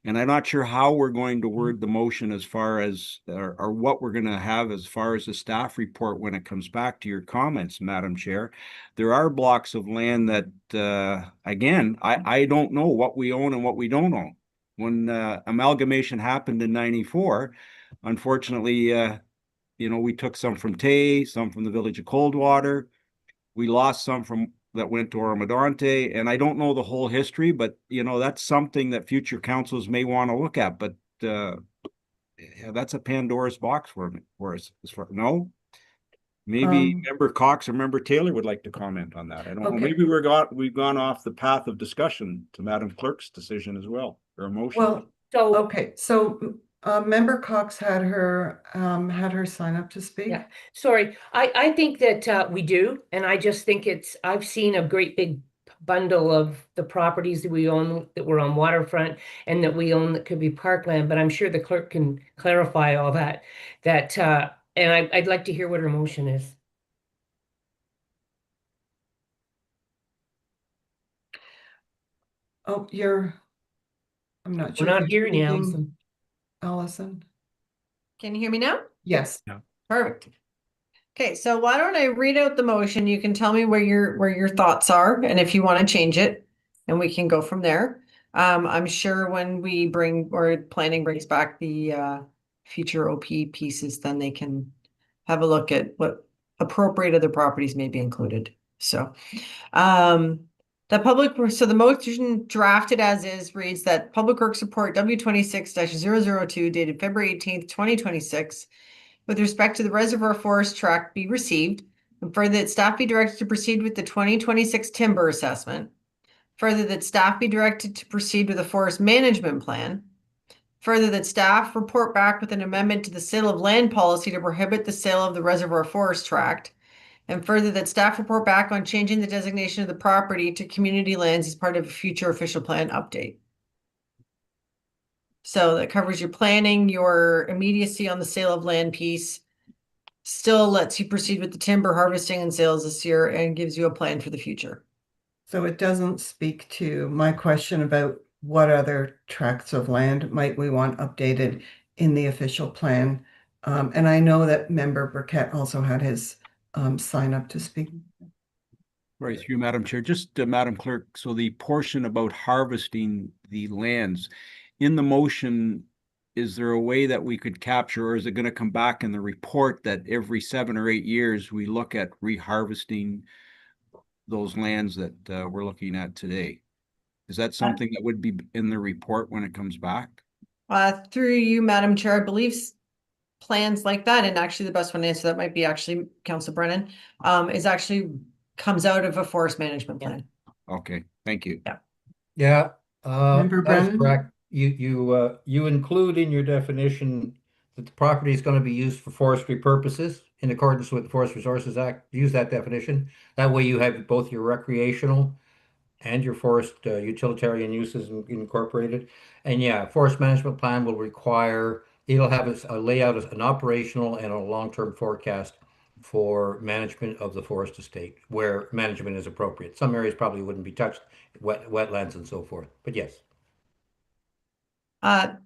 P: And I'm not sure how we're going to word the motion as far as, or what we're going to have as far as the staff report when it comes back to your comments, Madam Chair. There are blocks of land that, again, I don't know what we own and what we don't own. When amalgamation happened in '94, unfortunately, you know, we took some from Tay, some from the village of Coldwater. We lost some from that went to Oromodonte, and I don't know the whole history, but you know, that's something that future councils may want to look at. But yeah, that's a Pandora's box for us. No, maybe Member Cox or Member Taylor would like to comment on that. I don't know. Maybe we've gone off the path of discussion to Madam Clerk's decision as well, or motion.
H: Well, so Member Cox had her sign up to speak.
C: Yeah, sorry. I think that we do, and I just think I've seen a great big bundle of the properties that we own that were on waterfront and that we own that could be parkland, but I'm sure the clerk can clarify all that. And I'd like to hear what her motion is.
H: Oh, I'm not sure.
C: We're not hearing you, Allison.
H: Allison.
E: Can you hear me now?
H: Yes.
F: Yeah.
E: Perfect. Okay, so why don't I read out the motion? You can tell me where your thoughts are and if you want to change it, and we can go from there. I'm sure when we planning brings back the future OP pieces, then they can have a look at what appropriate other properties may be included. So the motion drafted as is reads that Public Works Report W26-002 dated February 18th, 2026 with respect to the Reservoir Forest Tract be received, and further that staff be directed to proceed with the 2026 timber assessment. Further that staff be directed to proceed with a forest management plan. Further that staff report back with an amendment to the sale of land policy to prohibit the sale of the Reservoir Forest Tract. And further that staff report back on changing the designation of the property to community lands as part of a future official plan update. So that covers your planning, your immediacy on the sale of land piece, still lets you proceed with the timber harvesting and sales this year, and gives you a plan for the future.
H: So it doesn't speak to my question about what other tracts of land might we want updated in the official plan. And I know that Member Burkett also had his sign up to speak.
P: Right, through Madam Chair, just Madam Clerk, so the portion about harvesting the lands, in the motion, is there a way that we could capture, or is it going to come back in the report that every 7 or 8 years we look at reharvesting those lands that we're looking at today? Is that something that would be in the report when it comes back?
E: Through you, Madam Chair, I believe plans like that, and actually the best one to answer that might be actually Councillor Brennan, is actually comes out of a forest management plan.
P: Okay, thank you.
H: Member
I: That's
H: Brennan?
I: correct. You include in your definition that the property is going to be used for forestry purposes in accordance with the Forest Resources Act. Use that definition. That way you have both your recreational and your forest utilitarian uses incorporated. And yeah, forest management plan will require, it'll have a layout, an operational and a long-term forecast for management of the forest estate where management is appropriate. Some areas probably wouldn't be touched, wetlands and so forth, but yes.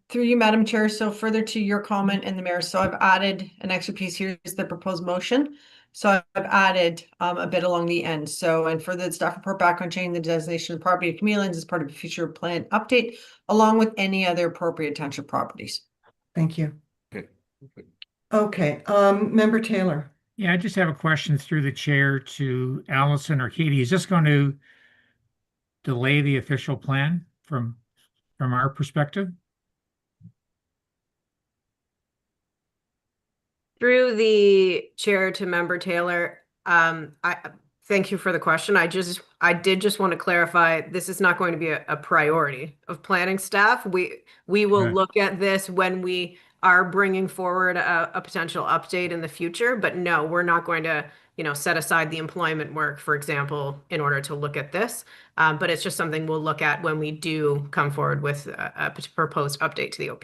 E: Through you, Madam Chair, so further to your comment and the mayor, so I've added an extra piece here is the proposed motion. So I've added a bit along the end. So, and further that staff report back on changing the designation of property of community lands as part of a future plan update, along with any other appropriate township properties.
H: Thank you.
P: Okay.
H: Okay, Member Taylor.
B: Yeah, I just have a question through the chair to Allison or Katie. Is this going to delay the official plan from our perspective?
Q: Through the chair to Member Taylor, I thank you for the question. I did just want to clarify, this is not going to be a priority of planning staff. We will look at this when we are bringing forward a potential update in the future. But no, we're not going to, set aside the employment work, for example, in order to look at this. But it's just something we'll look at when we do come forward with a proposed update to the OP.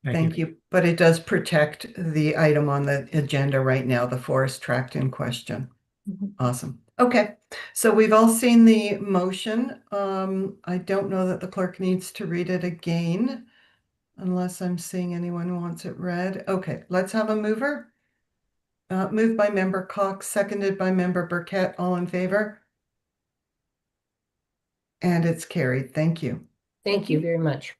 H: Thank you. But it does protect the item on the agenda right now, the forest tract in question. Awesome. Okay, so we've all seen the motion. I don't know that the clerk needs to read it again unless I'm seeing anyone who wants it read. Okay, let's have a mover. Moved by member Cox, seconded by member Burkett. All in favor? And it's carried. Thank you.
C: Thank you very much.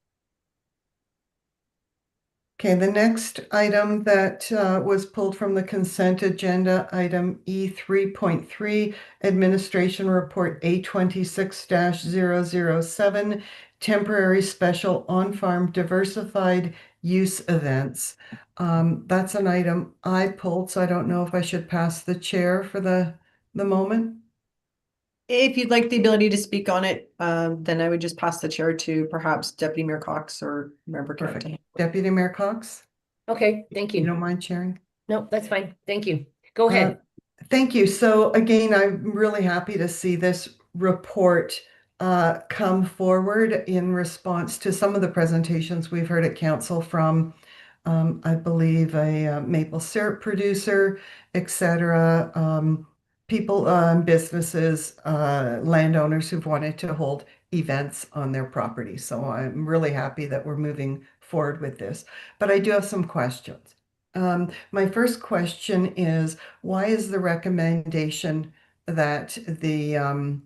H: Okay, the next item that was pulled from the consent agenda, item E3.3, Administration Report A26-007, Temporary Special On-Farm Diversified Use Events. That's an item I pulled, so I don't know if I should pass the chair for the moment.
E: If you'd like the ability to speak on it, then I would just pass the chair to perhaps Deputy Mayor Cox or Member Burkett.
H: Perfect. Deputy Mayor Cox,
C: Okay, thank
H: you
C: you.
H: don't mind sharing?
C: No, that's fine. Thank you. Go ahead.
H: Thank you. So again, I'm really happy to see this report come forward in response to some of the presentations we've heard at council from, I believe, a maple syrup producer, etc. People, businesses, landowners who've wanted to hold events on their property. So I'm really happy that we're moving forward with this. But I do have some questions. My first question is, why is the recommendation that the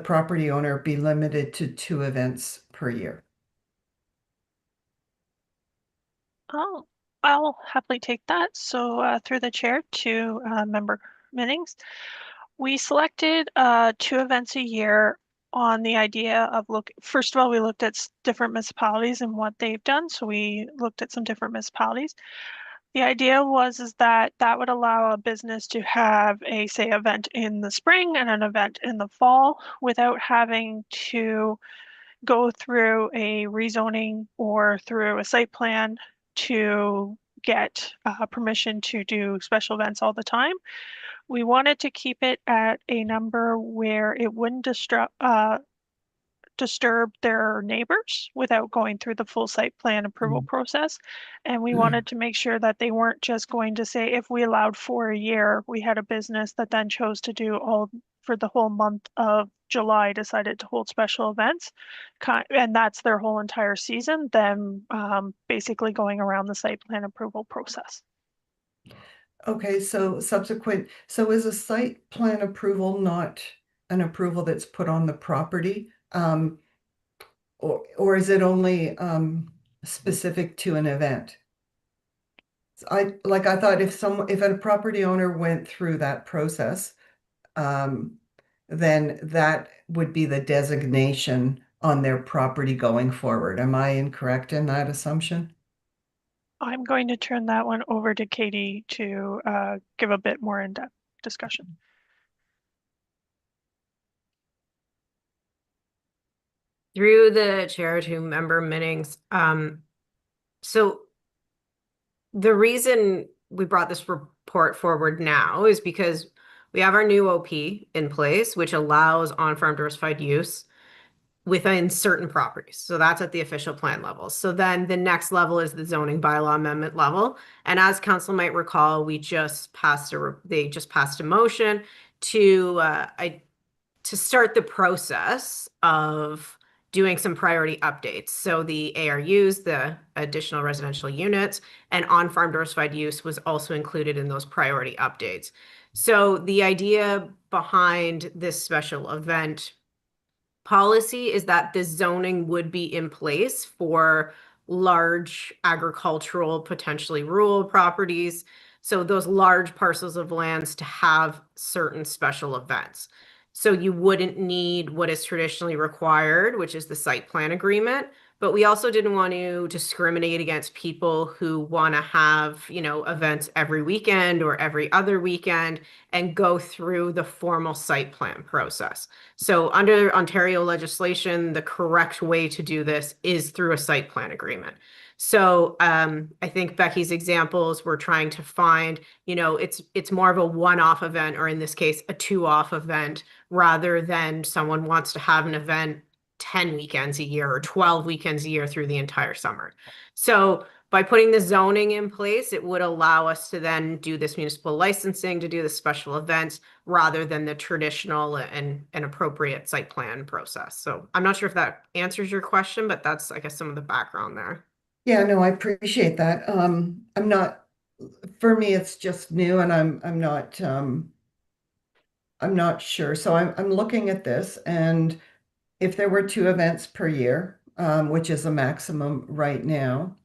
H: property owner be limited to 2 events per year?
N: Oh, I'll happily take that. So through the chair to Member Minnings, we selected 2 events a year on the idea of first of all, we looked at different municipalities and what they've done. So we looked at some different municipalities. The idea is that would allow a business to have a, say, event in the spring and an event in the fall without having to go through a rezoning or through a site plan to get permission to do special events all the time. We wanted to keep it at a number where it wouldn't disturb their neighbors without going through the full site plan approval process. And we wanted to make sure that they weren't just going to say, if we allowed for a year, we had a business that then chose to do all for the whole month of July, decided to hold special events, and that's their whole entire season, then basically going around the site plan approval process.
H: Okay, so is a site plan approval not an approval that's put on the property? Or is it only specific to an event? I thought if a property owner went through that process, then that would be the designation on their property going forward. Am I incorrect in that assumption?
N: I'm going to turn that one over to Katie to give a bit more in-depth discussion.
Q: Through the chair to Member Minnings. So the reason we brought this report forward now is because we have our new OP in place, which allows on-farm diversified use within certain properties. So that's at the official plan level. So then the next level is the zoning bylaw amendment level. And as council might recall, they just passed a motion to start the process of doing some priority updates. So the ARUs, the additional residential units, and on-farm diversified use was also included in those priority updates. So the idea behind this special event policy is that the zoning would be in place for large agricultural, potentially rural properties. So those large parcels of lands to have certain special events. So you wouldn't need what is traditionally required, which is the site plan agreement, but we also didn't want to discriminate against people who want to have, events every weekend or every other weekend and go through the formal site plan process. So under Ontario legislation, the correct way to do this is through a site plan agreement. So I think Becky's examples, we're trying to find, it's more of a one-off event, or in this case, a two-off event, rather than someone wants to have an event 10 weekends a year or 12 weekends a year through the entire summer. So by putting the zoning in place, it would allow us to then do this municipal licensing, to do the special events, rather than the traditional and appropriate site plan process. So I'm not sure if that answers your question, but that's, I guess, some of the background there.
H: Yeah, no, I appreciate that. For me, it's just new and I'm not sure. So I'm looking at this, and if there were 2 events per year, which is a maximum right now,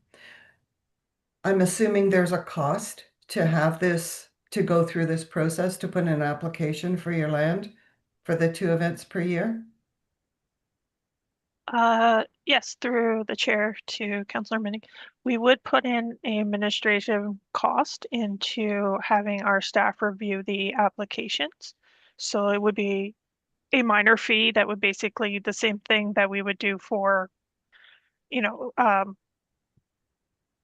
H: I'm assuming there's a cost to have this, to go through this process, to put in an application for your land for the 2 events per year?
N: Yes, through the chair to Councillor Minnick. We would put in a administrative cost into having our staff review the applications. So it would be a minor fee that would basically the same thing that we would do for,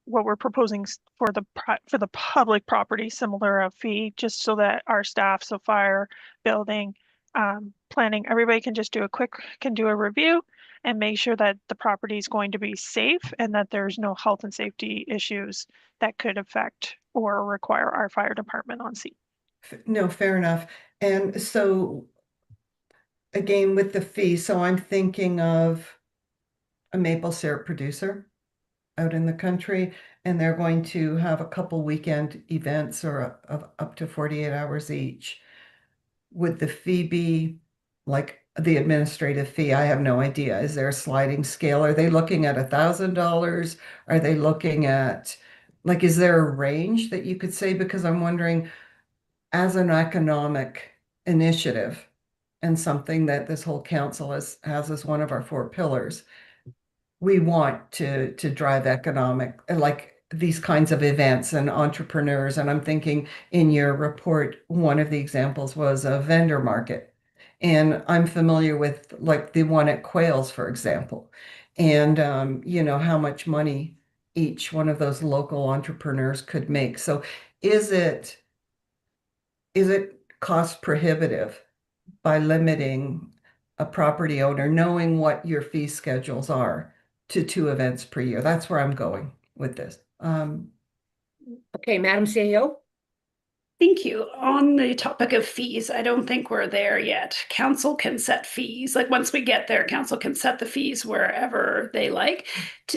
N: what we're proposing for the public property, similar a fee, just so that our staff, so fire, building, planning, everybody can just do a review and make sure that the property is going to be safe and that there's no health and safety issues that could affect or require our fire department on scene.
H: No, fair enough. And so again, with the fee, so I'm thinking of a maple syrup producer out in the country, and they're going to have a couple weekend events or of up to 48 hours each. Would the fee be like the administrative fee? I have no idea. Is there a sliding scale? Are they looking at $1,000? Are they looking at, like, is there a range that you could say? Because I'm wondering, as an economic initiative and something that this whole council has as one of our 4 pillars, we want to drive economic, like these kinds of events and entrepreneurs. And I'm thinking in your report, one of the examples was a vendor market. And I'm familiar with like the one at Quails, for example, and how much money each one of those local entrepreneurs could make. So is it cost prohibitive by limiting a property owner, knowing what your fee schedules are, to 2 events per year? That's where I'm going with this.
C: Okay, Madam CEO.
M: Thank you. On the topic of fees, I don't think we're there yet. Council can set fees. Like once we get there, council can set the fees wherever they like.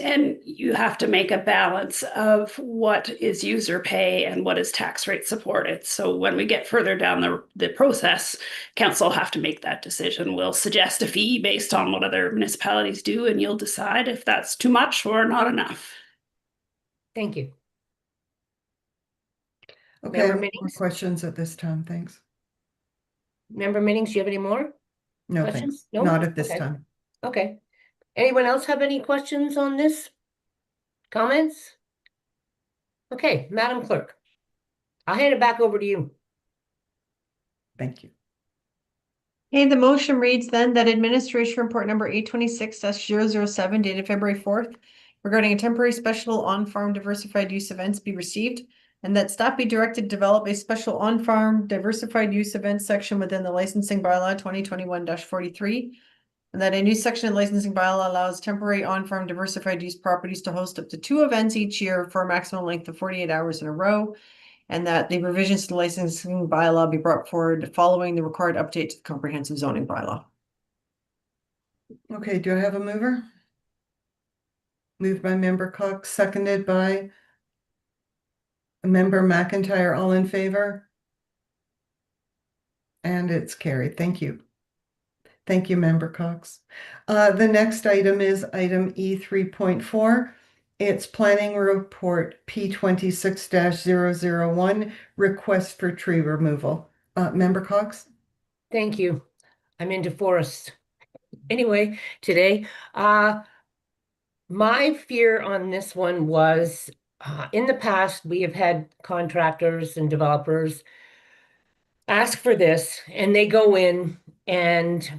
M: And you have to make a balance of what is user pay and what is tax rate supported. So when we get further down the process, council will have to make that decision. We'll suggest a fee based on what other municipalities do, and you'll decide if that's too much or not enough.
C: Thank you.
H: Okay,
C: Member
H: no more
C: Minnings?
H: questions at this time, thanks.
C: Member Minnings, do you have any more
H: No,
C: questions?
H: thanks.
C: No?
H: Not at this
C: Okay.
H: time.
C: Okay. Anyone else have any questions on this? Comments? Okay, Madam Clerk, I'll hand it back over to you.
H: Thank you.
E: Okay, the motion reads then that administration report number 826-007 dated February 4th regarding a temporary special on-farm diversified use events be received, and that staff be directed to develop a special on-farm diversified use event section within the licensing bylaw 2021-43, and that a new section of licensing bylaw allows temporary on-farm diversified use properties to host up to 2 events each year for a maximum length of 48 hours in a row, and that the revisions to the licensing bylaw be brought forward following the required update to the comprehensive zoning bylaw.
H: Okay, do I have a mover? Moved by Member Cox, seconded by Member McIntyre. All in favor? And it's carried. Thank you. Thank you, Member Cox. The next item is item E 3.4. It's Planning Report P26-001, request for tree removal. Member Cox?
C: Thank you. I'm into forest. Anyway, today, My fear on this one was, in the past, we have had contractors and developers ask for this, and they go in, and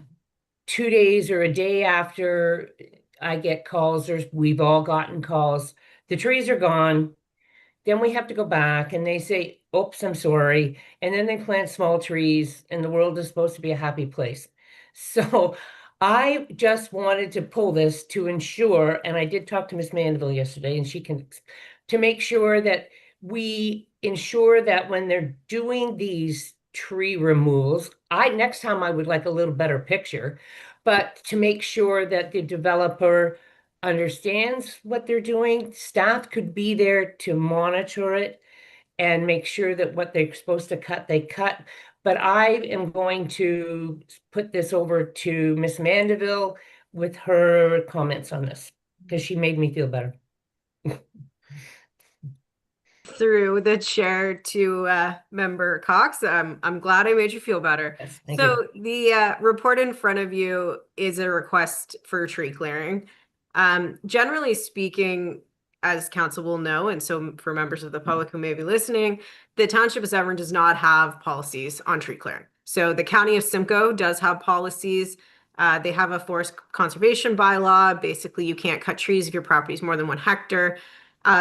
C: 2 days or a day after I get calls, or we've all gotten calls, the trees are gone. Then we have to go back and they say, oops, I'm sorry. And then they plant small trees, and the world is supposed to be a happy place. So I just wanted to pull this to ensure, and I did talk to Miss Mandeville yesterday, and she can, to make sure that we ensure that when they're doing these tree removals, next time I would like a little better picture, but to make sure that the developer understands what they're doing. Staff could be there to monitor it and make sure that what they're supposed to cut, they cut. But I am going to put this over to Miss Mandeville with her comments on this, because she made me feel better.
Q: Through the chair to Member Cox. I'm glad I made you feel better.
C: Yes, thank
Q: So the report in front of you is a request for tree clearing. Generally speaking, as council will know, and so for members of the public who may be listening, the Township of Severn does not have policies on tree clearing. So the County of Simcoe does have policies. They have a forest conservation bylaw. Basically, you can't cut trees if your property is more than 1 hectare.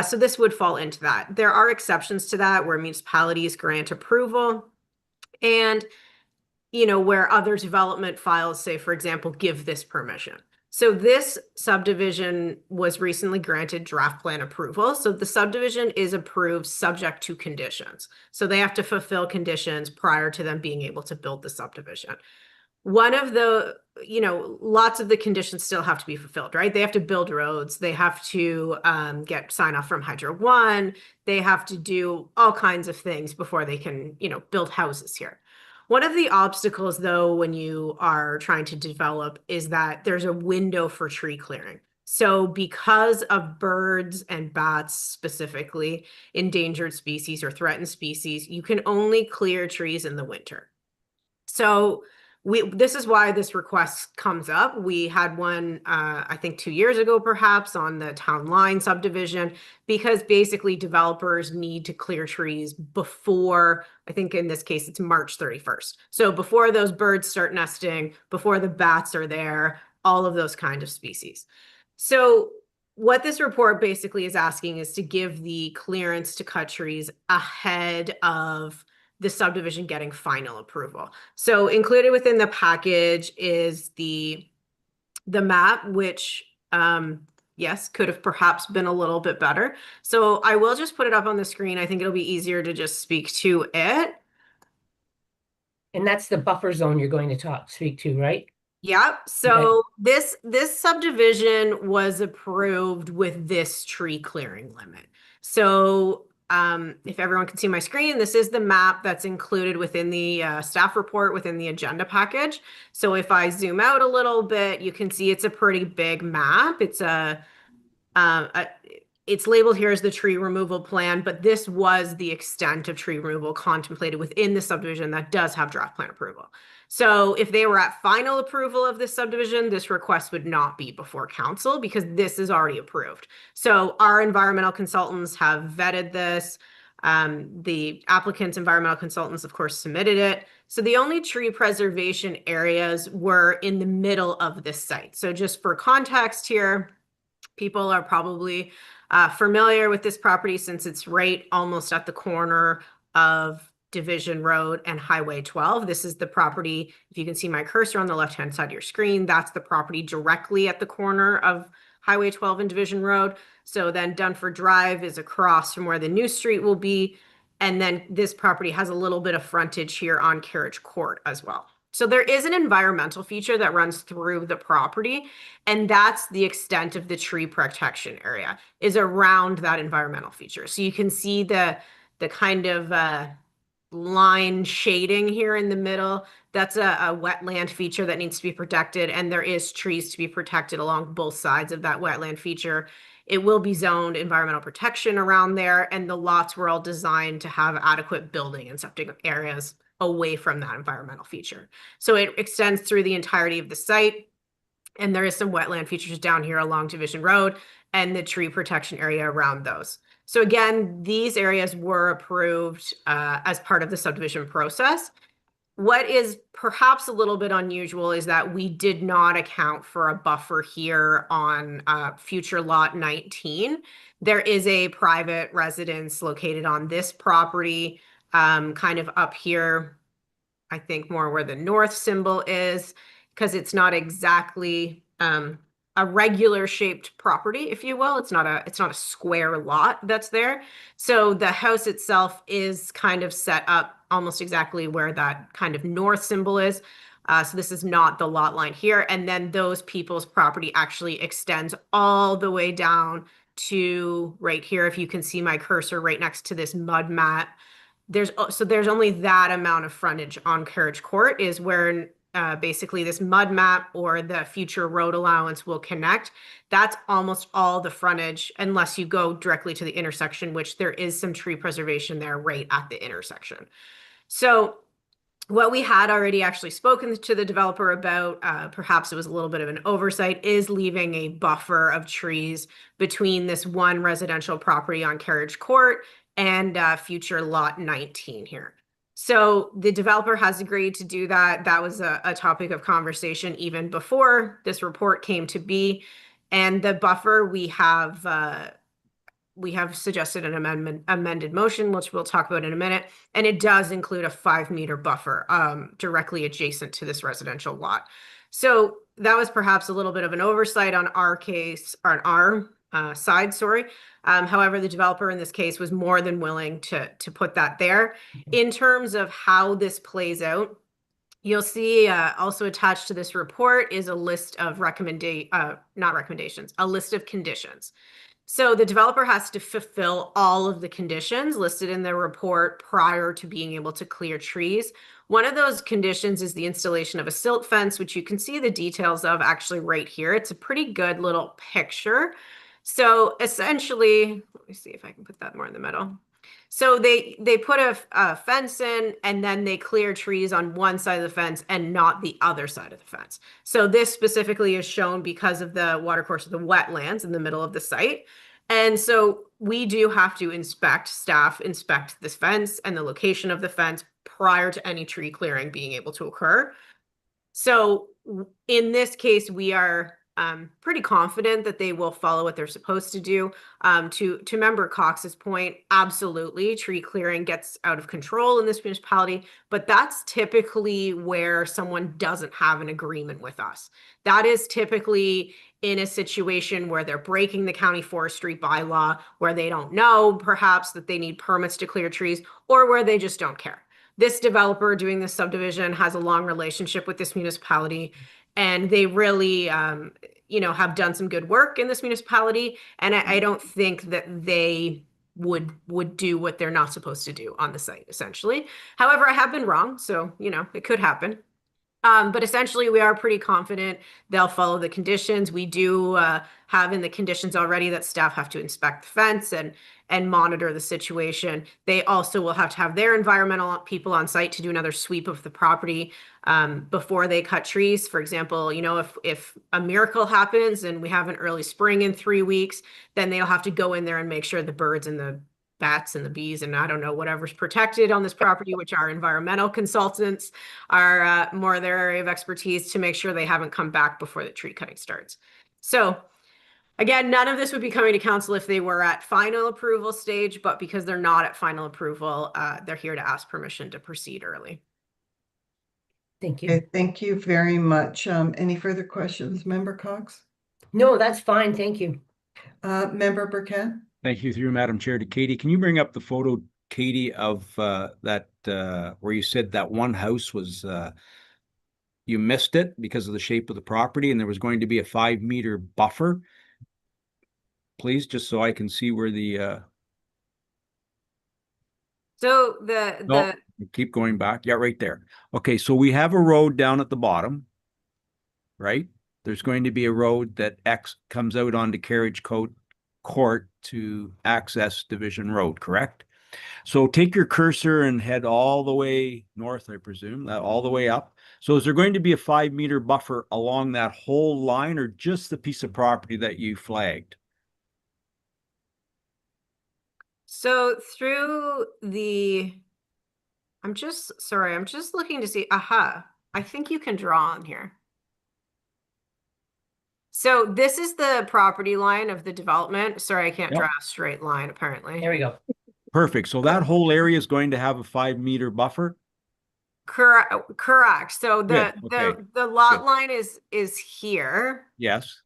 Q: So this would fall into that. There are exceptions to that where municipalities grant approval, and where other development files say, for example, give this permission. So this subdivision was recently granted draft plan approval. So the subdivision is approved subject to conditions. So they have to fulfill conditions prior to them being able to build the subdivision. One of the, lots of the conditions still have to be fulfilled, right? They have to build roads. They have to get sign off from Hydro One. They have to do all kinds of things before they can, build houses here. One of the obstacles, though, when you are trying to develop is that there's a window for tree clearing. So because of birds and bats, specifically endangered species or threatened species, you can only clear trees in the winter. So this is why this request comes up. We had one, I think 2 years ago, perhaps, on the Town Line subdivision, because basically developers need to clear trees before, I think in this case, it's March 31st. So before those birds start nesting, before the bats are there, all of those kind of species. So what this report basically is asking is to give the clearance to cut trees ahead of the subdivision getting final approval. So included within the package is the map, which yes, could have perhaps been a little bit better. So I will just put it up on the screen. I think it'll be easier to just speak to it.
C: And that's the buffer zone you're going to speak to, right?
Q: Yep. So this subdivision was approved with this tree clearing limit. So if everyone can see my screen, this is the map that's included within the staff report within the agenda package. So if I zoom out a little bit, you can see it's a pretty big map. It's it's labeled here as the tree removal plan, but this was the extent of tree removal contemplated within the subdivision that does have draft plan approval. So if they were at final approval of this subdivision, this request would not be before council because this is already approved. So our environmental consultants have vetted this. The applicant's environmental consultants, of course, submitted it. So the only tree preservation areas were in the middle of this site. So just for context here, people are probably familiar with this property since it's right almost at the corner of Division Road and Highway 12. This is the property, if you can see my cursor on the left-hand side of your screen, that's the property directly at the corner of Highway 12 and Division Road. So then Dunford Drive is across from where the new street will be. And then this property has a little bit of frontage here on Carriage Court as well. So there is an environmental feature that runs through the property, and that's the extent of the tree protection area is around that environmental feature. So you can see the kind of line shading here in the middle. That's a wetland feature that needs to be protected, and there is trees to be protected along both sides of that wetland feature. It will be zoned environmental protection around there, and the lots were all designed to have adequate building and septic areas away from that environmental feature. So it extends through the entirety of the site, and there is some wetland features down here along Division Road, and the tree protection area around those. So again, these areas were approved as part of the subdivision process. What is perhaps a little bit unusual is that we did not account for a buffer here on future lot 19. There is a private residence located on this property, kind of up here, I think more where the north symbol is, because it's not exactly a regular shaped property, if you will. It's not a square lot that's there. So the house itself is kind of set up almost exactly where that kind of north symbol is. So this is not the lot line here. And then those people's property actually extends all the way down to right here. If you can see my cursor right next to this mud mat, there's only that amount of frontage on Carriage Court is where basically this mud map or the future road allowance will connect. That's almost all the frontage unless you go directly to the intersection, which there is some tree preservation there right at the intersection. So what we had already actually spoken to the developer about, perhaps it was a little bit of an oversight, is leaving a buffer of trees between this one residential property on Carriage Court and future lot 19 here. So the developer has agreed to do that. That was a topic of conversation even before this report came to be. And the buffer we have suggested an amended motion, which we'll talk about in a minute. And it does include a 5-meter buffer directly adjacent to this residential lot. So that was perhaps a little bit of an oversight on our case, or on our side, sorry. However, the developer in this case was more than willing to put that there. In terms of how this plays out, you'll see also attached to this report is a list of not recommendations, a list of conditions. So the developer has to fulfill all of the conditions listed in the report prior to being able to clear trees. One of those conditions is the installation of a silt fence, which you can see the details of actually right here. It's a pretty good little picture. So essentially, let me see if I can put that more in the middle. So they put a fence in, and then they clear trees on one side of the fence and not the other side of the fence. So this specifically is shown because of the watercourse of the wetlands in the middle of the site. And so we do have to staff inspect this fence and the location of the fence prior to any tree clearing being able to occur. So in this case, we are pretty confident that they will follow what they're supposed to do. To Member Cox's point, absolutely, tree clearing gets out of control in this municipality, but that's typically where someone doesn't have an agreement with us. That is typically in a situation where they're breaking the county forestry bylaw, where they don't know perhaps that they need permits to clear trees, or where they just don't care. This developer doing this subdivision has a long relationship with this municipality, and they really, have done some good work in this municipality. And I don't think that they would do what they're not supposed to do on the site, essentially. However, I have been wrong, so, it could happen. But essentially, we are pretty confident they'll follow the conditions. We do have in the conditions already that staff have to inspect the fence and monitor the situation. They also will have to have their environmental people on site to do another sweep of the property before they cut trees. For example, if a miracle happens and we have an early spring in 3 weeks, then they'll have to go in there and make sure the birds and the bats and the bees and I don't know, whatever's protected on this property, which our environmental consultants are more their area of expertise, to make sure they haven't come back before the tree cutting starts. So again, none of this would be coming to council if they were at final approval stage, but because they're not at final approval, they're here to ask permission to proceed early.
C: Thank you.
H: Okay, thank you very much. Any further questions, Member Cox?
C: No, that's fine. Thank you.
H: Member Burkett?
P: Thank you through Madam Chair to Katie. Can you bring up the photo, Katie, of that where you said that one house was you missed it because of the shape of the property and there was going to be a 5-meter buffer? Please, just so I can see where the
Q: So
P: no, keep going back. Yeah, right there. Okay, so we have a road down at the bottom, right? There's going to be a road that comes out onto Carriage Court to access Division Road, correct? So take your cursor and head all the way north, I presume, all the way up. So is there going to be a 5-meter buffer along that whole line, or just the piece of property that you flagged?
Q: So through the, I'm just looking to see, aha, I think you can draw on here. So this is the property line of the development. Sorry, I can't
D: Yep.
Q: draw a straight line apparently.
C: There we go.
D: Perfect. So that whole area is going to have a 5-meter buffer?
Q: Correct. So
D: Good, okay.
Q: the lot
D: Good.
Q: line is here.
D: Yes,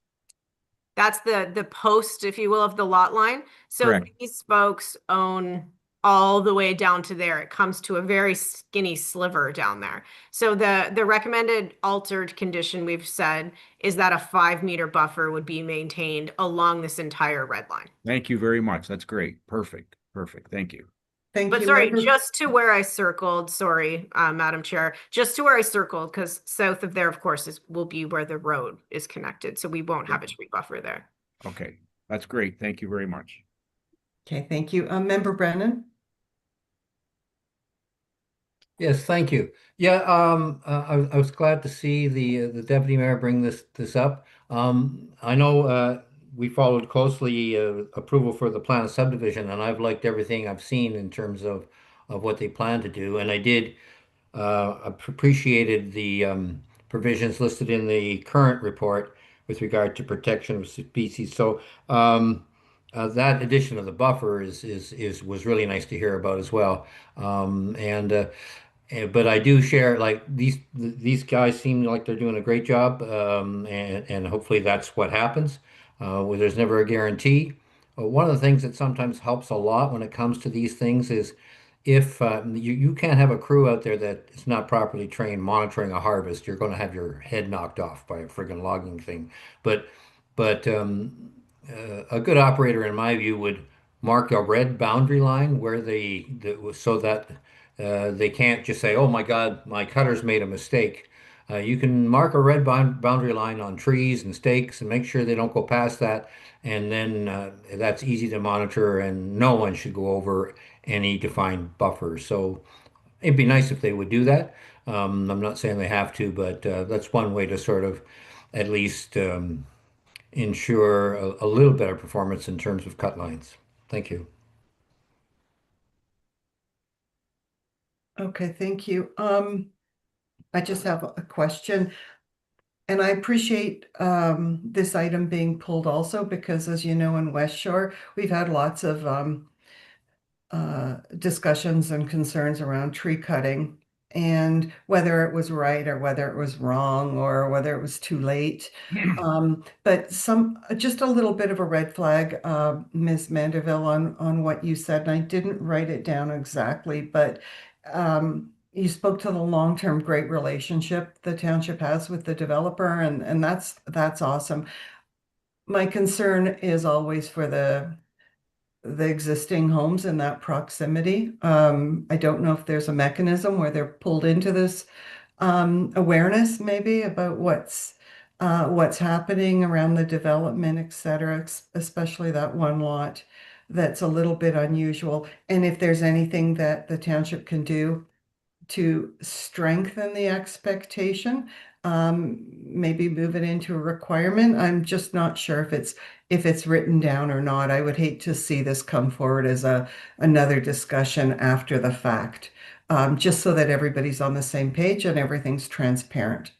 Q: That's the post, if you will, of the lot line. So
D: correct.
Q: these folks own all the way down to there. It comes to a very skinny sliver down there. So the recommended altered condition we've said is that a 5-meter buffer would be maintained along this entire red line.
D: Thank you very much. That's great. Perfect. Perfect. Thank you.
H: Thank
Q: But
H: you.
Q: sorry,
H: Member-
Q: just to where I circled, sorry, Madam Chair, just to where I circled, because south of there, of course, will be where the road is connected. So we won't have a tree buffer there.
D: Okay, that's great. Thank you very much.
H: Okay, thank you. Member Brennan?
I: Yes, thank you. Yeah, I was glad to see the deputy mayor bring this up. I know we followed closely approval for the plan of subdivision, and I've liked everything I've seen in terms of what they plan to do, and I did appreciated the provisions listed in the current report with regard to protection of species. So that addition of the buffer was really nice to hear about as well. But I do share, like, these guys seem like they're doing a great job, and hopefully that's what happens. Where there's never a guarantee. One of the things that sometimes helps a lot when it comes to these things is if you can't have a crew out there that is not properly trained monitoring a harvest, you're going to have your head knocked off by a friggin' logging thing. But a good operator, in my view, would mark a red boundary line where so that they can't just say, "Oh my God, my cutter's made a mistake." You can mark a red boundary line on trees and stakes and make sure they don't go past that. And then that's easy to monitor, and no one should go over any defined buffer. So it'd be nice if they would do that. I'm not saying they have to, but that's one way to sort of at least ensure a little better performance in terms of cut lines. Thank you.
H: Okay, thank you. I just have a question. And I appreciate this item being pulled also because, as you know, in West Shore, we've had lots of discussions and concerns around tree cutting and whether it was right or whether it was wrong or whether it was too late. But just a little bit of a red flag, Ms. Mandeville, on what you said, and I didn't write it down exactly, but you spoke to the long-term great relationship the township has with the developer, and that's awesome. My concern is always for the existing homes in that proximity. I don't know if there's a mechanism where they're pulled into this awareness maybe about what's happening around the development, et cetera, especially that one lot that's a little bit unusual. And if there's anything that the township can do to strengthen the expectation, maybe move it into a requirement. I'm just not sure if it's written down or not. I would hate to see this come forward as another discussion after the fact, just so that everybody's on the same page and everything's transparent.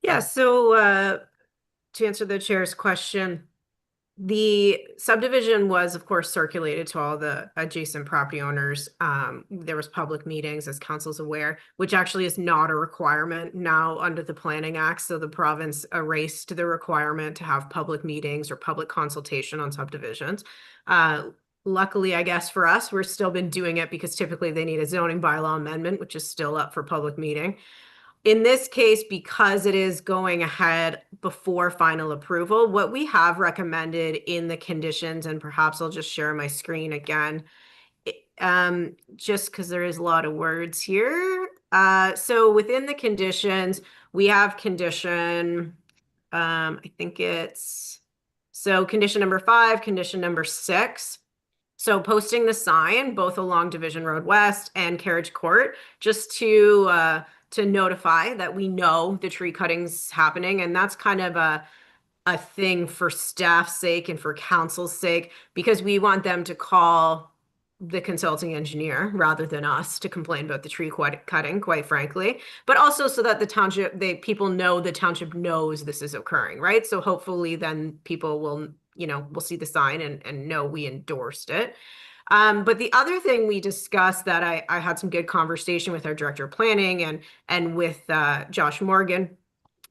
Q: Yeah, so to answer the chair's question, the subdivision was, of course, circulated to all the adjacent property owners. There was public meetings, as council's aware, which actually is not a requirement now under the Planning Act. So the province erased the requirement to have public meetings or public consultation on subdivisions. Luckily, I guess for us, we're still been doing it because typically they need a zoning bylaw amendment, which is still up for public meeting. In this case, because it is going ahead before final approval, what we have recommended in the conditions, and perhaps I'll just share my screen again, just because there is a lot of words here. So within the conditions, we have condition, I think it's, so condition number 5, condition number 6. So posting the sign both along Division Road West and Carriage Court, just to notify that we know the tree cutting's happening. And that's kind of a thing for staff's sake and for council's sake, because we want them to call the consulting engineer rather than us to complain about the tree cutting, quite frankly, but also so that the township, people know the township knows this is occurring, right? So hopefully then people will, will see the sign and know we endorsed it. But the other thing we discussed that I had some good conversation with our director of planning and with Josh Morgan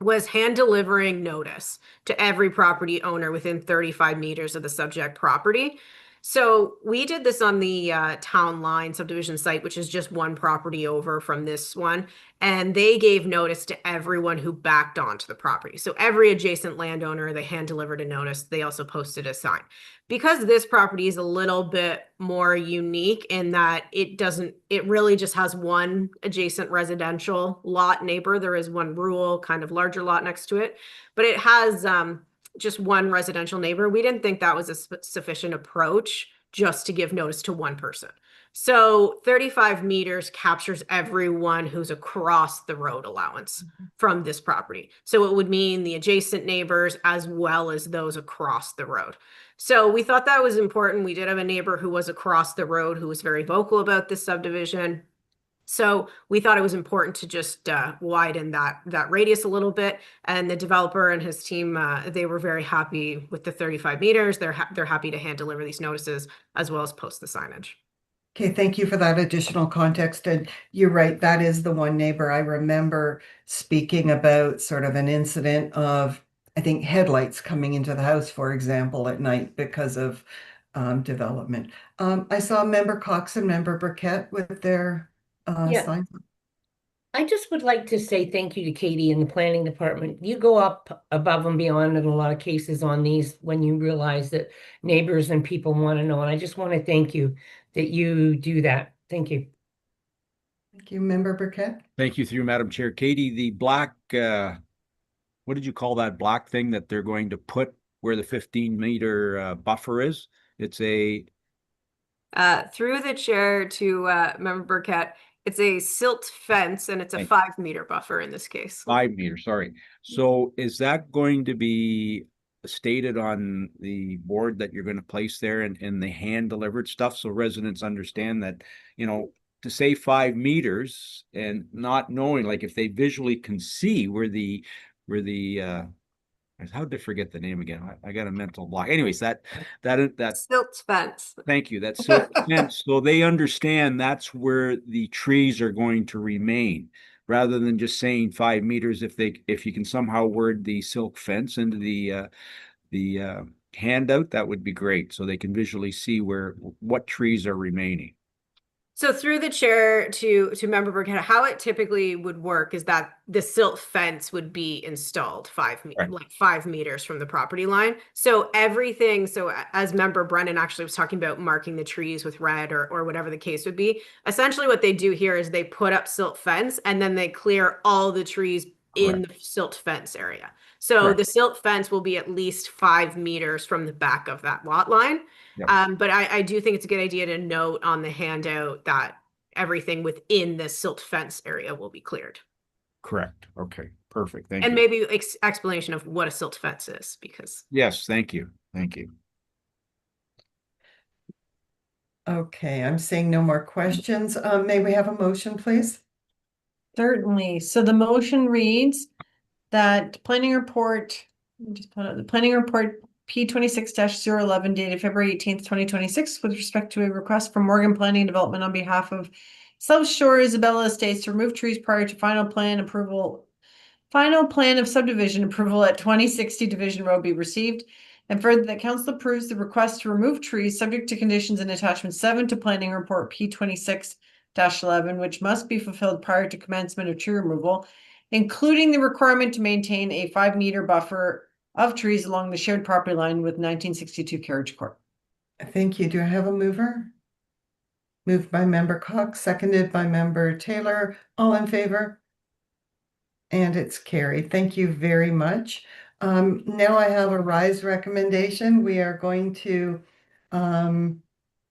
Q: was hand delivering notice to every property owner within 35 meters of the subject property. So we did this on the town line subdivision site, which is just one property over from this one. And they gave notice to everyone who backed onto the property. So every adjacent landowner, they hand delivered a notice. They also posted a sign. Because this property is a little bit more unique in that it really just has one adjacent residential lot neighbor. There is one rural kind of larger lot next to it, but it has just one residential neighbor. We didn't think that was a sufficient approach just to give notice to one person. So 35 meters captures everyone who's across the road allowance from this property. So it would mean the adjacent neighbors as well as those across the road. So we thought that was important. We did have a neighbor who was across the road who was very vocal about this subdivision. So we thought it was important to just widen that radius a little bit. And the developer and his team, they were very happy with the 35 meters. They're happy to hand deliver these notices as well as post the signage.
H: Okay, thank you for that additional context. And you're right, that is the one neighbor I remember speaking about sort of an incident of, I think, headlights coming into the house, for example, at night because of development. I saw Member Cox and Member Burkett with their signs.
C: I just would like to say thank you to Katie and the planning department. You go up above and beyond in a lot of cases on these when you realize that neighbors and people want to know. And I just want to thank you that you do that. Thank you.
H: Thank you, Member Burkett.
P: Thank you through Madam Chair. Katie, the black, what did you call that black thing that they're going to put where the 15-meter buffer is? It's a...
Q: Through the chair to Member Burkett, it's a silt fence and it's a 5-meter buffer in this case.
P: 5 meters, sorry. So is that going to be stated on the board that you're going to place there and the hand delivered stuff so residents understand that, to say 5 meters and not knowing, like if they visually can see where the how did I forget the name again? I got a mental block. Anyways, that
Q: silt fence.
P: Thank you. That's silt fence. So they understand that's where the trees are going to remain, rather than just saying 5 meters. If you can somehow word the silk fence into the handout, that would be great. So they can visually see what trees are remaining.
Q: So through the chair to Member Burkett, how it typically would work is that the silt fence would be installed 5 meters from the property line. So everything, as Member Brennan actually was talking about marking the trees with red or whatever the case would be, essentially what they do here is they put up silt fence and then they clear all the trees in the silt fence area. So the silt fence will be at least 5 meters from the back of that lot line. Yep. But I do think it's a good idea to note on the handout that everything within the silt fence area will be cleared.
P: Correct. Okay, perfect. Thank
Q: you. And maybe explanation of what a silt fence is, because.
P: Yes, thank you. Thank you.
H: Okay, I'm seeing no more questions. May we have a motion, please?
E: Certainly. So the motion reads that planning report, just put out the planning report P26-011 dated February 18th, 2026, with respect to a request from Morgan Planning Development on behalf of South Shore Isabella Estates to remove trees prior to final plan of subdivision approval at 2060 Division Road be received. And further, that council approves the request to remove trees subject to conditions in attachment 7 to planning report P26-11, which must be fulfilled prior to commencement of tree removal, including the requirement to maintain a 5-meter buffer of trees along the shared property line with 1962 Carriage Court.
H: Thank you. Do I have a mover? Moved by Member Cox, seconded by Member Taylor. All in favor? And it's carried. Thank you very much. Now I have a rise recommendation. We are going to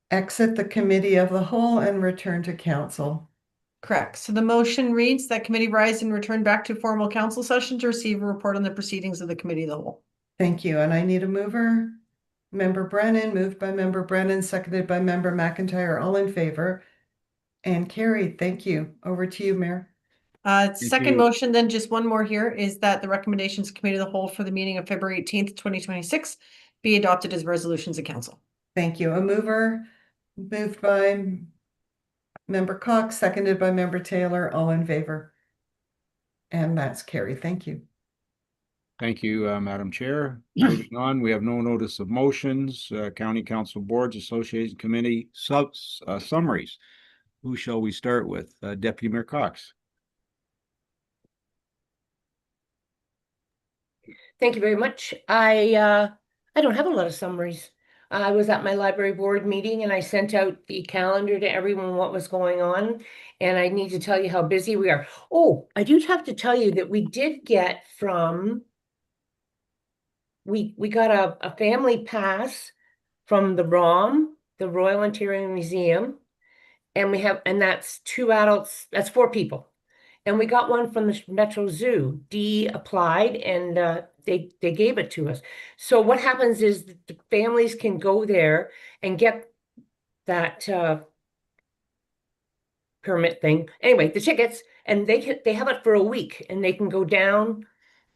H: exit the committee of the whole and return to council.
E: Correct. So the motion reads that committee rise and return back to formal council session to receive a report on the proceedings of the committee of the whole.
H: Thank you. And I need a mover. Member Brennan, moved by Member Brennan, seconded by Member McIntyre. All in favor? And carried. Thank you. Over to you, Mayor.
E: Second
D: you.
E: motion, then just one more here, is that the recommendations committee of the whole for the meeting of February 18th, 2026 be adopted as resolutions of council.
H: Thank you. A mover, moved by Member Cox, seconded by Member Taylor. All in favor? And that's carried. Thank you.
P: Thank you, Madam Chair. Moving on, we have no notice of motions, County Council Boards, Association Committee summaries. Who shall we start with? Deputy Mayor Cox.
C: Thank you very much. I don't have a lot of summaries. I was at my library board meeting and I sent out the calendar to everyone what was going on. And I need to tell you how busy we are. Oh, I do have to tell you that we did get from, we got a family pass from the ROM, the Royal Ontario Museum. And that's 2 adults, that's 4 people. And we got one from the Metro Zoo. Dee applied and they gave it to us. So what happens is the families can go there and get that permit thing. Anyway, the tickets, and they have it for a week and they can go down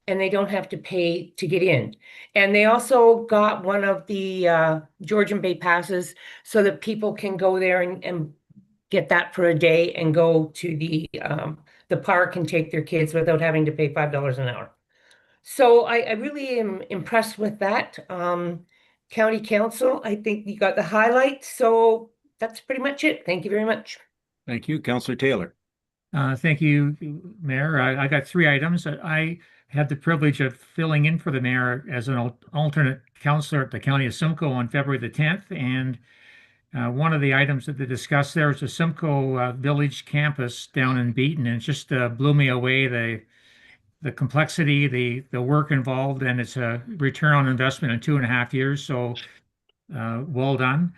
C: and they don't have to pay to get in. And they also got one of the Georgian Bay passes so that people can go there and get that for a day and go to the park and take their kids without having to pay $5 an hour. So I really am impressed with that. County Council, I think you got the highlights. So that's pretty much it. Thank you very much.
P: Thank you, Councillor Taylor.
B: Thank you, Mayor. I got 3 items. I had the privilege of filling in for the mayor as an alternate councillor at the County of Simcoe on February the 10th. And one of the items that they discussed there is the Simcoe Village campus down in Beaton, and it just blew me away, the complexity, the work involved, and it's a return on investment in 2.5 years. So well done.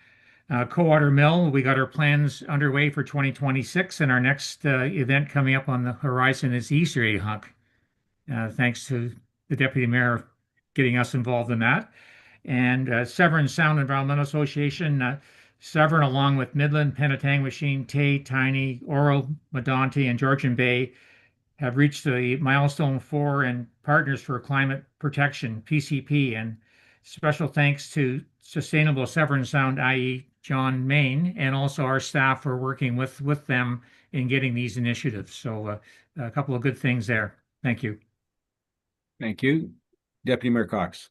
B: Coldwater Mill, we got our plans underway for 2026, and our next event coming up on the horizon is the Easter egg hunt. Thanks to the Deputy Mayor getting us involved in that. And Severn Sound Environmental Association, Severn, along with Midland, Penetanguishene, Tay, Tiny, Oral, Medonte, and Georgian Bay, have reached the milestone 4 in Partners for Climate Protection, PCP. And special thanks to Sustainable Severn Sound, i.e. John Main, and also our staff for working with them in getting these initiatives. So a couple of good things there. Thank you.
P: Thank you. Deputy Mayor Cox.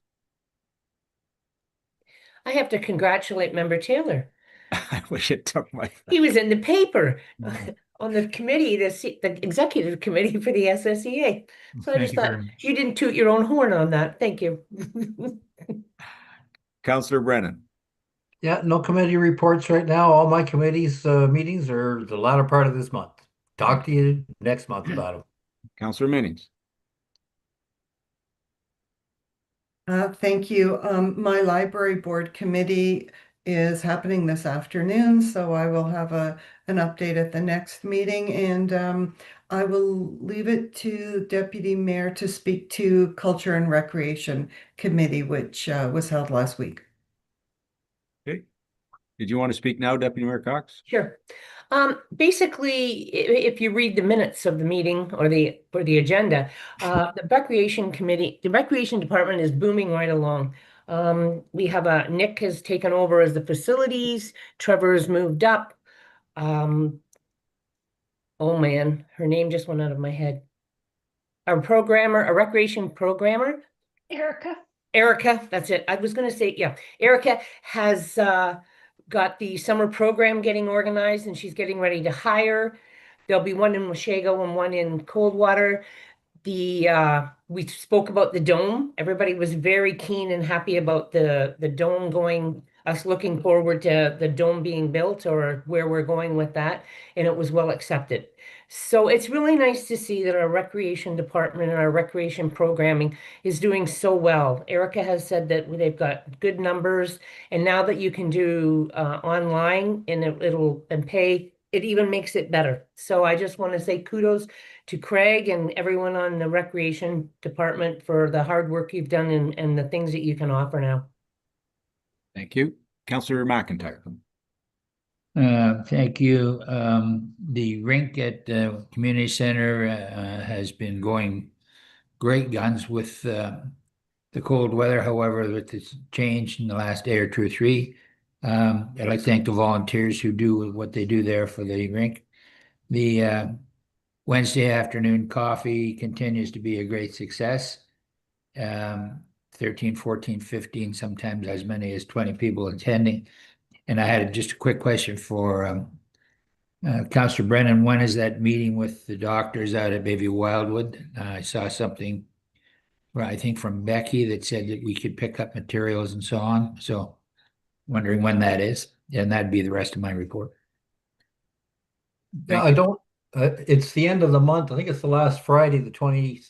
C: I have to congratulate Member Taylor.
P: I wish it took my...
C: He was in the paper on the committee, the executive committee for the SSEA. So I just thought you didn't toot your own horn on that. Thank you.
P: Councillor Brennan.
I: Yeah, no committee reports right now. All my committees meetings are the latter part of this month. Talk to you next month about them.
P: Councillor Minnings.
H: Thank you. My library board committee is happening this afternoon, so I will have an update at the next meeting, and I will leave it to Deputy Mayor to speak to Culture and Recreation Committee, which was held last week.
P: Okay. Did you want to speak now, Deputy Mayor Cox?
C: Sure. Basically, if you read the minutes of the meeting or the agenda, the Recreation Committee, the Recreation Department is booming right along. We have Nick has taken over as the facilities. Trevor's moved up. Oh man, her name just went out of my head. A recreation programmer. Erica, that's it. I was going to say, yeah, Erica has got the summer program getting organized and she's getting ready to hire. There'll be one in Washago and one in Coldwater. We spoke about the dome. Everybody was very keen and happy about the dome us looking forward to the dome being built or where we're going with that. And it was well accepted. So it's really nice to see that our recreation department and our recreation programming is doing so well. Erica has said that they've got good numbers, and now that you can do online and pay it even makes it better. So I just want to say kudos to Craig and everyone on the recreation department for the hard work you've done and the things that you can offer now.
P: Thank you. Councillor McIntyre.
B: Thank you. The rink at the community center has been going great guns with the cold weather. However, with this change in the last day or two or three, I'd like to thank the volunteers who do what they do there for the rink. The Wednesday afternoon coffee continues to be a great success. 13, 14, 15, sometimes as many as 20 people attending. And I had just a quick question for Councillor Brennan. When is that meeting with the doctors out at Bayview Wildwood? I saw something, I think from Becky, that said that we could pick up materials and so on. So wondering when that is, and that'd be the rest of my report.
I: Yeah, I don't, it's the end of the month. I think it's the last Friday, the 20,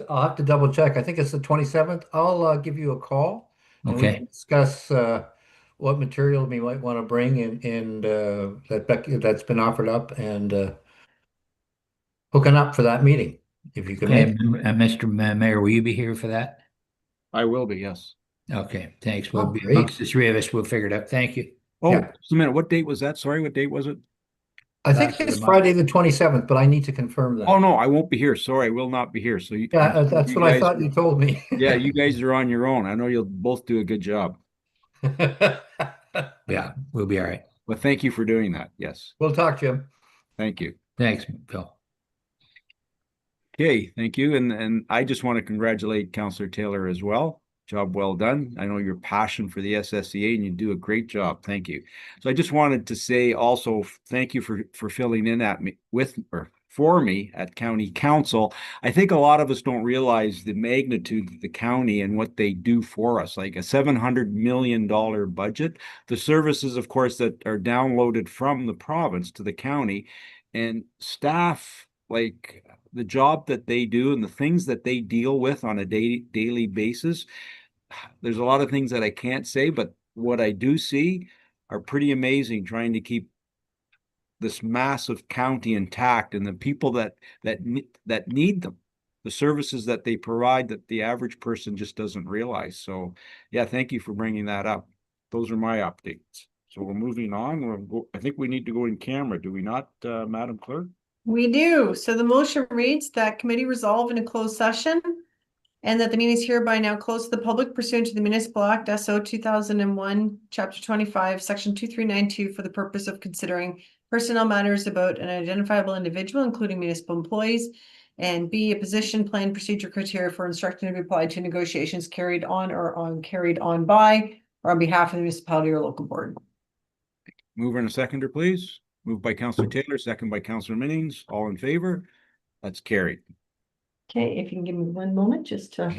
I: I'll have to double check. I think it's the 27th. I'll give you a call and we
B: Okay.
I: can discuss what material we might want to bring and that's been offered up and hooking up for that meeting, if you can
B: Okay,
I: make it.
B: Mr. Mayor, will you be here for that?
P: I will be, yes.
B: Okay, thanks.
I: Oh,
B: We'll be
I: great.
B: amongst the three of us. We'll figure it out. Thank you.
P: Oh,
I: Yeah.
P: just a minute. What date was that? Sorry, what date was it?
I: I think
B: Last of
I: it's
B: the month.
I: Friday the 27th, but I need to confirm that.
P: Oh, no, I won't be here. Sorry, I will not be here. So you,
I: Yeah, that's
P: you
I: what I
P: guys-
I: thought you told me.
P: Yeah, you guys are on your own. I know you'll both do a good job.
B: Yeah, we'll be all right.
P: Well, thank you for doing that. Yes,
I: We'll talk, Jim.
P: thank you.
B: Thanks, Phil.
P: Okay, thank you. And I just want to congratulate Councillor Taylor as well. Job well done. I know your passion for the SSCA and you do a great job. Thank you. So I just wanted to say also thank you for filling in at me with or for me at County Council. I think a lot of us don't realize the magnitude of the county and what they do for us, like a $700 million budget. The services, of course, that are downloaded from the province to the county, and staff, like the job that they do and the things that they deal with on a daily basis. There's a lot of things that I can't say, but what I do see are pretty amazing, trying to keep this massive county intact and the people that need them, the services that they provide that the average person just doesn't realize. So yeah, thank you for bringing that up. Those are my updates. So we're moving on. I think we need to go in camera, do we not, Madam Clerk?
E: We do. So the motion reads that committee resolve in a closed session and that the meeting is hereby now closed to the public pursuant to the Municipal Act SO 2001, Chapter 25, Section 2392 for the purpose of considering personnel matters about an identifiable individual, including municipal employees, and B, a position, plan, procedure, criteria for instruction to be applied to negotiations carried on by or on behalf of the municipality or local board.
P: Mover and a seconder, please. Moved by Councillor Taylor, second by Councillor Minnings. All in favor? That's carried.
E: Okay, if you can give me one moment just to.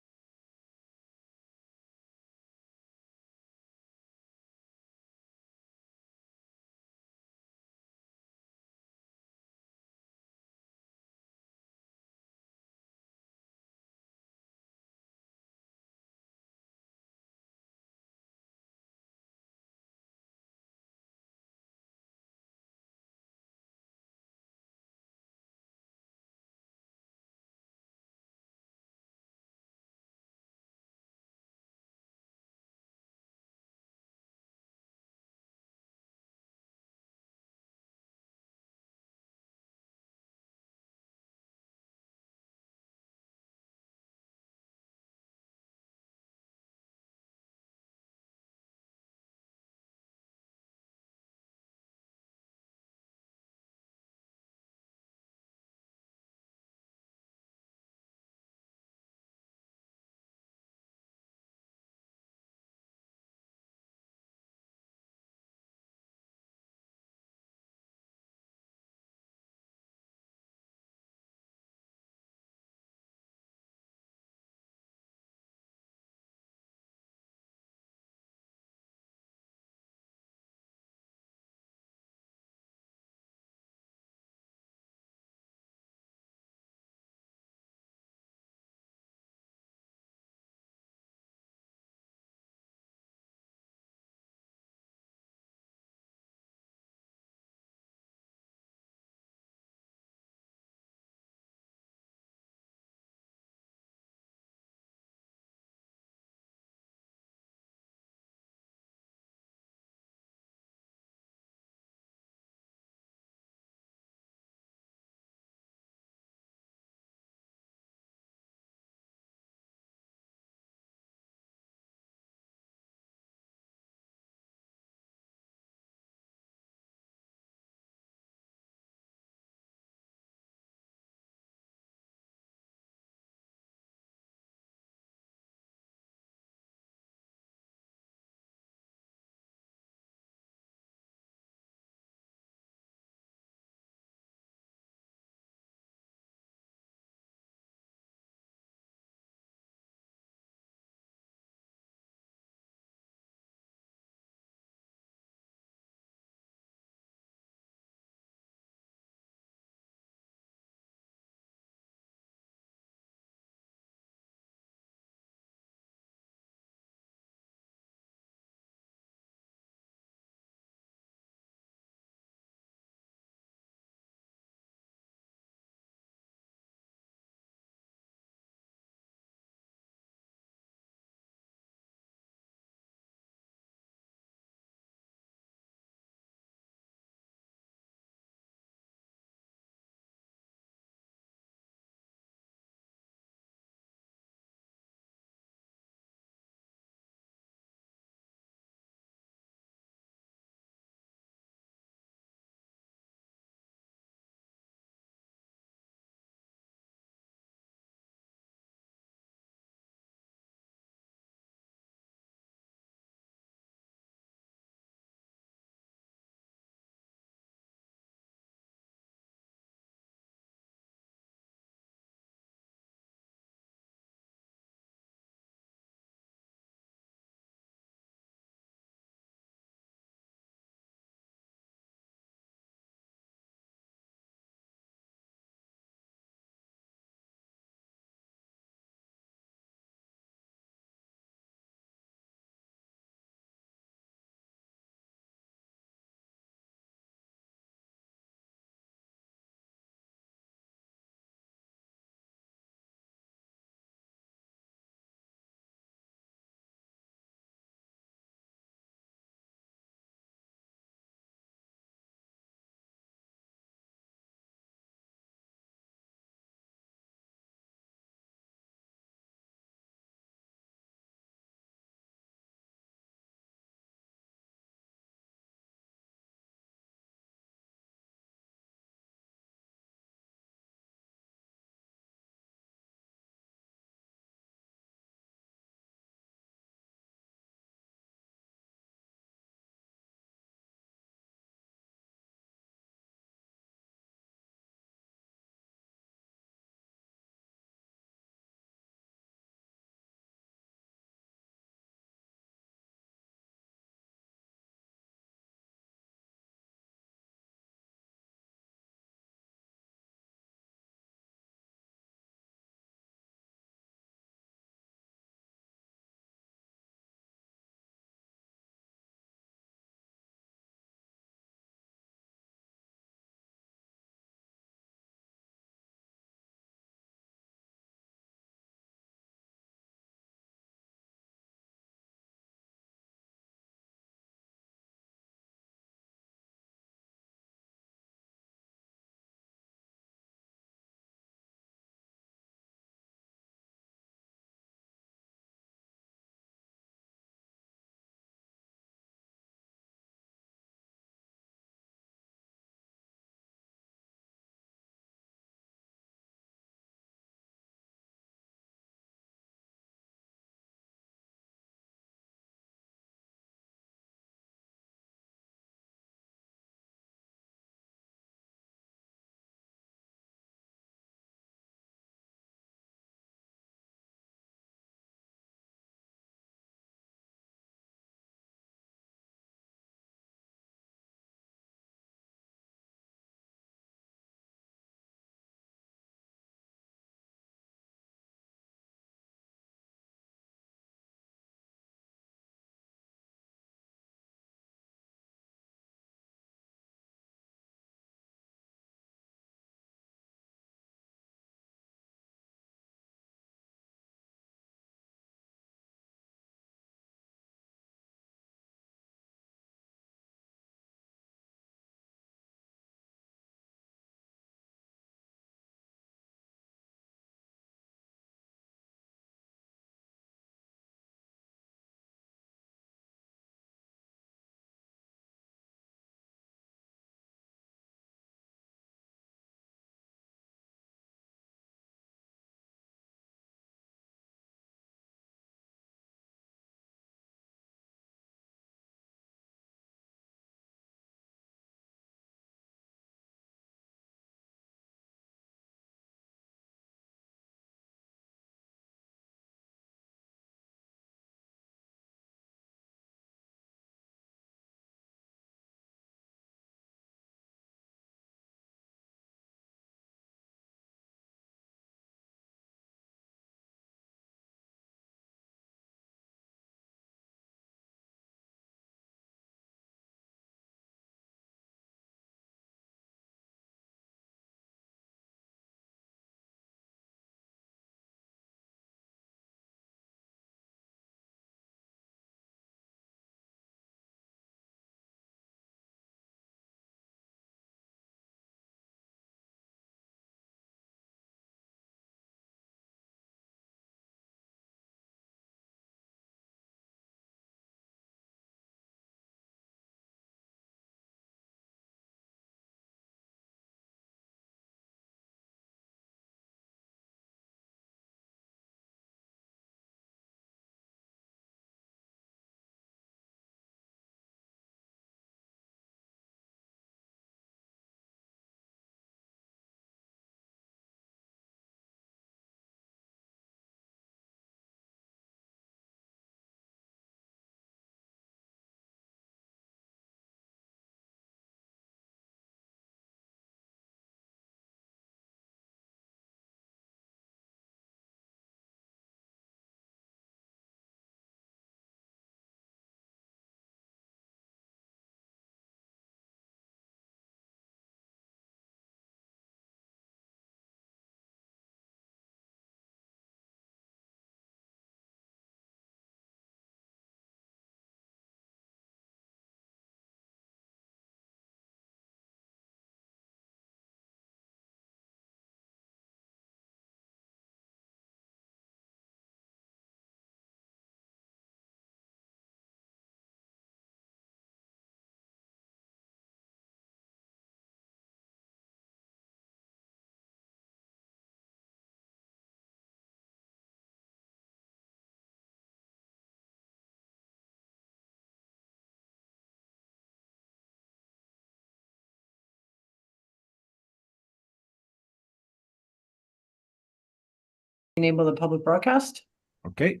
E: enable the public broadcast.
D: Okay.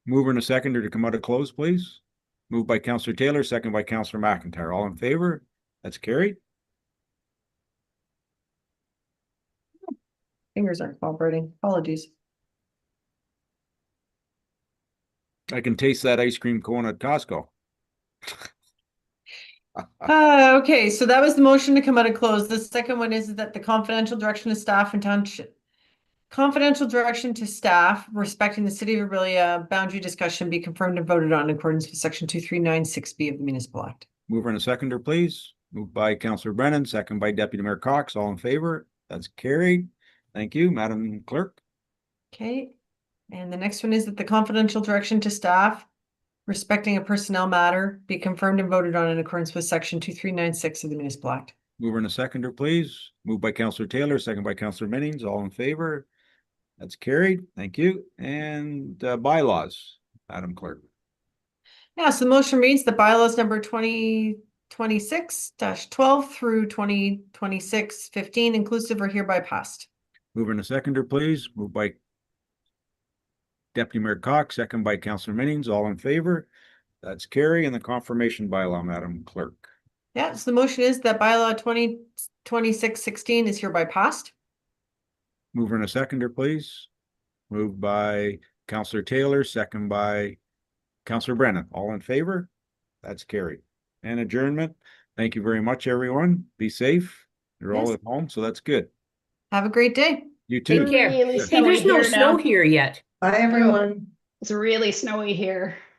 D: Mover and a seconder to come out of close, please. Moved by Councillor Taylor, second by Councillor McIntyre. All in favor? That's carried.
E: Fingers aren't cooperating. Apologies.
D: I can taste that ice cream cone at Costco.
E: Okay, so that was the motion to come out of close. The second one is that the confidential direction to staff and confidential direction to staff respecting the City of Orillia boundary discussion be confirmed and voted on in accordance with section 2396B of the Municipal Act.
D: Mover and a seconder, please. Moved by Councillor Brennan, second by Deputy Mayor Cox. All in favor? That's carried. Thank you, Madam Clerk.
E: Okay, and the next one is that the confidential direction to staff respecting a personnel matter be confirmed and voted on in accordance with section 2396 of the Municipal Act.
D: Mover and a seconder, please. Moved by Councillor Taylor, second by Councillor Minnings. All in favor? That's carried. Thank you. And bylaws, Madam Clerk.
E: Yeah, so the motion reads the bylaws number 2026-12 through 2026-15 inclusive are hereby passed.
D: Mover and a seconder, please. Moved by Deputy Mayor Cox, second by Councillor Minnings. All in favor? That's carry. And the confirmation bylaw, Madam Clerk.
E: Yeah, so the motion is that bylaw 2026-16 is hereby passed.
D: Mover and a seconder, please. Moved by Councillor Taylor, second by Councillor Brennan. All in favor? That's carried. And adjournment. Thank you very much, everyone. Be safe. You're all
E: Yes.
D: at home, so that's good.
E: Have a great day.
D: You too.
C: Take care.
M: Really
C: Hey, there's
M: snowy
C: no
M: here
C: snow
M: now.
C: here yet.
H: Bye, everyone.
M: It's really snowy here.